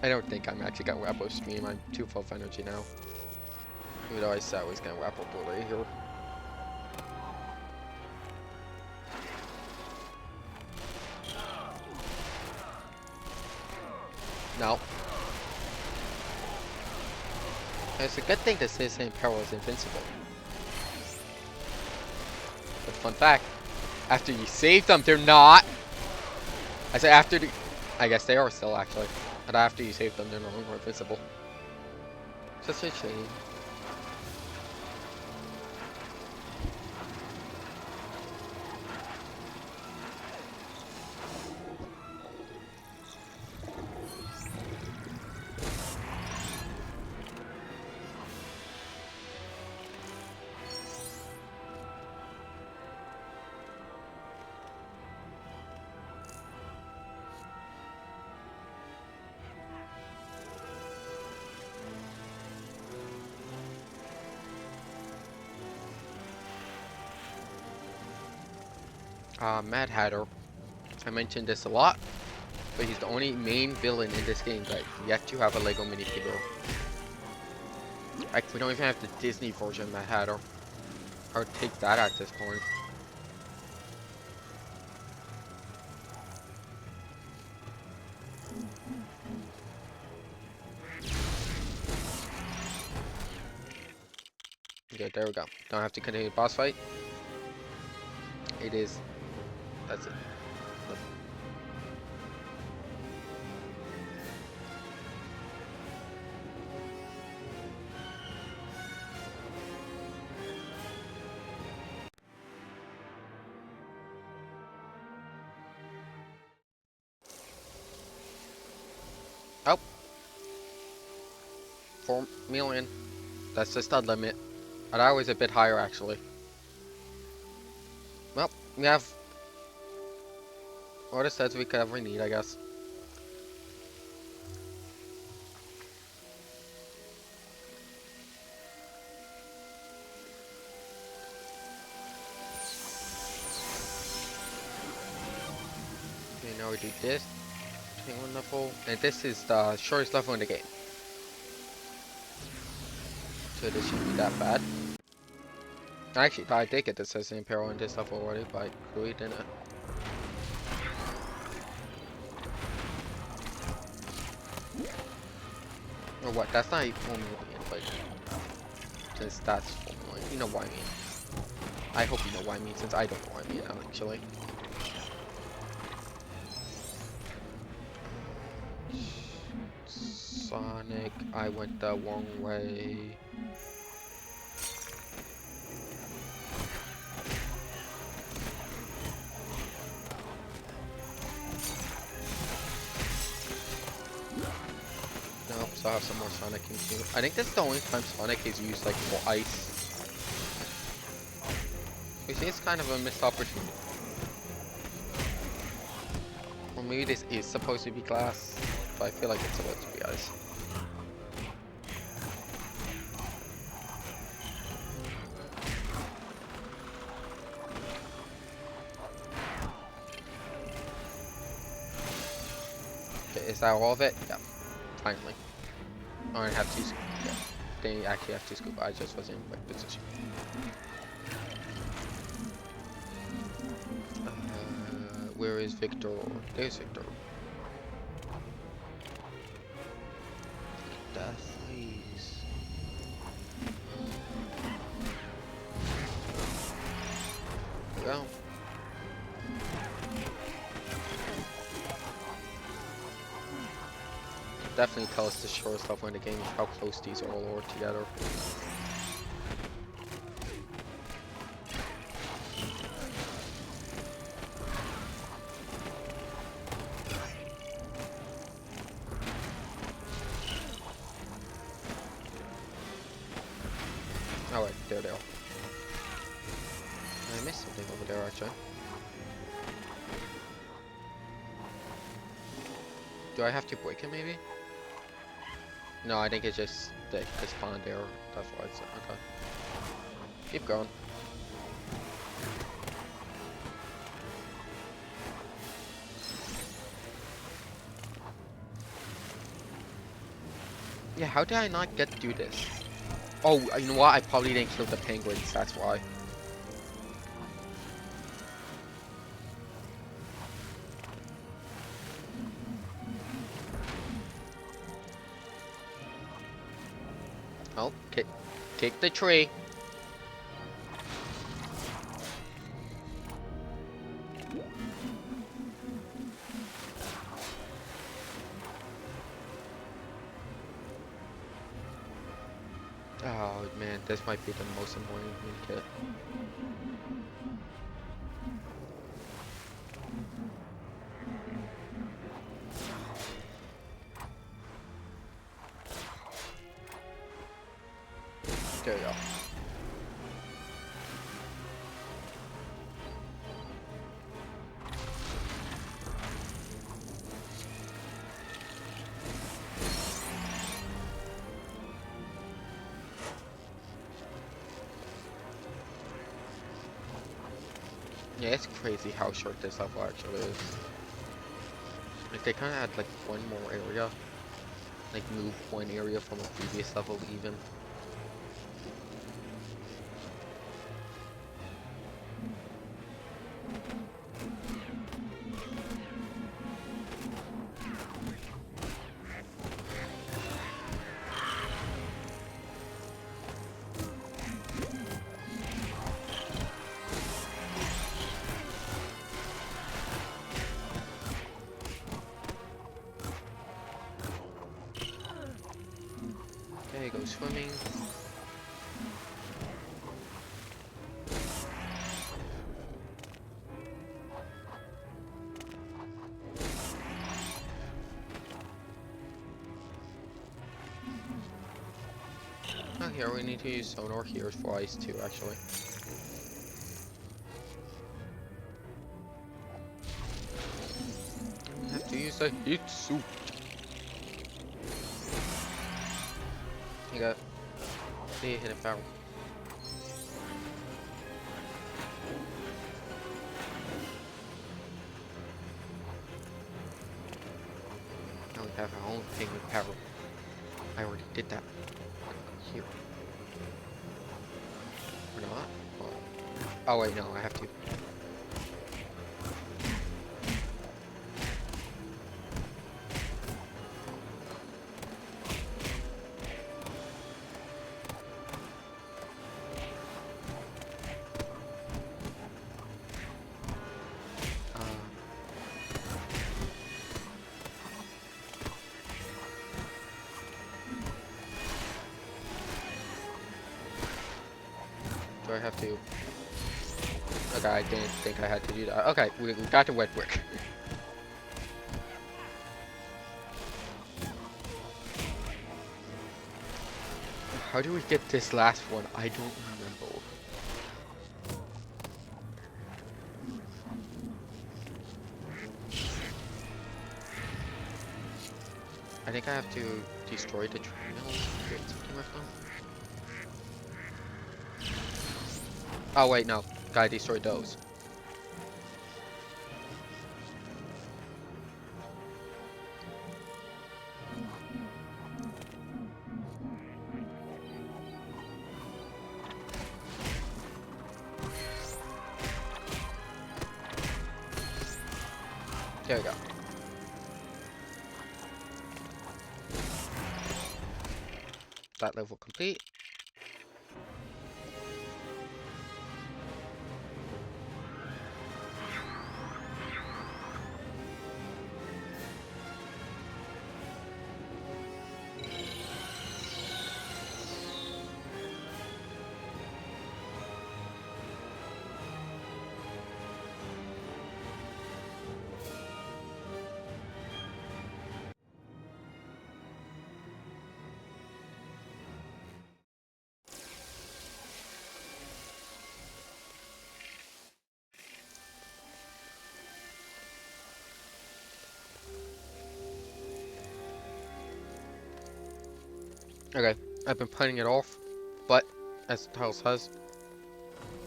I don't think I'm actually gonna wrap up stream, I'm too full of energy now. Even though I said I was gonna wrap up early here. No. It's a good thing the Citizen Peril is invincible. But fun fact, after you save them, they're not. I say after the... I guess they are still actually. But after you save them, they're no longer invincible. Such a shame. Mad Hatter. I mentioned this a lot, but he's the only main villain in this game that yet to have a Lego minifigure. Like, we don't even have the Disney version of Mad Hatter. I would take that at this point. Okay, there we go. Don't have to continue the boss fight. It is. That's it. Oh. 4 million. That's the stud limit. And I was a bit higher actually. Well, we have all the studs we could ever need, I guess. Okay, now we do this. 21 level. And this is the shortest level in the game. So this shouldn't be that bad. Actually, I did get the Citizen Peril in this level already, but I really didn't. Or what? That's not 4 million, but since that's 4 million, you know what I mean. I hope you know what I mean, since I don't know what I mean actually. Sonic, I went the wrong way. still have some more Sonic in here. I think this is the only time Sonic is used like for ice. We see it's kind of a missed opportunity. Or maybe this is supposed to be glass, but I feel like it's supposed to be ice. Okay, is that all of it? Yeah, finally. Oh, I have two. Yeah, they actually have two scoop. I just wasn't in the right position. Where is Victor? There's Victor. Death, please. There we go. Definitely tell us the shortest level in the game, how close these all are together. Oh wait, there they are. I missed something over there actually. Do I have to break it maybe? No, I think it's just that it spawned there. That's why it's okay. Keep going. Yeah, how did I not get to do this? Oh, you know what? I probably didn't kill the penguins, that's why. Oh, kick the tree. Oh man, this might be the most annoying kit. There we go. Yeah, it's crazy how short this level actually is. Like they kind of had like one more area, like move one area from a previous level even. Okay, go swimming. Oh, here we need to use sonar here for ice too, actually. We have to use a heat suit. You got. See, hit a barrel. Now we have our own thing with barrel. I already did that. Here. Or not? Oh wait, no, I have to. Do I have to? Okay, I didn't think I had to do that. Okay, we got the wet brick. How do we get this last one? I don't remember. I think I have to destroy the treadmill to get something with them. Oh wait, no. Gotta destroy those. There we go. That level complete. Okay, I've been putting it off, but as the title says,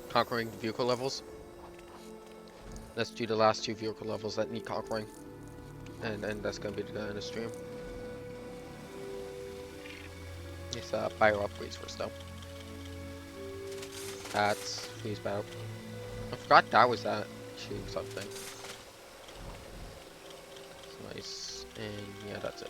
conquering vehicle levels. Let's do the last 2 vehicle levels that need conquering, and that's gonna be the end of the stream. It's bio upgrades first though. That's freeze battle. I forgot that was that shooting something. It's nice, and yeah, that's it.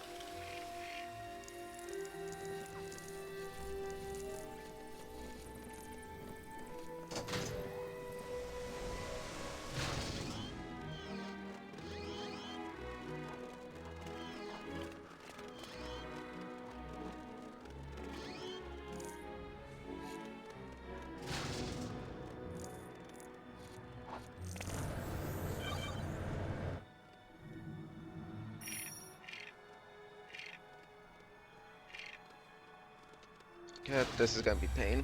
Yeah, this is gonna be pain.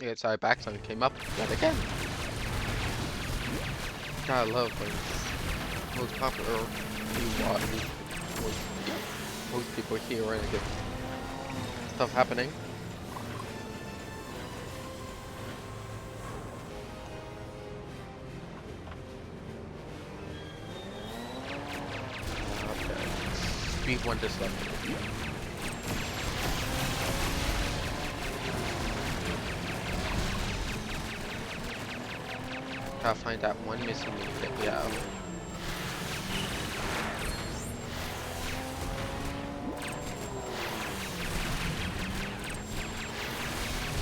Yeah, sorry, backsound came up yet again. God, I love when most popular new most people here and get stuff happening. Okay, speed 1 this level. Gotta find that one missing that we have.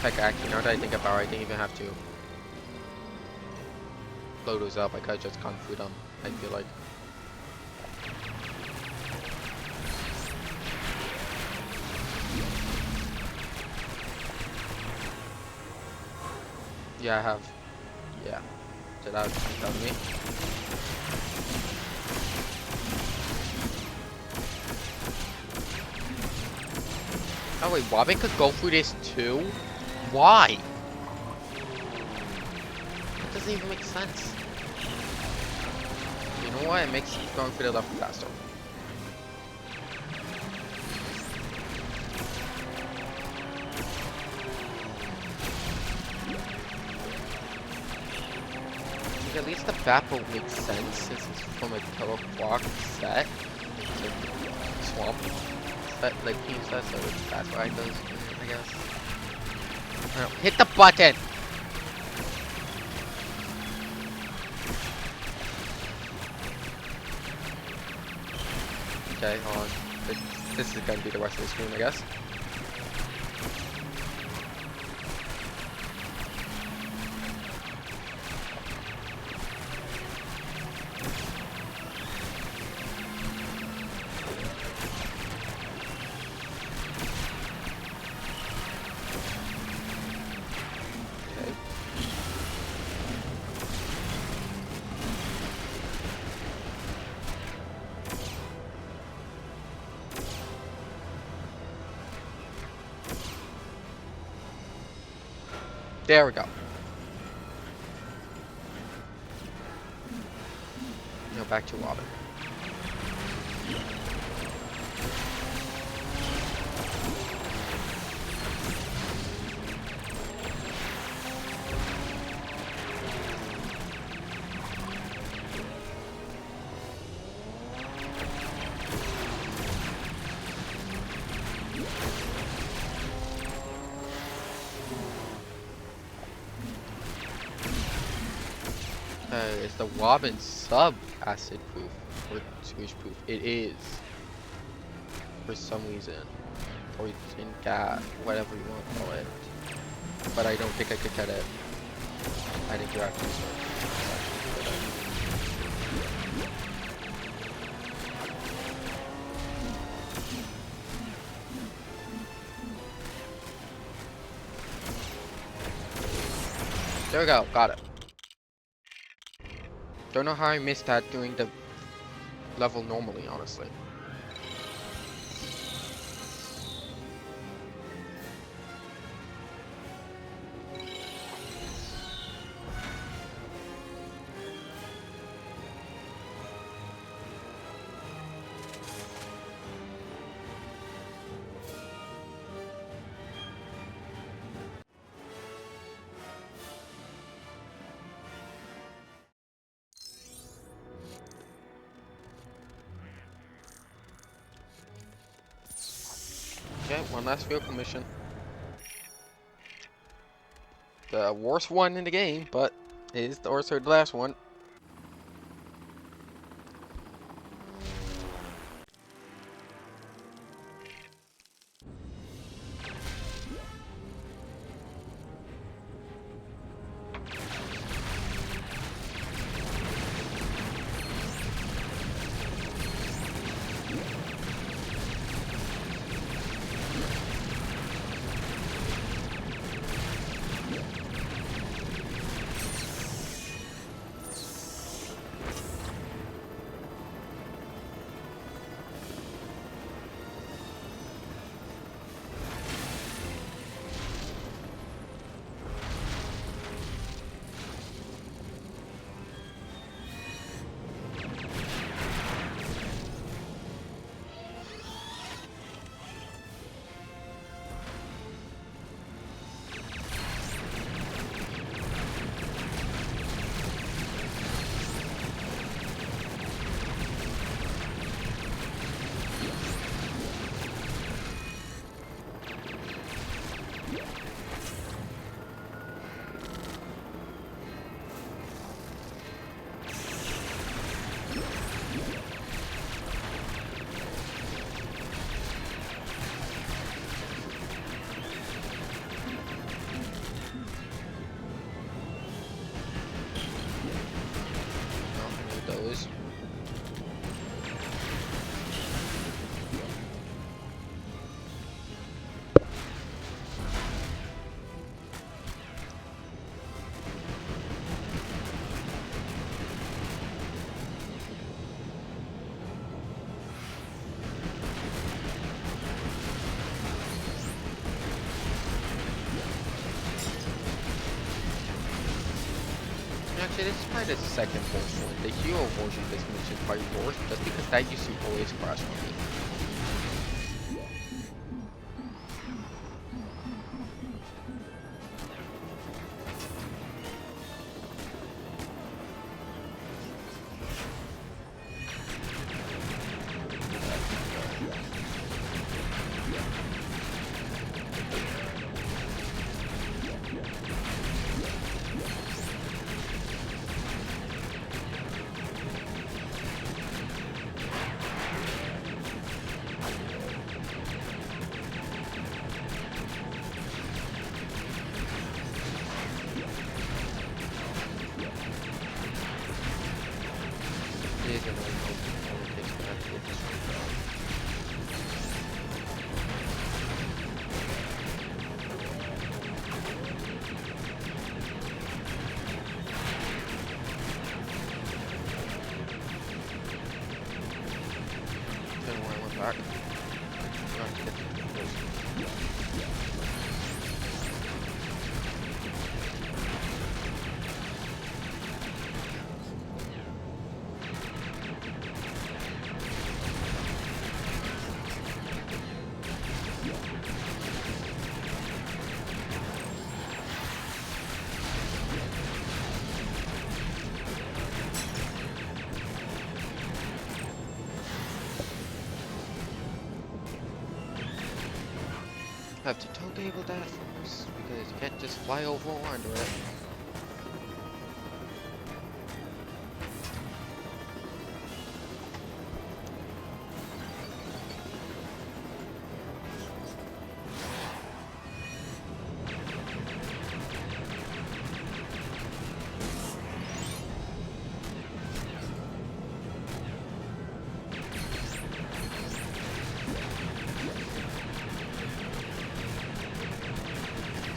Heck, actually, now that I think about it, I didn't even have to load those up. I could've just gone through them, I feel like. Yeah, I have. Yeah. So that was telling me. Oh wait, Robin could go through this too? Why? That doesn't even make sense. You know what? It makes going through the level faster. At least the battle makes sense since it's from a Pillow Rock set. It's a swamp set, like he says, so that's why it does, I guess. I don't, hit the button! Okay, hold on. This is gonna be the rest of the screen, I guess. Okay. There we go. Now back to Robin. Is the Robin sub acid proof or sewage proof? It is. For some reason. Or it's in gas, whatever you want to call it. But I don't think I could get it. I think you're actually There we go, got it. Don't know how I missed that doing the level normally, honestly. Okay, one last vehicle mission. The worst one in the game, but it is also the last one. Those. Actually, this is probably the second worst one. The hero version of this mission is probably worse, just because that used to always crash for me. Have to toggle that first because you can't just fly over or under it.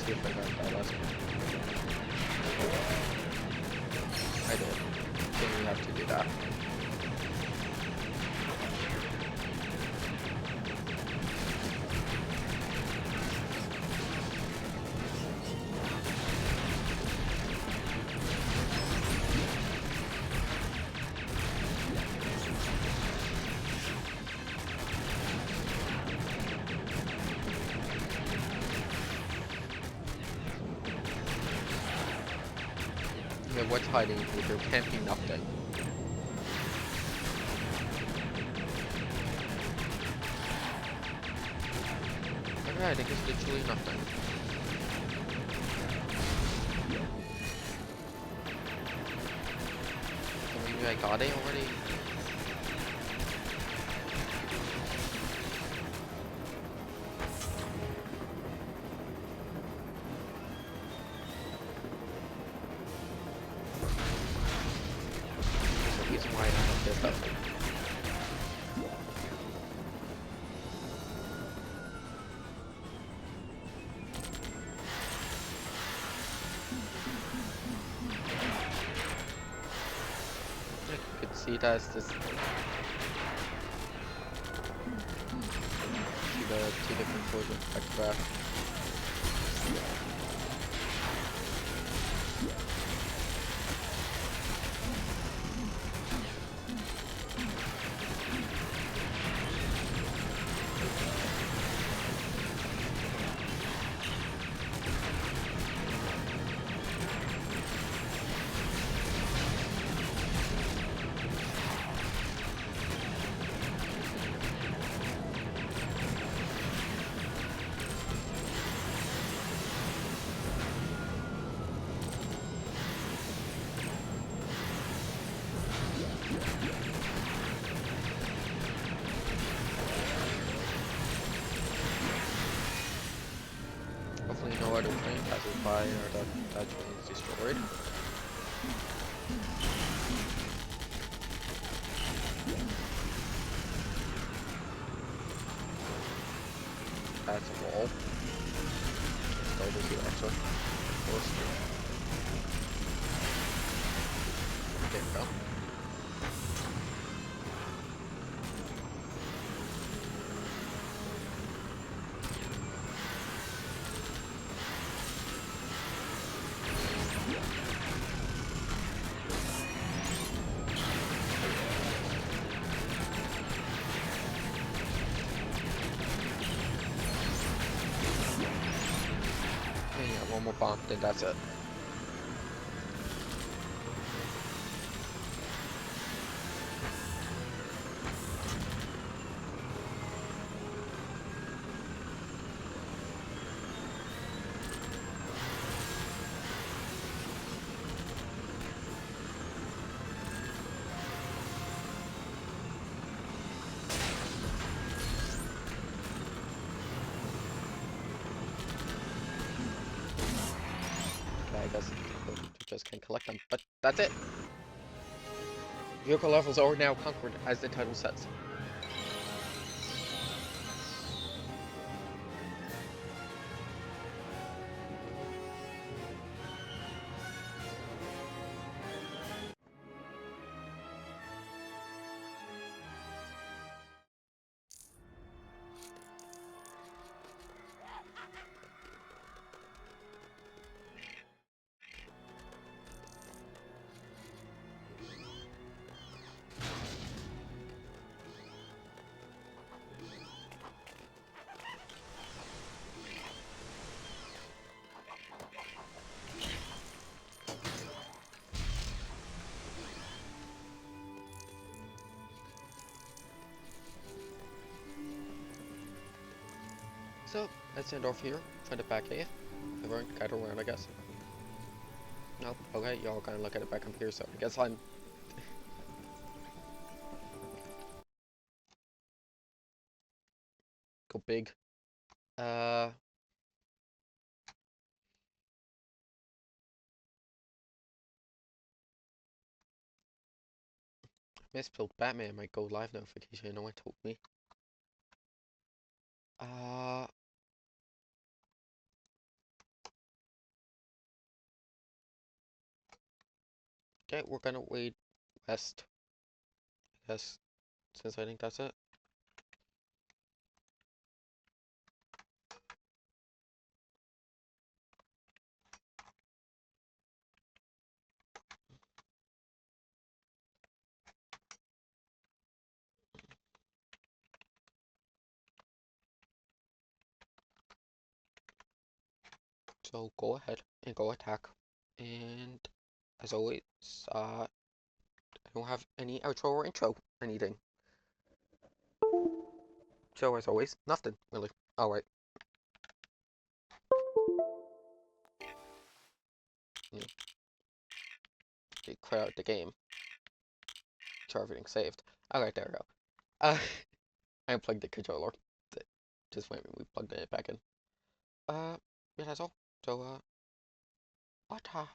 See if I got that last one. I did. Then we have to do that. Yeah, what's hiding here? There can't be nothing. Okay, I think it's literally nothing. So maybe I got it already? There's a reason why I don't have this up. You could see that it's this. See the two different versions of Spectrograph. Hopefully no other plane passes by or that train is destroyed. That's a wall. So there's the extra. There we go. Yeah, one more bomb, then that's it. I guess you just can't collect them, but that's it. Vehicle levels are now conquered, as the title says. So, Let's end off here. Find it back here. Everyone gather around, I guess. Nope. Okay, y'all gonna look at it back up here, so I guess I'm... Go big. Misspelled Batman might go live notification, no one told me. Okay, we're gonna wait west. I guess, since I think that's it. So go ahead and go attack. And as always, I don't have any outro or intro, anything. So as always, nothing, really. Alright. Clear out the game. So everything's saved. Alright, there we go. I unplugged the controller. Just went we plugged it back in. Yeah, that's all. So, attack.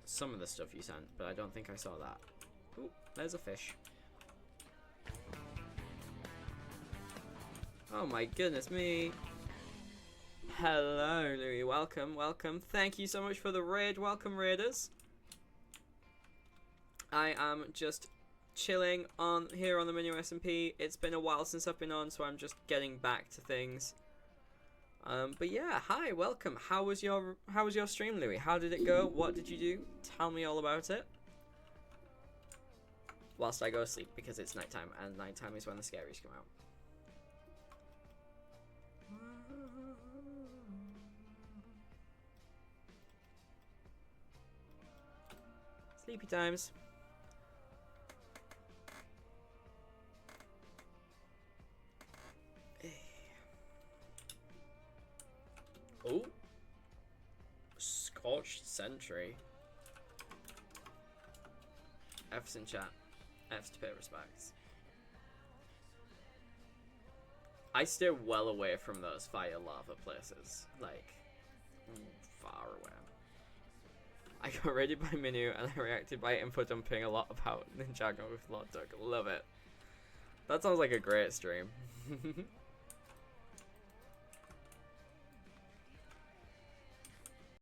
Some of the stuff you sent, but I don't think I saw that. Ooh, there's a fish. Oh my goodness me. Hello, Louis. Welcome, welcome. Thank you so much for the raid. Welcome, raiders. I am just chilling on here on the Menu SMP. It's been a while since I've been on, so I'm just getting back to things. But yeah, hi, welcome. How was your stream, Louis? How did it go? What did you do? Tell me all about it. Whilst I go to sleep, because it's nighttime, and nighttime is when the scaries come out. Sleepy times. Oh, Scorched Sentry. F's in chat. F's to pay respects. I stay well away from those fire lava places. Like, far away. I got raided by Minu and I reacted by info dumping a lot about Ninjago with Lord Duck. Love it. That sounds like a great stream.